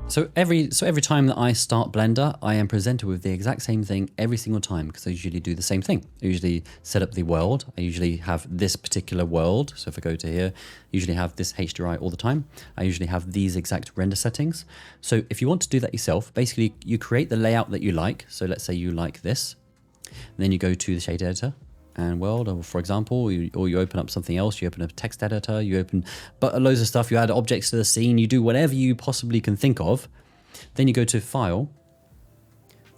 So every time that I start Blender, I am presented with the exact same thing every single time, because I usually do the same thing. I usually set up the world. I usually have this particular world. So if I go to here, I usually have this HDRI all the time. I usually have these exact render settings. So if you want to do that yourself, basically you create the layout that you like. So let's say you like this. And then you go to the shade editor and world, or for example, or you open up something else, you open a text editor, you open loads of stuff, you add objects to the scene, you do whatever you possibly can think of. Then you go to File,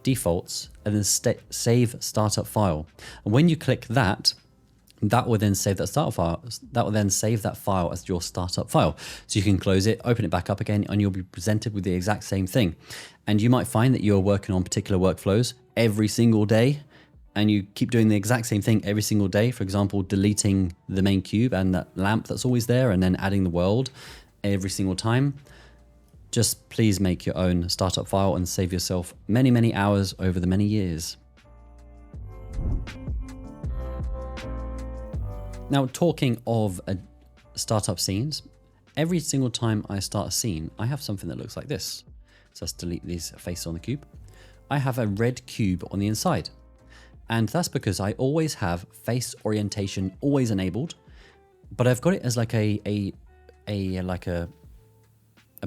Defaults, and then Save Startup File. And when you click that, that will then save that startup file. That will then save that file as your startup file. So you can close it, open it back up again, and you'll be presented with the exact same thing. And you might find that you're working on particular workflows every single day, and you keep doing the exact same thing every single day. For example, deleting the main cube and that lamp that's always there, and then adding the world every single time. Just please make your own startup file and save yourself many, many hours over the many years. Now, talking of startup scenes, every single time I start a scene, I have something that looks like this. So let's delete these faces on the cube. I have a red cube on the inside. And that's because I always have face orientation always enabled, but I've got it as like a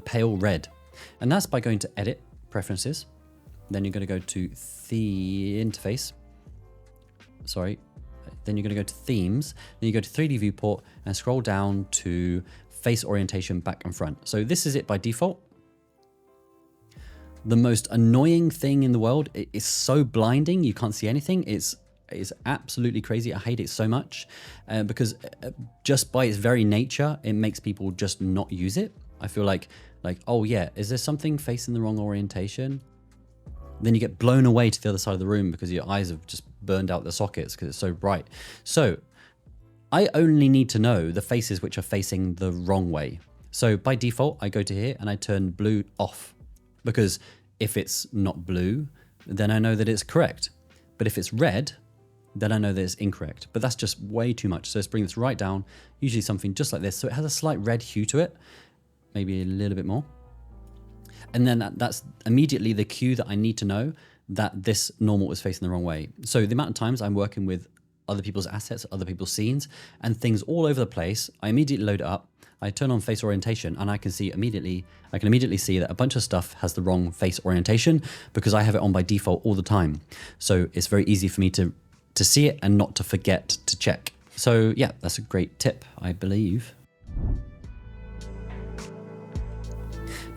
pale red. And that's by going to Edit, Preferences. Then you're going to go to the Interface. Sorry. Then you're going to go to Themes. Then you go to 3D Viewport and scroll down to Face Orientation Back and Front. So this is it by default. the most annoying thing in the world. It's so blinding, you can't see anything. It's absolutely crazy. I hate it so much because just by its very nature, it makes people just not use it. I feel like, oh yeah, is there something facing the wrong orientation? Then you get blown away to the other side of the room because your eyes have just burned out the sockets because it's so bright. So I only need to know the faces which are facing the wrong way. So by default, I go to here and I turn blue off, because if it's not blue, then I know that it's correct. But if it's red, then I know that it's incorrect. But that's just way too much. So let's bring this right down, usually something just like this. So it has a slight red hue to it, maybe a little bit more. And then that's immediately the cue that I need to know that this normal is facing the wrong way. So the amount of times I'm working with other people's assets, other people's scenes, and things all over the place, I immediately load it up. I turn on face orientation and I can immediately see that a bunch of stuff has the wrong face orientation because I have it on by default all the time. So it's very easy for me to see it and not to forget to check. So yeah, that's a great tip, I believe.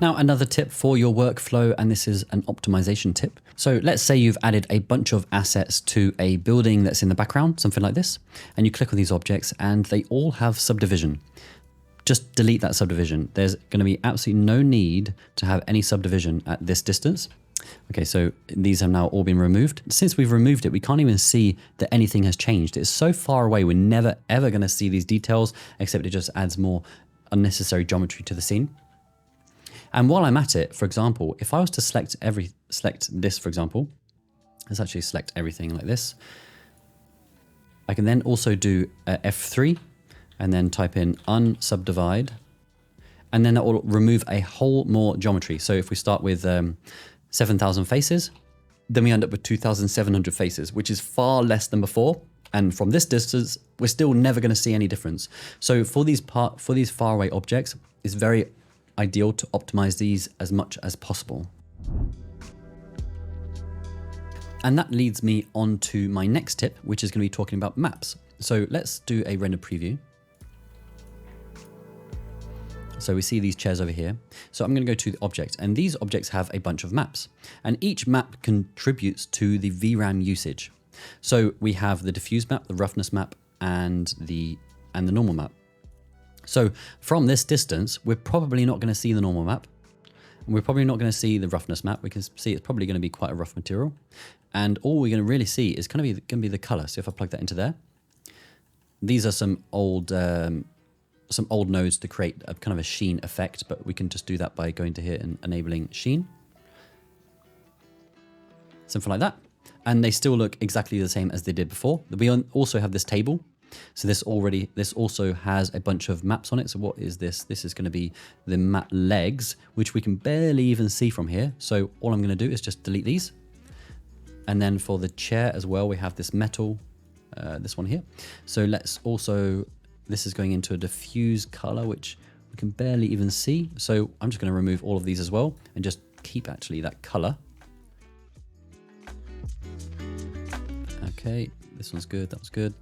Now, another tip for your workflow, and this is an optimization tip. So let's say you've added a bunch of assets to a building that's in the background, something like this, and you click on these objects and they all have subdivision. Just delete that subdivision. There's going to be absolutely no need to have any subdivision at this distance. Okay, so these have now all been removed. Since we've removed it, we can't even see that anything has changed. It's so far away, we're never ever going to see these details, except it just adds more unnecessary geometry to the scene. And while I'm at it, for example, if I was to select this, for example, let's actually select everything like this. I can then also do F3 and then type in unsubdivide, and then that will remove a whole more geometry. So if we start with 7,000 faces, then we end up with 2,700 faces, which is far less than before. And from this distance, we're still never going to see any difference. So for these far away objects, it's very ideal to optimize these as much as possible. And that leads me on to my next tip, which is going to be talking about maps. So let's do a render preview. So we see these chairs over here. So I'm going to go to the object, and these objects have a bunch of maps, and each map contributes to the VRAM usage. So we have the diffuse map, the roughness map, and the normal map. So from this distance, we're probably not going to see the normal map, and we're probably not going to see the roughness map. We can see it's probably going to be quite a rough material, and all we're going to really see is going to be the color. So if I plug that into there, these are some old nodes to create a kind of a sheen effect, but we can just do that by going to here and enabling sheen. Something like that. And they still look exactly the same as they did before. We also have this table. So this also has a bunch of maps on it. So what is this? This is going to be the map legs, which we can barely even see from here. So all I'm going to do is just delete these. And then for the chair as well, we have this metal, this one here. So this is going into a diffuse color, which we can barely even see. So I'm just going to remove all of these as well and just keep actually that color. Okay, this one's good, that was good.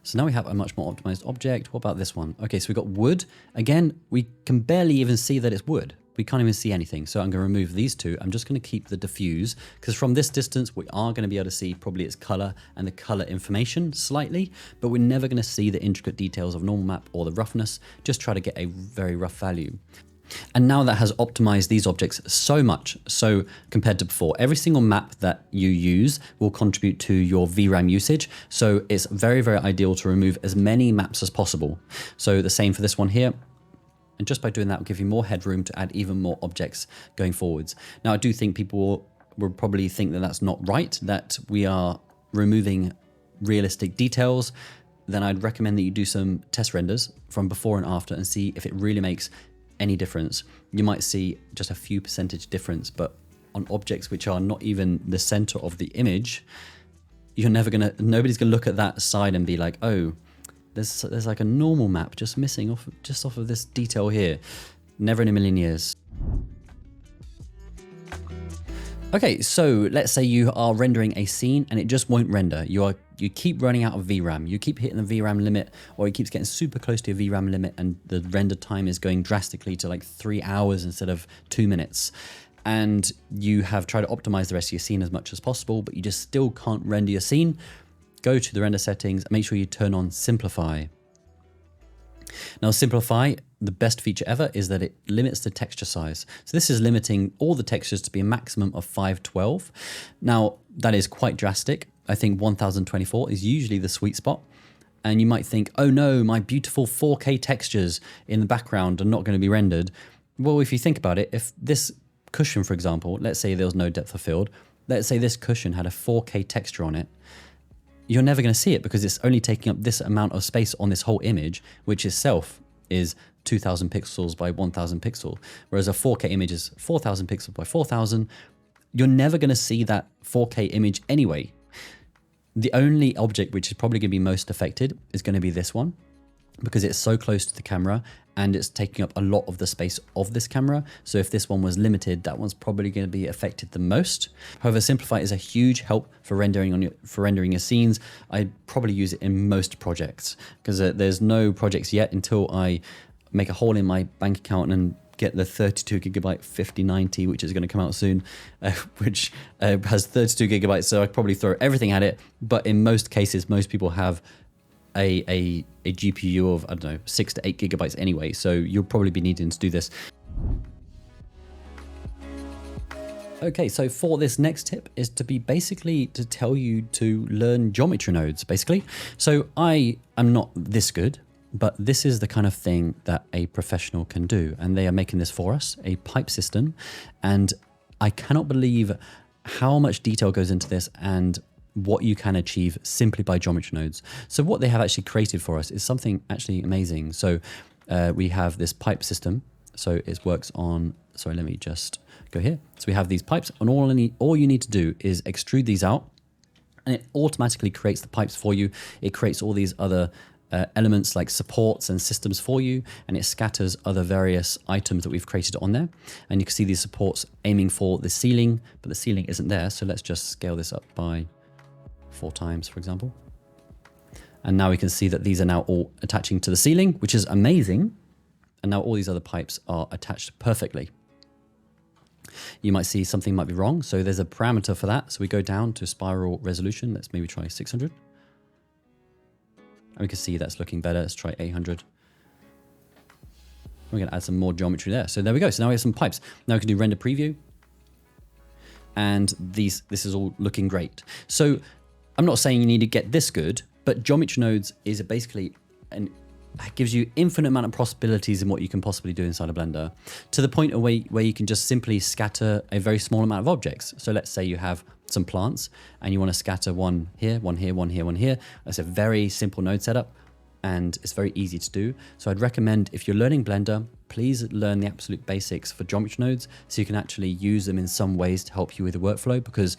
So now we have a much more optimized object. What about this one? Okay, so we've got wood. Again, we can barely even see that it's wood. We can't even see anything. So I'm going to remove these two. I'm just going to keep the diffuse, because from this distance, we are going to be able to see probably its color and the color information slightly, but we're never going to see the intricate details of normal map or the roughness. Just try to get a very rough value. And now that has optimized these objects so much, so compared to before, every single map that you use will contribute to your VRAM usage. So it's very, very ideal to remove as many maps as possible. So the same for this one here. And just by doing that, will give you more headroom to add even more objects going forwards. Now, I do think people will probably think that that's not right, that we are removing realistic details. Then I'd recommend that you do some test renders from before and after and see if it really makes any difference. You might see just a few percentage difference, but on objects which are not even the center of the image, nobody's gonna look at that side and be like, oh, there's like a normal map just missing off of this detail here. Never in a million years. Okay, so let's say you are rendering a scene and it just won't render. You keep running out of VRAM. You keep hitting the VRAM limit, or it keeps getting super close to your VRAM limit, and the render time is going drastically to like 3 hours instead of 2 minutes. and you have tried to optimize the rest of your scene as much as possible, but you just still can't render your scene, go to the render settings and make sure you turn on Simplify. Now Simplify, the best feature ever is that it limits the texture size. So this is limiting all the textures to be a maximum of 512. Now that is quite drastic. I think 1024 is usually the sweet spot. And you might think, oh no, my beautiful 4K textures in the background are not going to be rendered. Well, if you think about it, if this cushion, for example, let's say there was no depth of field, let's say this cushion had a 4K texture on it, you're never going to see it because it's only taking up this amount of space on this whole image, which itself is 2000 pixels by 1000 pixel, whereas a 4K image is 4000 pixels by 4000. You're never going to see that 4K image anyway. The only object which is probably going to be most affected is going to be this one, because it's so close to the camera and it's taking up a lot of the space of this camera. So if this one was limited, that one's probably going to be affected the most. However, Simplify is a huge help for rendering your scenes. I'd probably use it in most projects because there's no projects yet until I make a hole in my bank account and get the 32 gigabyte 5090, which is going to come out soon, which has 32 gigabytes. So I'd probably throw everything at it. But in most cases, most people have a GPU of, I don't know, 6 to 8 gigabytes anyway. So you'll probably be needing to do this. Okay, so for this next tip is to tell you to learn geometry nodes, basically. So I am not this good, but this is the kind of thing that a professional can do. And they are making this for us, a pipe system. And I cannot believe how much detail goes into this and what you can achieve simply by geometry nodes. So what they have actually created for us is something actually amazing. So we have this pipe system. So it works on, sorry, let me just go here. So we have these pipes, and all you need to do is extrude these out, and it automatically creates the pipes for you. It creates all these other elements like supports and systems for you, and it scatters other various items that we've created on there. And you can see these supports aiming for the ceiling, but the ceiling isn't there. So let's just scale this up by 4 times, for example. And now we can see that these are now all attaching to the ceiling, which is amazing. And now all these other pipes are attached perfectly. You might see something might be wrong. So there's a parameter for that. So we go down to spiral resolution. Let's maybe try 600. And we can see that's looking better. Let's try 800. We're going to add some more geometry there. So there we go. So now we have some pipes. Now we can do render preview. And this is all looking great. So I'm not saying you need to get this good, but geometry nodes is basically gives you infinite amount of possibilities in what you can possibly do inside of Blender, to the point where you can just simply scatter a very small amount of objects. So let's say you have some plants and you want to scatter one here, one here, one here, one here. That's a very simple node setup and it's very easy to do. So I'd recommend, if you're learning Blender, please learn the absolute basics for geometry nodes so you can actually use them in some ways to help you with the workflow, because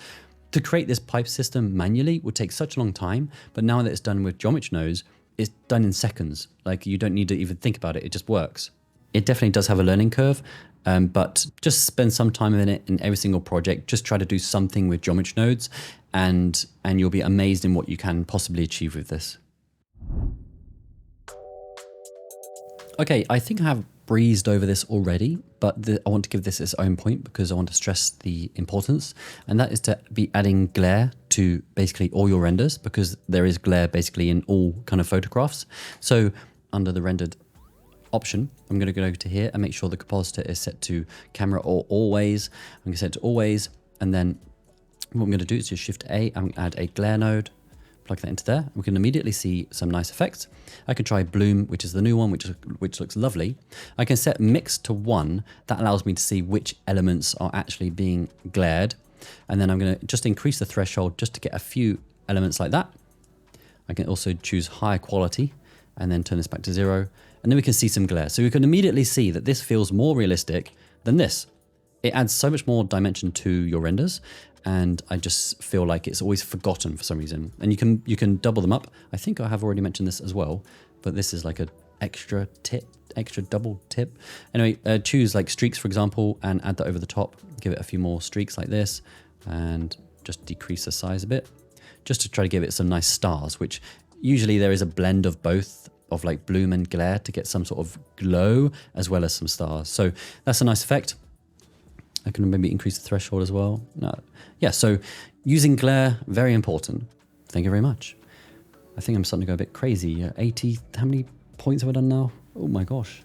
to create this pipe system manually would take such a long time, but now that it's done with geometry nodes, it's done in seconds. Like, you don't need to even think about it, it just works. It definitely does have a learning curve, but just spend some time in it in every single project. Just try to do something with geometry nodes and you'll be amazed in what you can possibly achieve with this. Okay, I think I have breezed over this already, but I want to give this its own point because I want to stress the importance, and that is to be adding glare to basically all your renders, because there is glare basically in all kind of photographs. So under the rendered option, I'm going to go to here and make sure the capacitor is set to camera or always. I'm going to set it to always, and then what I'm going to do is just Shift A, I'm going to add a glare node, plug that into there. We can immediately see some nice effects. I can try bloom, which is the new one, which looks lovely. I can set mix to 1. That allows me to see which elements are actually being glared. And then I'm going to just increase the threshold just to get a few elements like that. I can also choose higher quality and then turn this back to 0. And then we can see some glare. So we can immediately see that this feels more realistic than this. It adds so much more dimension to your renders. And I just feel like it's always forgotten for some reason. And you can double them up. I think I have already mentioned this as well, but this is like an extra double tip. Anyway, choose like streaks, for example, and add that over the top. Give it a few more streaks like this, and just decrease the size a bit, just to try to give it some nice stars, which usually there is a blend of both, of like bloom and glare, to get some sort of glow as well as some stars. So that's a nice effect. I can maybe increase the threshold as well. No. Yeah, so using glare, very important. Thank you very much. I think I'm starting to go a bit crazy. 80, how many points have I done now? Oh my gosh.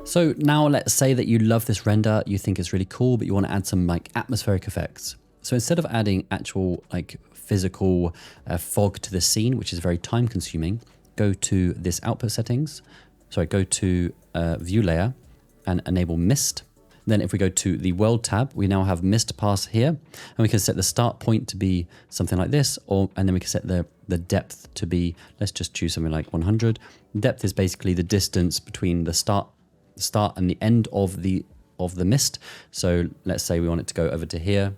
So now let's say that you love this render, you think it's really cool, but you want to add some like atmospheric effects. So instead of adding actual like physical fog to the scene, which is very time consuming, go to this output settings. Sorry, go to view layer and enable mist. Then if we go to the world tab, we now have mist pass here, and we can set the start point to be something like this, and then we can set the depth to be, let's just choose something like 100. Depth is basically the distance between the start and the end of the mist. So let's say we want it to go over to here.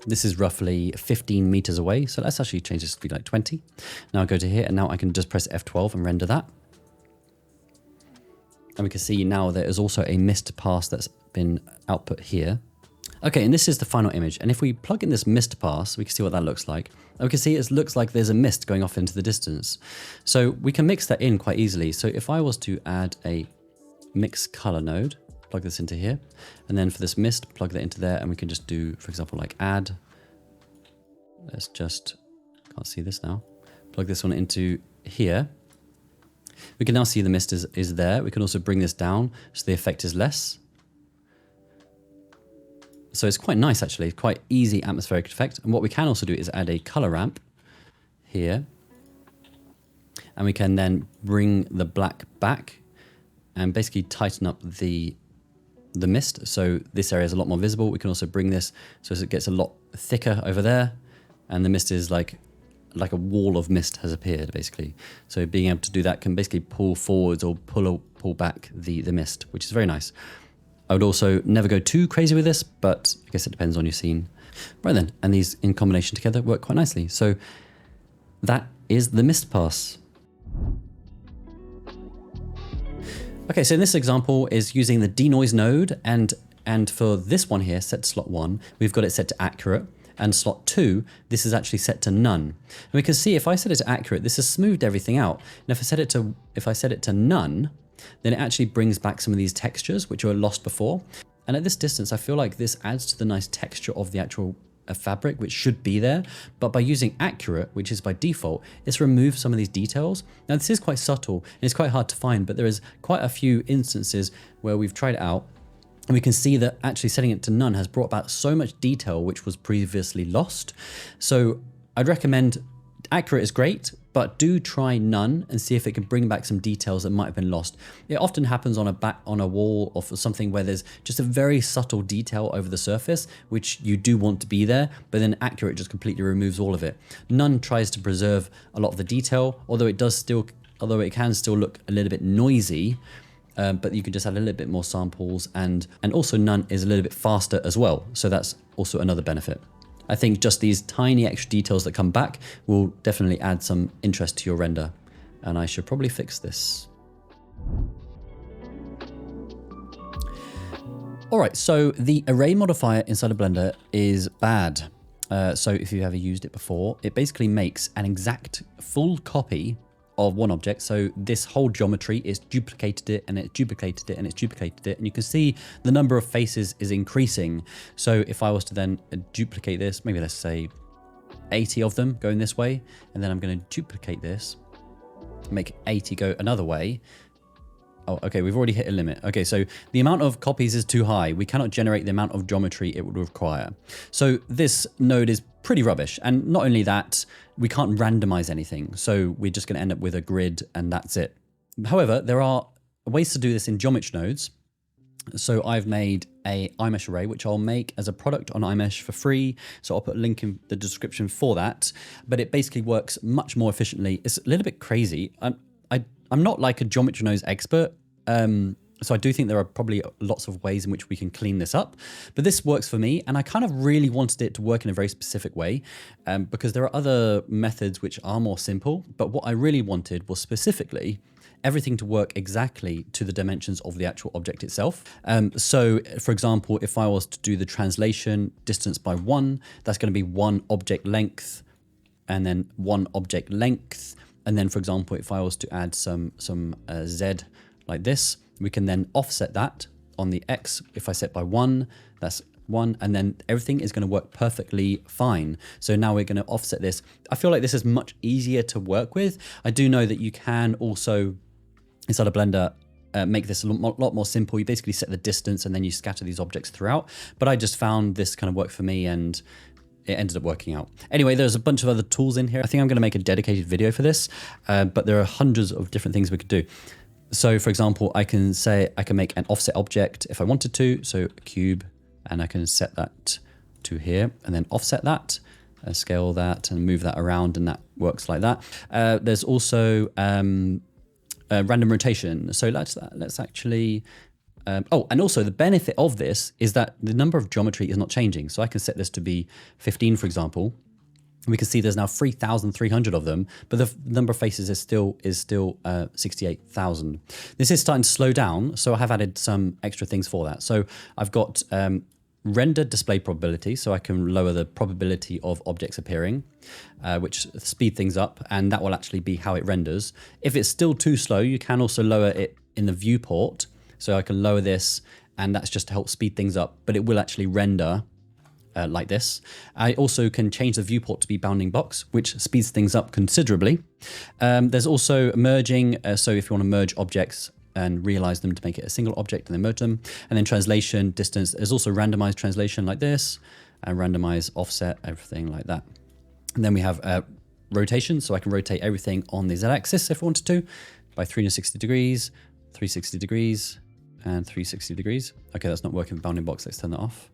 This is roughly 15 meters away. So let's actually change this to be like 20. Now I go to here, and now I can just press F12 and render that. And we can see now there is also a mist pass that's been output here. Okay, and this is the final image. And if we plug in this mist pass, we can see what that looks like. And we can see it looks like there's a mist going off into the distance. So we can mix that in quite easily. So if I was to add a mix color node, plug this into here, and then for this mist, plug that into there, and we can just do, for example, like add. Let's just, can't see this now. Plug this one into here. We can now see the mist is there. We can also bring this down so the effect is less. So it's quite nice actually, quite easy atmospheric effect. And what we can also do is add a color ramp here. And we can then bring the black back and basically tighten up the mist. So this area is a lot more visible. We can also bring this so it gets a lot thicker over there. And the mist is like a wall of mist has appeared basically. So being able to do that can basically pull forwards or pull back the mist, which is very nice. I would also never go too crazy with this, but I guess it depends on your scene. Right then, and these in combination together work quite nicely. So that is the mist pass. Okay, so in this example is using the denoise node, and for this one here, set to slot 1, we've got it set to accurate. And slot 2, this is actually set to none. And we can see if I set it to accurate, this has smoothed everything out. And if I set it to none, then it actually brings back some of these textures which were lost before. And at this distance, I feel like this adds to the nice texture of the actual fabric, which should be there. But by using accurate, which is by default, it's removed some of these details. Now this is quite subtle and it's quite hard to find, but there is quite a few instances where we've tried it out. And we can see that actually setting it to none has brought back so much detail which was previously lost. So I'd recommend accurate is great, but do try none and see if it can bring back some details that might have been lost. It often happens on a wall or something where there's just a very subtle detail over the surface, which you do want to be there, but then accurate just completely removes all of it. None tries to preserve a lot of the detail, although it can still look a little bit noisy. But you can just add a little bit more samples, and also none is a little bit faster as well. So that's also another benefit. I think just these tiny extra details that come back will definitely add some interest to your render. And I should probably fix this. All right, so the array modifier inside of Blender is bad. So if you've ever used it before, it basically makes an exact full copy of one object. So this whole geometry is duplicated it, and it's duplicated it, and it's duplicated it. And you can see the number of faces is increasing. So if I was to then duplicate this, maybe let's say 80 of them going this way, and then I'm going to duplicate this, make 80 go another way. Oh, okay, we've already hit a limit. Okay, so the amount of copies is too high. We cannot generate the amount of geometry it would require. So this node is pretty rubbish. And not only that, we can't randomize anything. So we're just going to end up with a grid and that's it. However, there are ways to do this in geometry nodes. So I've made a iMesh array, which I'll make as a product on iMesh for free. So I'll put a link in the description for that. But it basically works much more efficiently. It's a little bit crazy. I'm not like a geometry nodes expert. So I do think there are probably lots of ways in which we can clean this up, but this works for me. And I kind of really wanted it to work in a very specific way because there are other methods which are more simple. But what I really wanted was specifically everything to work exactly to the dimensions of the actual object itself. So for example, if I was to do the translation distance by 1, that's going to be 1 object length and then 1 object length. And then, for example, if I was to add some Z like this. We can then offset that on the X. If I set by 1, that's 1, and then everything is going to work perfectly fine. So now we're going to offset this. I feel like this is much easier to work with. I do know that you can also, inside of Blender, make this a lot more simple. You basically set the distance and then you scatter these objects throughout. But I just found this kind of worked for me and it ended up working out. Anyway, there's a bunch of other tools in here. I think I'm going to make a dedicated video for this, but there are hundreds of different things we could do. So for example, I can make an offset object if I wanted to. So a cube, and I can set that to here and then offset that, scale that and move that around, and that works like that. There's also random rotation. So let's actually, oh, and also the benefit of this is that the number of geometry is not changing. So I can set this to be 15, for example. We can see there's now 3,300 of them, but the number of faces is still 68,000. This is starting to slow down, so I have added some extra things for that. So I've got render display probability, so I can lower the probability of objects appearing, which speed things up, and that will actually be how it renders. If it's still too slow, you can also lower it in the viewport. So I can lower this, and that's just to help speed things up, but it will actually render like this. I also can change the viewport to be bounding box, which speeds things up considerably. There's also merging, so if you want to merge objects and realize them to make it a single object and then merge them. And then translation, distance. There's also randomized translation like this, and randomized offset, everything like that. And then we have rotation, so I can rotate everything on the Z-axis if I wanted to, by 360 degrees, 360 degrees, and 360 degrees. Okay, that's not working with bounding box. Let's turn that off.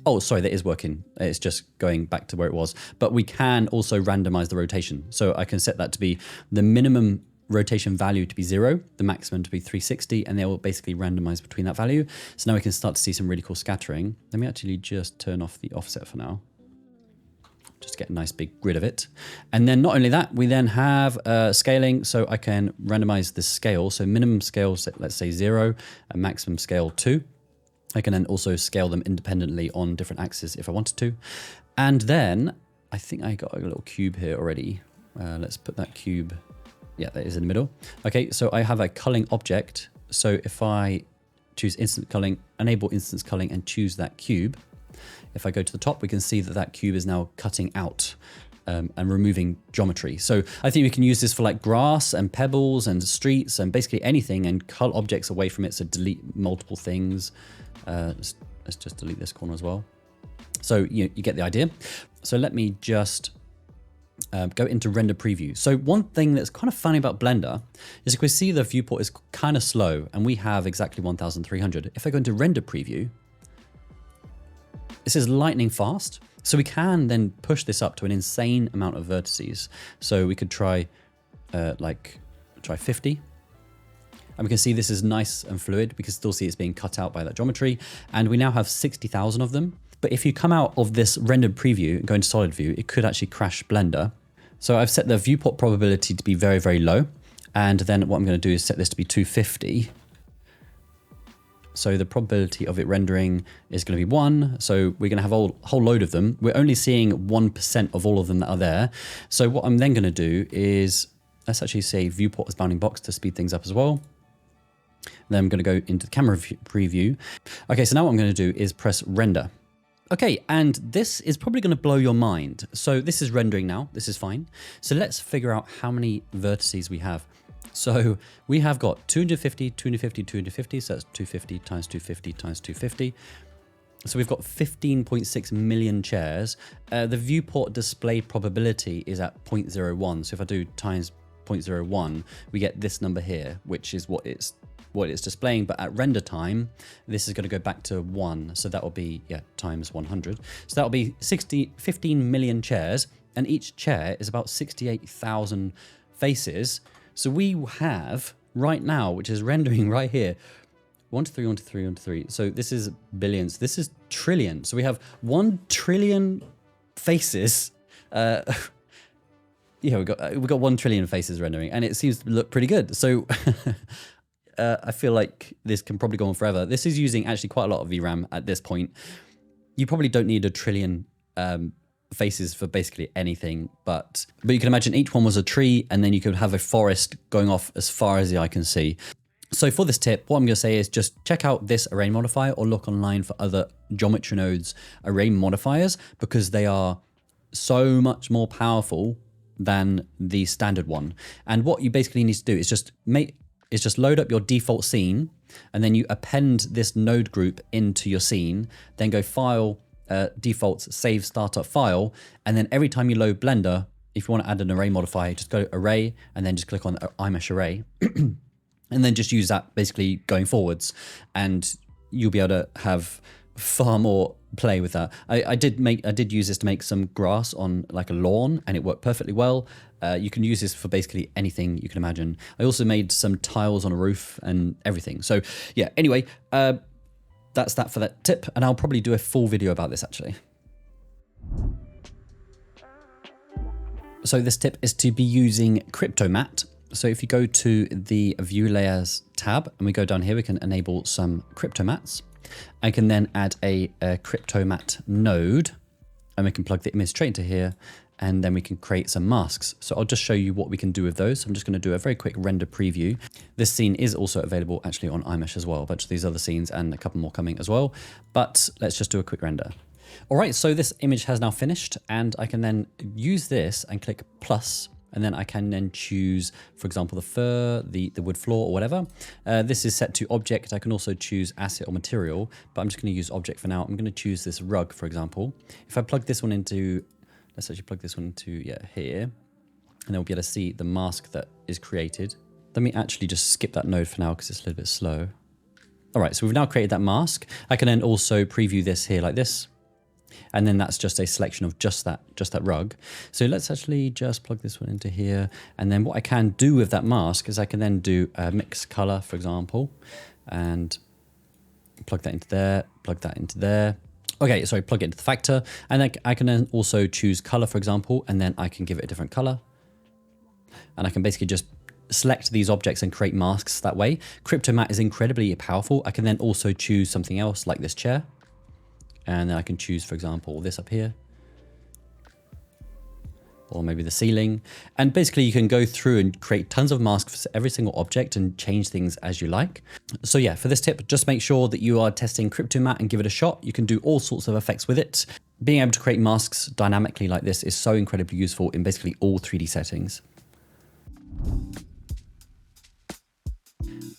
Oh, sorry, that is working. It's just going back to where it was. But we can also randomize the rotation. So I can set that to be the minimum rotation value to be 0, the maximum to be 360, and they will basically randomize between that value. So now we can start to see some really cool scattering. Let me actually just turn off the offset for now. Just get a nice big grid of it. And then not only that, we then have scaling. So I can randomize the scale. So minimum scale, let's say 0, and maximum scale 2. I can then also scale them independently on different axes if I wanted to. And then I think I got a little cube here already. Let's put that cube. Yeah, that is in the middle. Okay, so I have a culling object. So if I choose instant culling, enable instance culling and choose that cube, if I go to the top, we can see that that cube is now cutting out and removing geometry. So I think we can use this for like grass and pebbles and streets and basically anything, and cull objects away from it. So delete multiple things. Let's just delete this corner as well. So you get the idea. So let me just go into render preview. So one thing that's kind of funny about Blender is if we see the viewport is kind of slow and we have exactly 1,300. If I go into render preview, this is lightning fast. So we can then push this up to an insane amount of vertices. So we could try 50. And we can see this is nice and fluid. We can still see it's being cut out by that geometry. And we now have 60,000 of them. But if you come out of this rendered preview and go into solid view, it could actually crash Blender. So I've set the viewport probability to be very, very low. And then what I'm going to do is set this to be 250. So the probability of it rendering is going to be 1. So we're going to have a whole load of them. We're only seeing 1% of all of them that are there. So what I'm then going to do is, let's actually say viewport as bounding box to speed things up as well. Then I'm going to go into the camera preview. Okay, so now what I'm going to do is press render. Okay, and this is probably going to blow your mind. So this is rendering now. This is fine. So let's figure out how many vertices we have. So we have got 250, 250, 250. So that's 250 times 250 times 250. So we've got 15.6 million chairs. The viewport display probability is at 0.01. So if I do times 0.01, we get this number here, which is what it's displaying. But at render time, this is going to go back to 1. So that will be, times 100. So that will be 15 million chairs. And each chair is about 68,000 faces. So we have right now, which is rendering right here, 1 to 3, 1 to 3, 1 to 3. So this is billions. This is trillion. So we have 1 trillion faces. We've got 1 trillion faces rendering, and it seems to look pretty good. So I feel like this can probably go on forever. This is using actually quite a lot of VRAM at this point. You probably don't need a trillion faces for basically anything, but you can imagine each one was a tree, and then you could have a forest going off as far as the eye can see. So for this tip, what I'm going to say is just check out this array modifier or look online for other geometry nodes array modifiers, because they are so much more powerful than the standard one. And what you basically need to do is just load up your default scene, and then you append this node group into your scene, then go File, Defaults, Save Startup File, and then every time you load Blender, if you want to add an array modifier, just go to Array, and then just click on iMesh Array, and then just use that basically going forwards, and you'll be able to have far more play with that. I did use this to make some grass on like a lawn, and it worked perfectly well. You can use this for basically anything you can imagine. I also made some tiles on a roof and everything. So yeah, anyway, that's that for that tip, and I'll probably do a full video about this actually. So this tip is to be using CryptoMatte. So if you go to the View Layers tab and we go down here, we can enable some CryptoMattes. I can then add a CryptoMatte node, and we can plug the image straight into here, and then we can create some masks. So I'll just show you what we can do with those. I'm just going to do a very quick render preview. This scene is also available actually on iMesh as well, a bunch of these other scenes and a couple more coming as well. But let's just do a quick render. All right, so this image has now finished, and I can then use this and click plus, and then I can then choose, for example, the fur, the wood floor or whatever. This is set to object. I can also choose asset or material, but I'm just going to use object for now. I'm going to choose this rug, for example. If I plug this one into, let's actually plug this one into here, and then we'll be able to see the mask that is created. Let me actually just skip that node for now because it's a little bit slow. All right, so we've now created that mask. I can then also preview this here like this. And then that's just a selection of just that rug. So let's actually just plug this one into here. And then what I can do with that mask is I can then do a mix color, for example, and plug that into there, plug that into there. Okay, sorry, plug it into the factor. And then I can then also choose color, for example, and then I can give it a different color. And I can basically just select these objects and create masks that way. CryptoMatte is incredibly powerful. I can then also choose something else like this chair. And then I can choose, for example, this up here, or maybe the ceiling. And basically you can go through and create tons of masks for every single object and change things as you like. So yeah, for this tip, just make sure that you are testing CryptoMatte and give it a shot. You can do all sorts of effects with it. Being able to create masks dynamically like this is so incredibly useful in basically all 3D settings.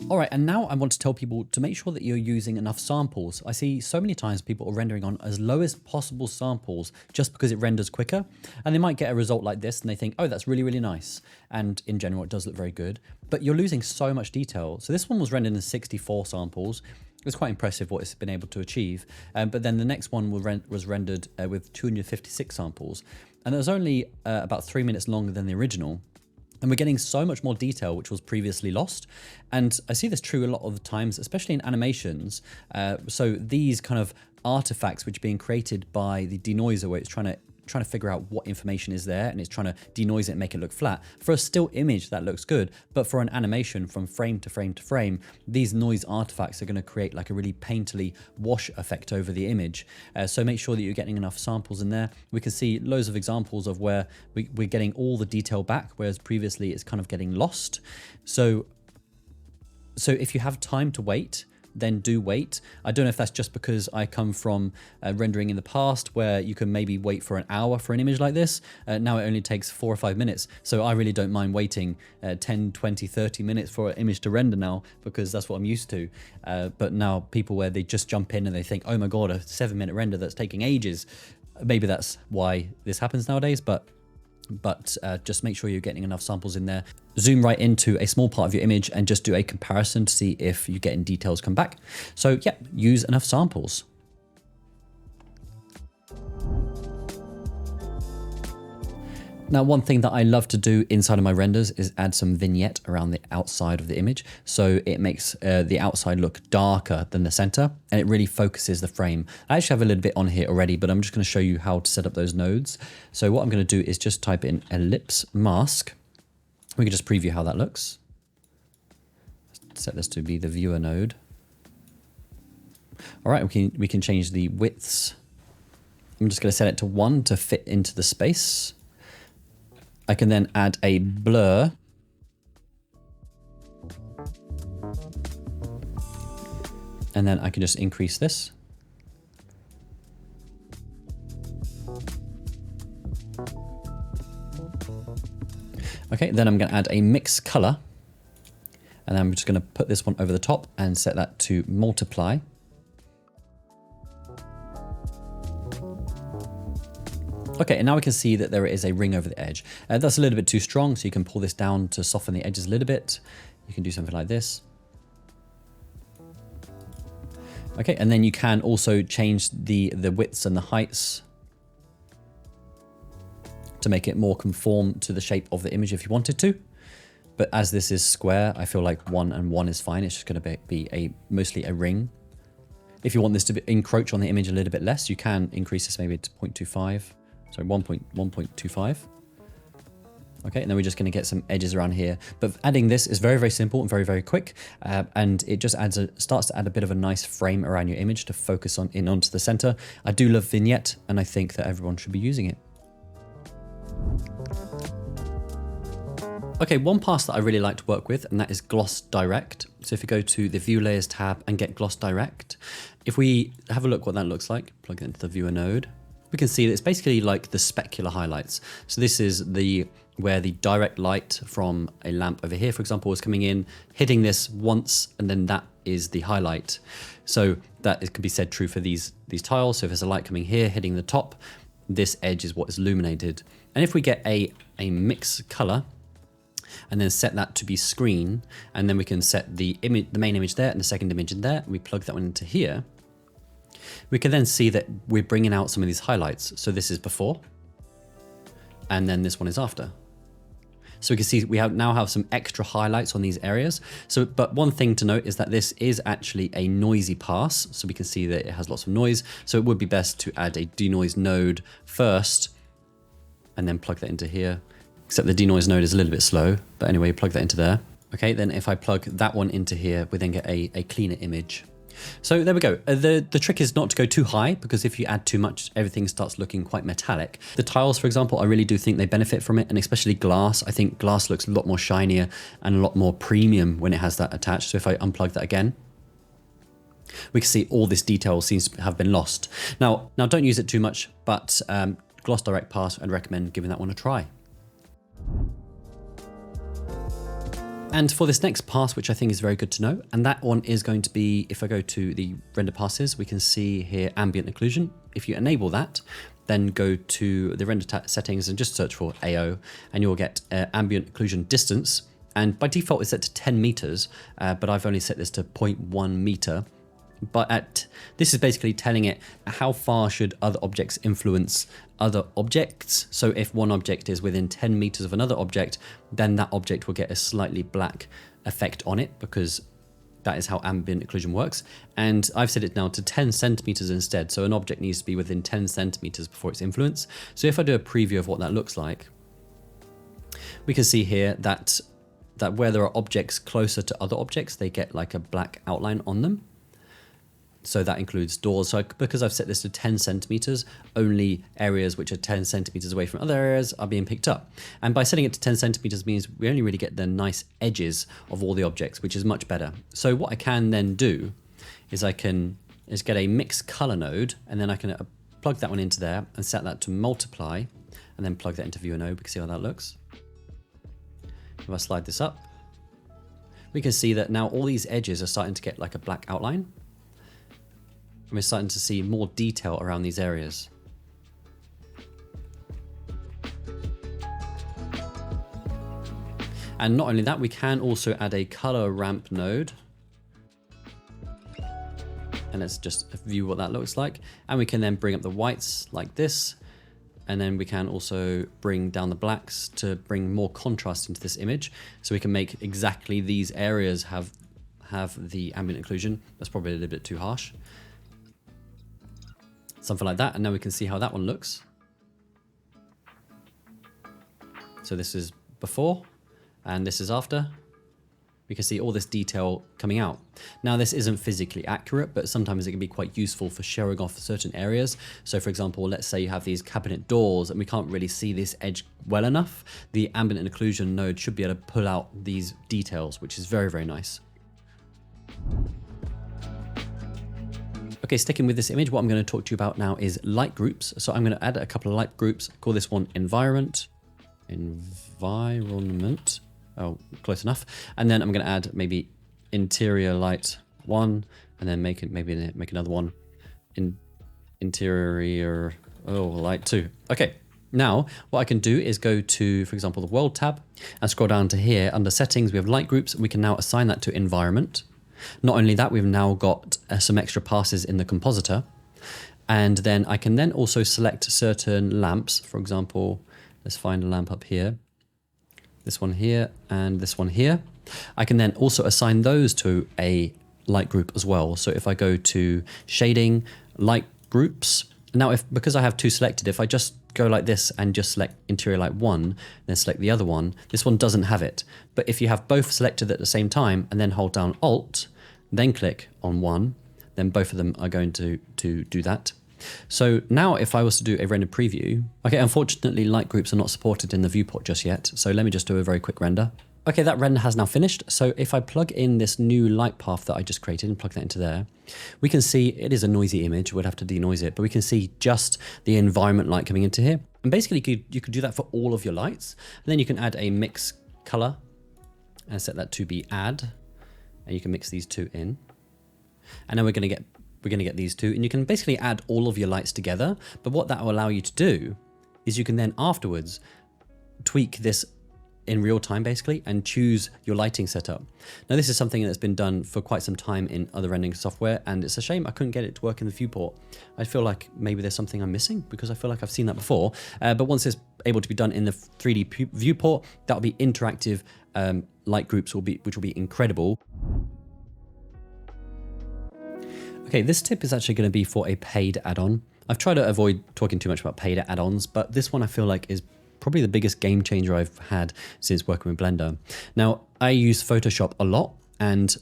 All right, and now I want to tell people to make sure that you're using enough samples. I see so many times people are rendering on as low as possible samples just because it renders quicker. And they might get a result like this and they think, oh, that's really, really nice. And in general, it does look very good, but you're losing so much detail. So this one was rendered in 64 samples. It's quite impressive what it's been able to achieve. But then the next one was rendered with 256 samples. And it was only about 3 minutes longer than the original. And we're getting so much more detail, which was previously lost. And I see this true a lot of the times, especially in animations. So these kind of artifacts which are being created by the denoiser, where it's trying to figure out what information is there, and it's trying to denoise it and make it look flat. For a still image, that looks good, but for an animation from frame to frame to frame, these noise artifacts are going to create like a really painterly wash effect over the image. So make sure that you're getting enough samples in there. We can see loads of examples of where we're getting all the detail back, whereas previously it's kind of getting lost. So if you have time to wait, then do wait. I don't know if that's just because I come from rendering in the past where you can maybe wait for an hour for an image like this. Now it only takes 4 or 5 minutes. So I really don't mind waiting 10, 20, 30 minutes for an image to render now, because that's what I'm used to. But now people where they just jump in and they think, oh my God, a 7-minute render that's taking ages. Maybe that's why this happens nowadays, but just make sure you're getting enough samples in there. Zoom right into a small part of your image and just do a comparison to see if you're getting details come back. So yeah, use enough samples. Now, one thing that I love to do inside of my renders is add some vignette around the outside of the image. So it makes the outside look darker than the center, and it really focuses the frame. I actually have a little bit on here already, but I'm just going to show you how to set up those nodes. So what I'm going to do is just type in ellipse mask. We can just preview how that looks. Set this to be the viewer node. All right, we can change the widths I'm just going to set it to 1 to fit into the space. I can then add a blur. And then I can just increase this. Okay, then I'm going to add a mix color. And then I'm just going to put this one over the top and set that to multiply. Okay, and now we can see that there is a ring over the edge. That's a little bit too strong, so you can pull this down to soften the edges a little bit. You can do something like this. Okay, and then you can also change the widths and the heights to make it more conform to the shape of the image if you wanted to. But as this is square, I feel like 1 and 1 is fine. It's just going to be mostly a ring. If you want this to encroach on the image a little bit less, you can increase this maybe to 0.25. Sorry, 1.25. Okay, and then we're just going to get some edges around here. But adding this is very, very simple and very, very quick. And it just starts to add a bit of a nice frame around your image to focus onto the center. I do love Vignette, and I think that everyone should be using it. Okay, one pass that I really like to work with, and that is Gloss Direct. So if you go to the View Layers tab and get Gloss Direct, if we have a look what that looks like, plug it into the Viewer node, we can see that it's basically like the specular highlights. So this is where the direct light from a lamp over here, for example, is coming in, hitting this once, and then that is the highlight. So that could be said true for these tiles. So if there's a light coming here, hitting the top, this edge is what is illuminated. And if we get a mix color, and then set that to be screen, and then we can set the main image there and the second image in there, and we plug that one into here, we can then see that we're bringing out some of these highlights. So this is before, and then this one is after. So we can see we now have some extra highlights on these areas. So, but one thing to note is that this is actually a noisy pass. So we can see that it has lots of noise. So it would be best to add a denoise node first, and then plug that into here. Except the denoise node is a little bit slow, but anyway, plug that into there. Okay, then if I plug that one into here, we then get a cleaner image. So there we go. The trick is not to go too high, because if you add too much, everything starts looking quite metallic. The tiles, for example, I really do think they benefit from it, and especially glass. I think glass looks a lot more shinier and a lot more premium when it has that attached. So if I unplug that again, we can see all this detail seems to have been lost. Now don't use it too much, but Gloss Direct Pass, I'd recommend giving that one a try. And for this next pass, which I think is very good to know, and that one is going to be, if I go to the render passes, we can see here ambient occlusion. If you enable that, then go to the render settings and just search for AO, and you'll get ambient occlusion distance. And by default, it's set to 10 meters, but I've only set this to 0.1 meter. But this is basically telling it how far should other objects influence other objects. So if one object is within 10 meters of another object, then that object will get a slightly black effect on it, because that is how ambient occlusion works. And I've set it now to 10 centimeters instead. So an object needs to be within 10 centimeters before its influence. So if I do a preview of what that looks like, we can see here that where there are objects closer to other objects, they get like a black outline on them. So that includes doors. So because I've set this to 10 centimeters, only areas which are 10 centimeters away from other areas are being picked up. And by setting it to 10 centimeters means we only really get the nice edges of all the objects, which is much better. So what I can then do is get a mix color node, and then I can plug that one into there and set that to multiply, and then plug that into viewer node. We can see how that looks. If I slide this up, we can see that now all these edges are starting to get like a black outline. And we're starting to see more detail around these areas. And not only that, we can also add a color ramp node. And let's just view what that looks like. And we can then bring up the whites like this. And then we can also bring down the blacks to bring more contrast into this image. So we can make exactly these areas have the ambient occlusion. That's probably a little bit too harsh. Something like that, and now we can see how that one looks. So this is before, and this is after. we can see all this detail coming out. Now this isn't physically accurate, but sometimes it can be quite useful for showing off certain areas. So for example, let's say you have these cabinet doors and we can't really see this edge well enough. The ambient occlusion node should be able to pull out these details, which is very, very nice. Okay, sticking with this image, what I'm going to talk to you about now is light groups. So I'm going to add a couple of light groups, call this one environment. Oh, close enough. And then I'm going to add maybe interior light 1, and then make another one interior light 2. Okay. Now, what I can do is go to, for example, the world tab and scroll down to here under settings. We have light groups. We can now assign that to environment. Not only that, we've now got some extra passes in the compositor. And then I can then also select certain lamps. For example, let's find a lamp up here. This one here and this one here. I can then also assign those to a light group as well. So if I go to shading, light groups, now because I have two selected, if I just go like this and just select interior light 1, then select the other one, this one doesn't have it. But if you have both selected at the same time and then hold down Alt, then click on one, then both of them are going to do that. So now if I was to do a render preview, okay, unfortunately light groups are not supported in the viewport just yet. So let me just do a very quick render. Okay, that render has now finished. So if I plug in this new light path that I just created and plug that into there, we can see it is a noisy image. We'd have to denoise it, but we can see just the environment light coming into here. And basically you could do that for all of your lights. And then you can add a mix color and set that to be add. And you can mix these two in. And then we're going to get these two, and you can basically add all of your lights together. But what that will allow you to do is you can then afterwards tweak this in real time basically and choose your lighting setup. Now this is something that's been done for quite some time in other rendering software, and it's a shame I couldn't get it to work in the viewport. I feel like maybe there's something I'm missing because I feel like I've seen that before. But once it's able to be done in the 3D viewport, that'll be interactive light groups which will be incredible. Okay, this tip is actually going to be for a paid add-on. I've tried to avoid talking too much about paid add-ons, but this one I feel like is probably the biggest game changer I've had since working with Blender. Now, I use Photoshop a lot, and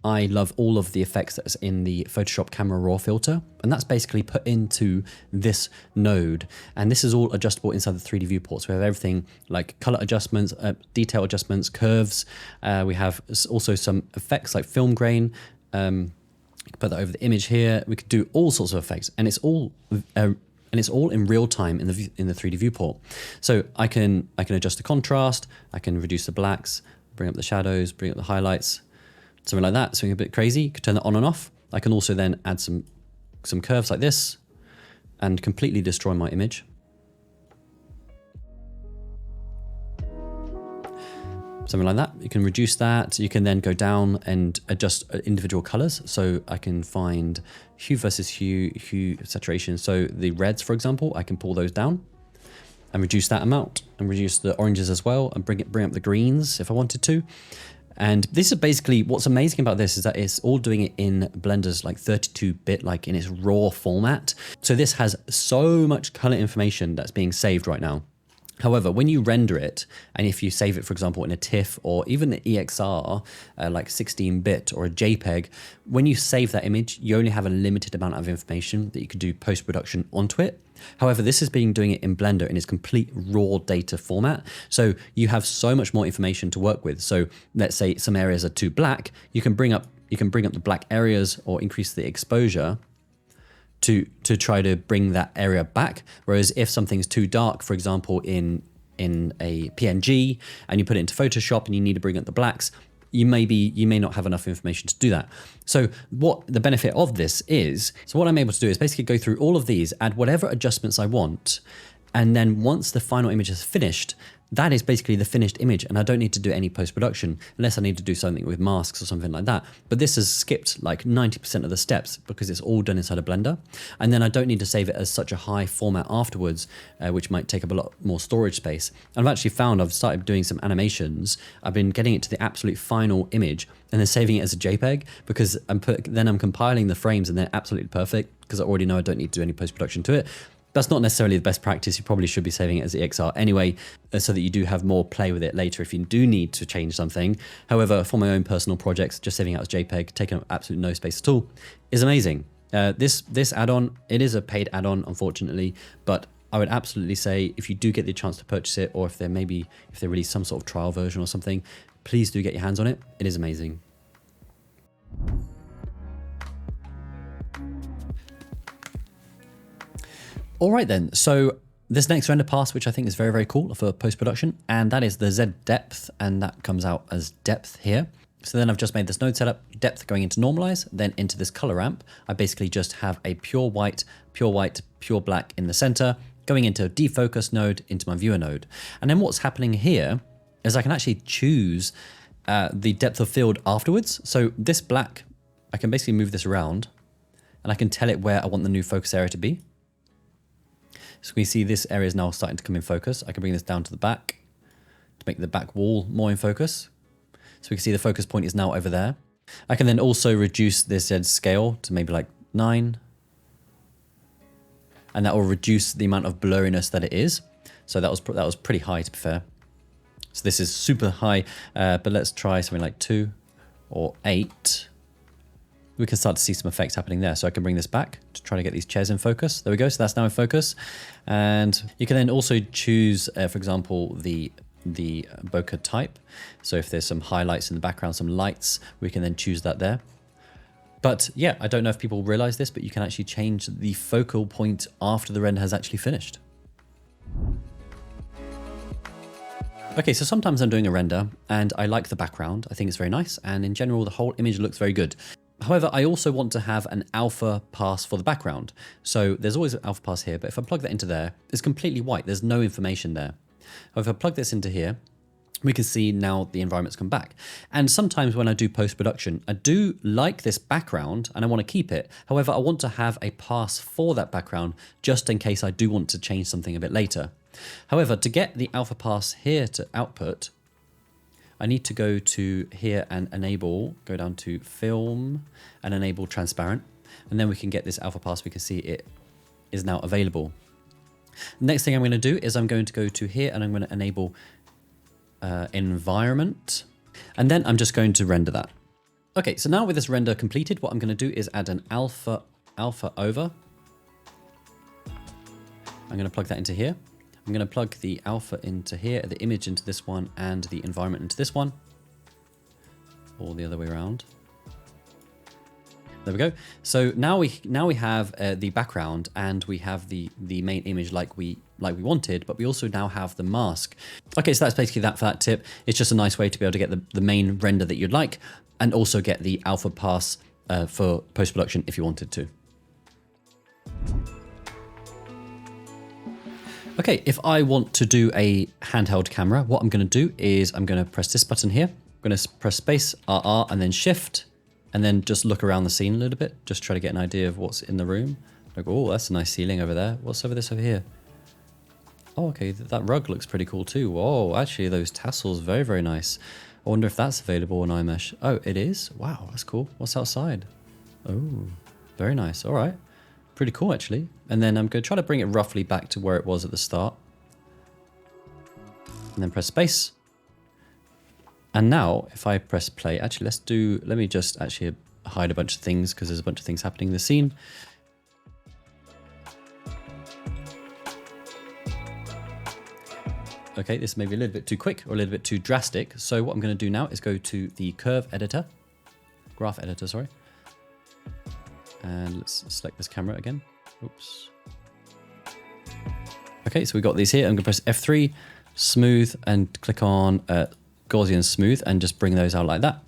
I love all of the effects that's in the Photoshop Camera Raw filter, and that's basically put into this node. And this is all adjustable inside the 3D viewport. So we have everything like color adjustments, detail adjustments, curves. We have also some effects like film grain. Put that over the image here. We could do all sorts of effects, and it's all in real time in the 3D viewport. So I can adjust the contrast, I can reduce the blacks, bring up the shadows, bring up the highlights, something like that. Something a bit crazy. You could turn that on and off. I can also then add some curves like this and completely destroy my image. Something like that. You can reduce that. You can then go down and adjust individual colors. So I can find hue versus hue saturation. So the reds, for example, I can pull those down and reduce that amount, and reduce the oranges as well, and bring up the greens if I wanted to. And this is basically what's amazing about this is that it's all doing it in Blender's like 32-bit, like in its raw format. So this has so much color information that's being saved right now. However, when you render it, and if you save it, for example, in a TIFF or even an EXR, like 16-bit or a JPEG, when you save that image, you only have a limited amount of information that you could do post-production onto it. However, this is doing it in Blender in its complete raw data format. So you have so much more information to work with. So let's say some areas are too black, you can bring up the black areas or increase the exposure to try to bring that area back. Whereas if something's too dark, for example, in a PNG, and you put it into Photoshop and you need to bring up the blacks, you may not have enough information to do that. So what the benefit of this is, so what I'm able to do is basically go through all of these, add whatever adjustments I want, and then once the final image is finished, that is basically the finished image, and I don't need to do any post-production unless I need to do something with masks or something like that. But this has skipped like 90% of the steps because it's all done inside of Blender. And then I don't need to save it as such a high format afterwards, which might take up a lot more storage space. And I've actually found I've started doing some animations. I've been getting it to the absolute final image and then saving it as a JPEG because I'm compiling the frames and they're absolutely perfect because I already know I don't need to do any post-production to it. That's not necessarily the best practice. You probably should be saving it as EXR anyway, so that you do have more play with it later if you do need to change something. However, for my own personal projects, just saving it as JPEG, taking up absolutely no space at all, is amazing. This add-on, it is a paid add-on, unfortunately, but I would absolutely say if you do get the chance to purchase it, or if they release some sort of trial version or something, please do get your hands on it. It is amazing. All right then, so this next render pass, which I think is very, very cool for post-production, and that is the Z depth, and that comes out as depth here. So then I've just made this node setup, depth going into normalize, then into this color ramp. I basically just have a pure white, pure black in the center, going into defocus node into my viewer node. And then what's happening here is I can actually choose the depth of field afterwards. So this black, I can basically move this around and I can tell it where I want the new focus area to be. So we see this area is now starting to come in focus. I can bring this down to the back to make the back wall more in focus. So we can see the focus point is now over there. I can then also reduce this Z scale to maybe like 9. And that will reduce the amount of blurriness that it is. So that was pretty high, to be fair. So this is super high, but let's try something like 2 or 8. We can start to see some effects happening there. So I can bring this back to try to get these chairs in focus. There we go. So that's now in focus. And you can then also choose, for example, the bokeh type. So if there's some highlights in the background, some lights, we can then choose that there. But yeah, I don't know if people realize this, but you can actually change the focal point after the render has actually finished. Okay, so sometimes I'm doing a render and I like the background. I think it's very nice. And in general, the whole image looks very good. However, I also want to have an alpha pass for the background. So there's always an alpha pass here, but if I plug that into there, it's completely white. There's no information there. If I plug this into here, we can see now the environment's come back. And sometimes when I do post-production, I do like this background and I want to keep it. However, I want to have a pass for that background just in case I do want to change something a bit later. However, to get the alpha pass here to output, I need to go to here and enable, go down to film and enable transparent. And then we can get this alpha pass. We can see it is now available. Next thing I'm going to do is I'm going to go to here and I'm going to enable environment. And then I'm just going to render that. Okay, so now with this render completed, what I'm going to do is add an alpha over. I'm going to plug that into here. I'm going to plug the alpha into here, the image into this one, and the environment into this one, or the other way around. There we go. So now we have the background and we have the main image like we wanted, but we also now have the mask. Okay, so that's basically that for that tip. It's just a nice way to be able to get the main render that you'd like, and also get the alpha pass for post-production if you wanted to. Okay, if I want to do a handheld camera, what I'm going to do is I'm going to press this button here. I'm going to press space, RR, and then shift, and then just look around the scene a little bit, just try to get an idea of what's in the room. Like, oh, that's a nice ceiling over there. What's over this over here? Oh, okay, that rug looks pretty cool too. Whoa, actually those tassels, very, very nice. I wonder if that's available on iMesh. Oh, it is? Wow, that's cool. What's outside? Oh, very nice. All right. Pretty cool, actually. And then I'm going to try to bring it roughly back to where it was at the start. And then press space. And now, if I press play, actually, let me just actually hide a bunch of things because there's a bunch of things happening in the scene. Okay, this may be a little bit too quick or a little bit too drastic. So what I'm going to do now is go to the graph editor, sorry. And let's select this camera again. Oops. Okay, so we got these here. I'm going to press F3, smooth, and click on Gaussian smooth and just bring those out like that.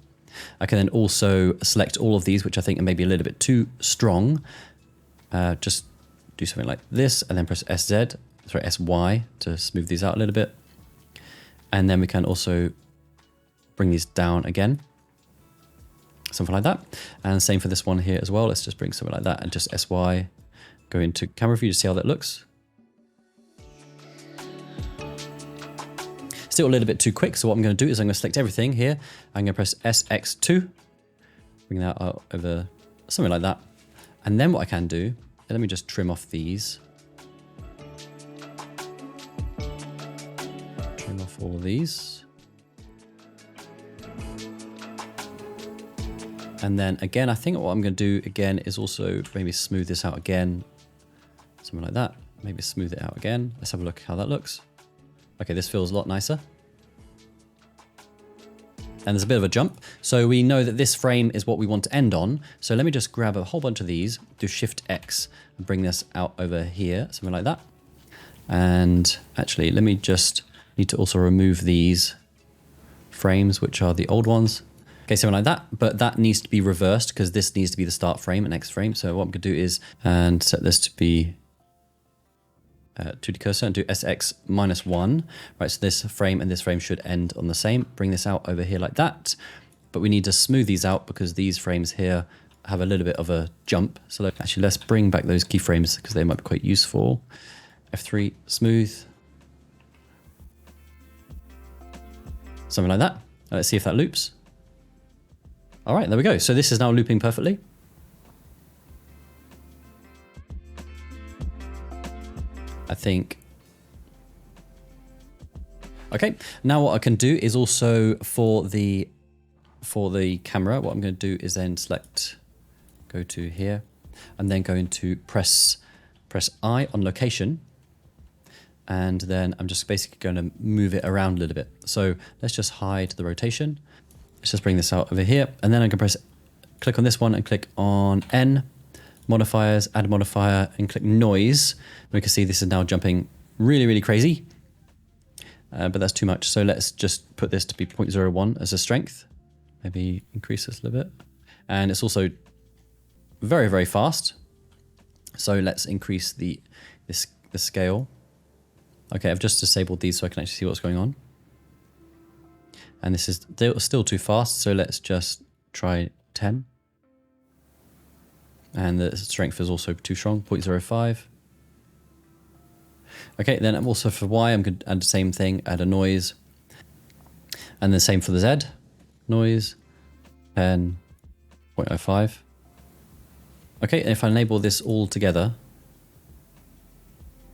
I can then also select all of these, which I think are maybe a little bit too strong. Just do something like this and then press SY to smooth these out a little bit. And then we can also bring these down again. Something like that. And same for this one here as well. Let's just bring something like that and just SY, go into camera view to see how that looks. Still a little bit too quick. So what I'm going to do is I'm going to select everything here. I'm going to press SX2, bring that out over something like that. And then what I can do, let me just trim off these. all of these. And then again, I think what I'm going to do again is also maybe smooth this out again. Something like that. Maybe smooth it out again. Let's have a look how that looks. Okay, this feels a lot nicer. And there's a bit of a jump. So we know that this frame is what we want to end on. So let me just grab a whole bunch of these, do Shift X and bring this out over here, something like that. And actually, let me just need to also remove these frames, which are the old ones. Okay, something like that, but that needs to be reversed because this needs to be the start frame and next frame. So what I'm gonna do is, and set this to be 2D cursor and do SX -1. Right, so this frame and this frame should end on the same. Bring this out over here like that. But we need to smooth these out because these frames here have a little bit of a jump. So actually, let's bring back those keyframes because they might be quite useful. F3, smooth. Something like that. Let's see if that loops. All right, there we go. So this is now looping perfectly. I think. Okay, now what I can do is also for the camera, what I'm going to do is then select, go to here, and then go into press I on location. And then I'm just basically going to move it around a little bit. So let's just hide the rotation. Let's just bring this out over here. And then I can click on this one and click on N, modifiers, add a modifier, and click noise. We can see this is now jumping really, really crazy. But that's too much. So let's just put this to be 0.01 as a strength. Maybe increase this a little bit. And it's also very, very fast. So let's increase the scale. Okay, I've just disabled these so I can actually see what's going on. And this is still too fast, so let's just try 10. And the strength is also too strong, 0.05. Okay, then I'm also for Y, I'm going to add the same thing, add a noise. And the same for the Z, noise, 10.05. Okay, and if I enable this all together,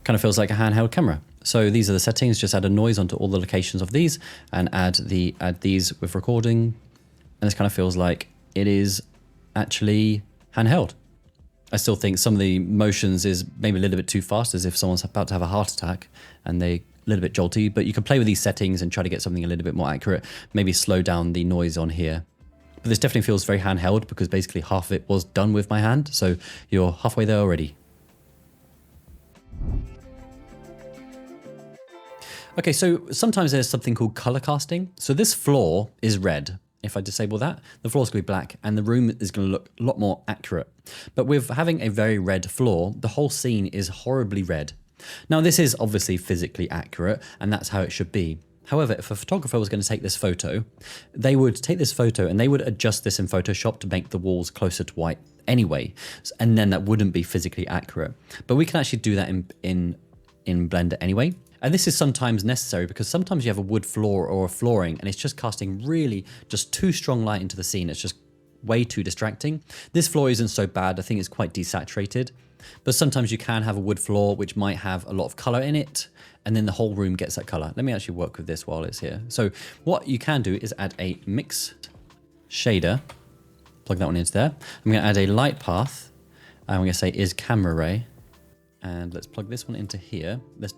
kind of feels like a handheld camera. So these are the settings, just add a noise onto all the locations of these and add these with recording. And this kind of feels like it is actually handheld. I still think some of the motions is maybe a little bit too fast, as if someone's about to have a heart attack and they a little bit jolty, but you can play with these settings and try to get something a little bit more accurate. Maybe slow down the noise on here. But this definitely feels very handheld because basically half of it was done with my hand. So you're halfway there already. Okay, so sometimes there's something called color casting. So this floor is red. If I disable that, the floor is going to be black and the room is going to look a lot more accurate. But with having a very red floor, the whole scene is horribly red. Now, this is obviously physically accurate and that's how it should be. However, if a photographer was going to take this photo, they would take this photo and they would adjust this in Photoshop to make the walls closer to white anyway. And then that wouldn't be physically accurate. But we can actually do that in Blender anyway. And this is sometimes necessary because sometimes you have a wood floor or a flooring and it's just casting really just too strong light into the scene. It's just way too distracting. This floor isn't so bad. I think it's quite desaturated, but sometimes you can have a wood floor which might have a lot of color in it and then the whole room gets that color. Let me actually work with this while it's here. So what you can do is add a mix shader, plug that one into there. I'm going to add a light path and I'm going to say is camera ray. And let's plug this one into here. Let's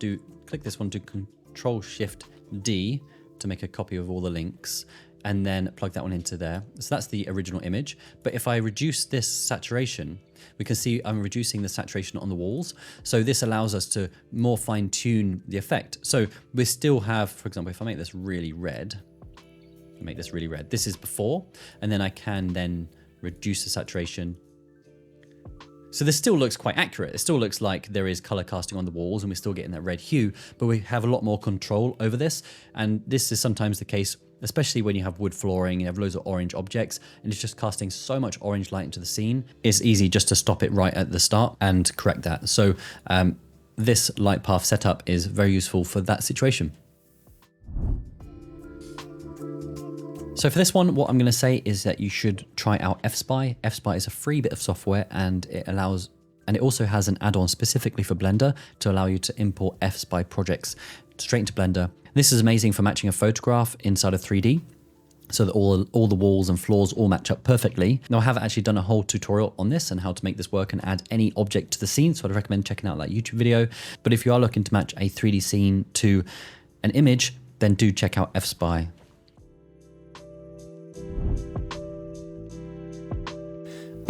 click this one, do Control Shift D to make a copy of all the links and then plug that one into there. So that's the original image. But if I reduce this saturation, we can see I'm reducing the saturation on the walls. So this allows us to more fine tune the effect. So we still have, for example, if I make this really red, this is before, and then I can then reduce the saturation. So this still looks quite accurate. It still looks like there is color casting on the walls and we're still getting that red hue, but we have a lot more control over this. And this is sometimes the case, especially when you have wood flooring, you have loads of orange objects and it's just casting so much orange light into the scene. It's easy just to stop it right at the start and correct that. So this light path setup is very useful for that situation. So for this one, what I'm going to say is that you should try out FSpy. FSpy is a free bit of software and it also has an add-on specifically for Blender to allow you to import FSpy projects straight into Blender. This is amazing for matching a photograph inside of 3D, so that all the walls and floors all match up perfectly. Now, I haven't actually done a whole tutorial on this and how to make this work and add any object to the scene, so I'd recommend checking out that YouTube video. But if you are looking to match a 3D scene to an image, then do check out F-Spy.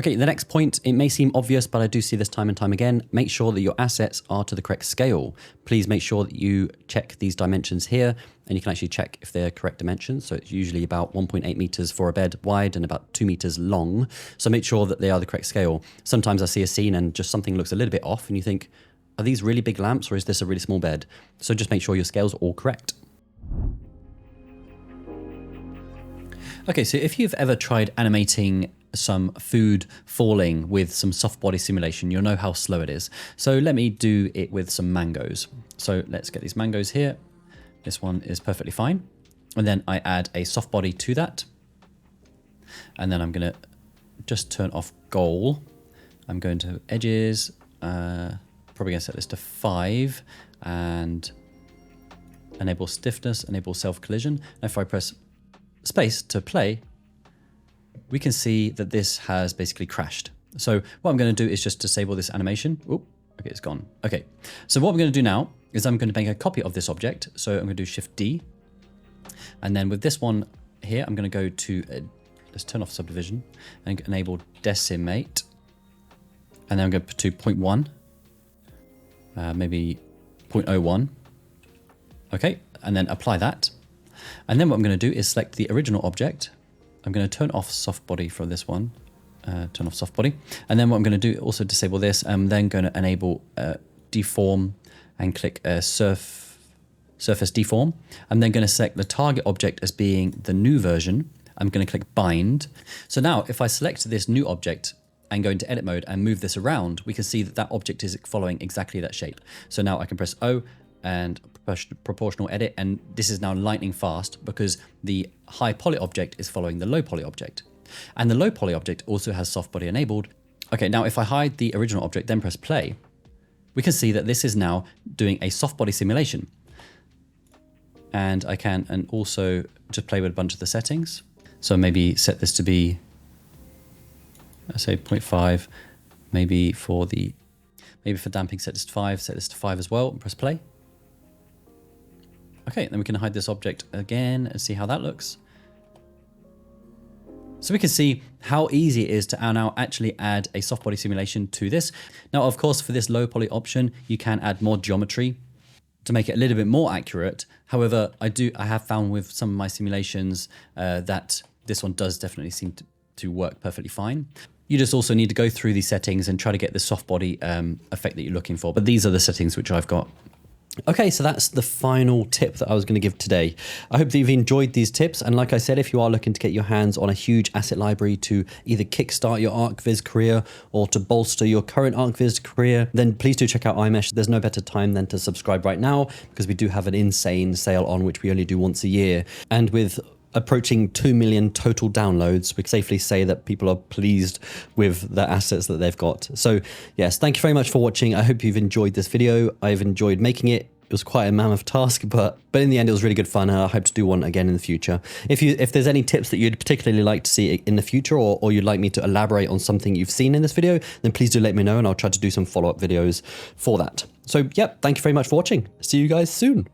Okay, the next point, it may seem obvious, but I do see this time and time again. Make sure that your assets are to the correct scale. Please make sure that you check these dimensions here, and you can actually check if they're correct dimensions. So it's usually about 1.8 meters for a bed wide and about 2 meters long. So make sure that they are the correct scale. Sometimes I see a scene and just something looks a little bit off and you think, are these really big lamps or is this a really small bed? So just make sure your scales are all correct. Okay, so if you've ever tried animating some food falling with some soft body simulation, you'll know how slow it is. So let me do it with some mangoes. So let's get these mangoes here. This one is perfectly fine. And then I add a soft body to that. And then I'm gonna just turn off goal. I'm going to edges, probably gonna set this to 5 and enable stiffness, enable self collision. And if I press space to play, we can see that this has basically crashed. So what I'm going to do is just disable this animation. Oh, okay, it's gone. Okay, so what I'm going to do now is I'm going to make a copy of this object. So I'm going to do Shift D. And then with this one here, I'm going to go to, let's turn off subdivision and enable decimate. And then I'm going to put to 0.1, maybe 0.01. Okay, and then apply that. And then what I'm going to do is select the original object. I'm going to turn off soft body for this one, turn off soft body. And then what I'm going to do, also disable this. I'm then going to enable deform and click surface deform. I'm then going to select the target object as being the new version. I'm going to click bind. So now if I select this new object and go into edit mode and move this around, we can see that that object is following exactly that shape. So now I can press O and proportional edit, and this is now lightning fast because the high poly object is following the low poly object, and the low poly object also has soft body enabled. Okay, now if I hide the original object then press play, we can see that this is now doing a soft body simulation. And I can and also just play with a bunch of the settings. So maybe set this to be, let's say 0.5, maybe for damping set this to 5, set this to 5 as well, and press play. Okay, then we can hide this object again and see how that looks. So we can see how easy it is to now actually add a soft body simulation to this. Now, of course, for this low poly option, you can add more geometry to make it a little bit more accurate. However, I have found with some of my simulations that this one does definitely seem to work perfectly fine. You just also need to go through these settings and try to get the soft body effect that you're looking for. But these are the settings which I've got. Okay, so that's the final tip that I was going to give today. I hope that you've enjoyed these tips. And like I said, if you are looking to get your hands on a huge asset library to either kickstart your ArcViz career or to bolster your current ArcViz career, then please do check out iMesh. There's no better time than to subscribe right now because we do have an insane sale on, which we only do once a year. And with approaching 2 million total downloads, we can safely say that people are pleased with the assets that they've got. So yes, thank you very much for watching. I hope you've enjoyed this video. I've enjoyed making it. It was quite a mammoth task, but in the end, it was really good fun, and I hope to do one again in the future. If there's any tips that you'd particularly like to see in the future, or you'd like me to elaborate on something you've seen in this video, then please do let me know, and I'll try to do some follow-up videos for that. So, yep, thank you very much for watching. See you guys soon.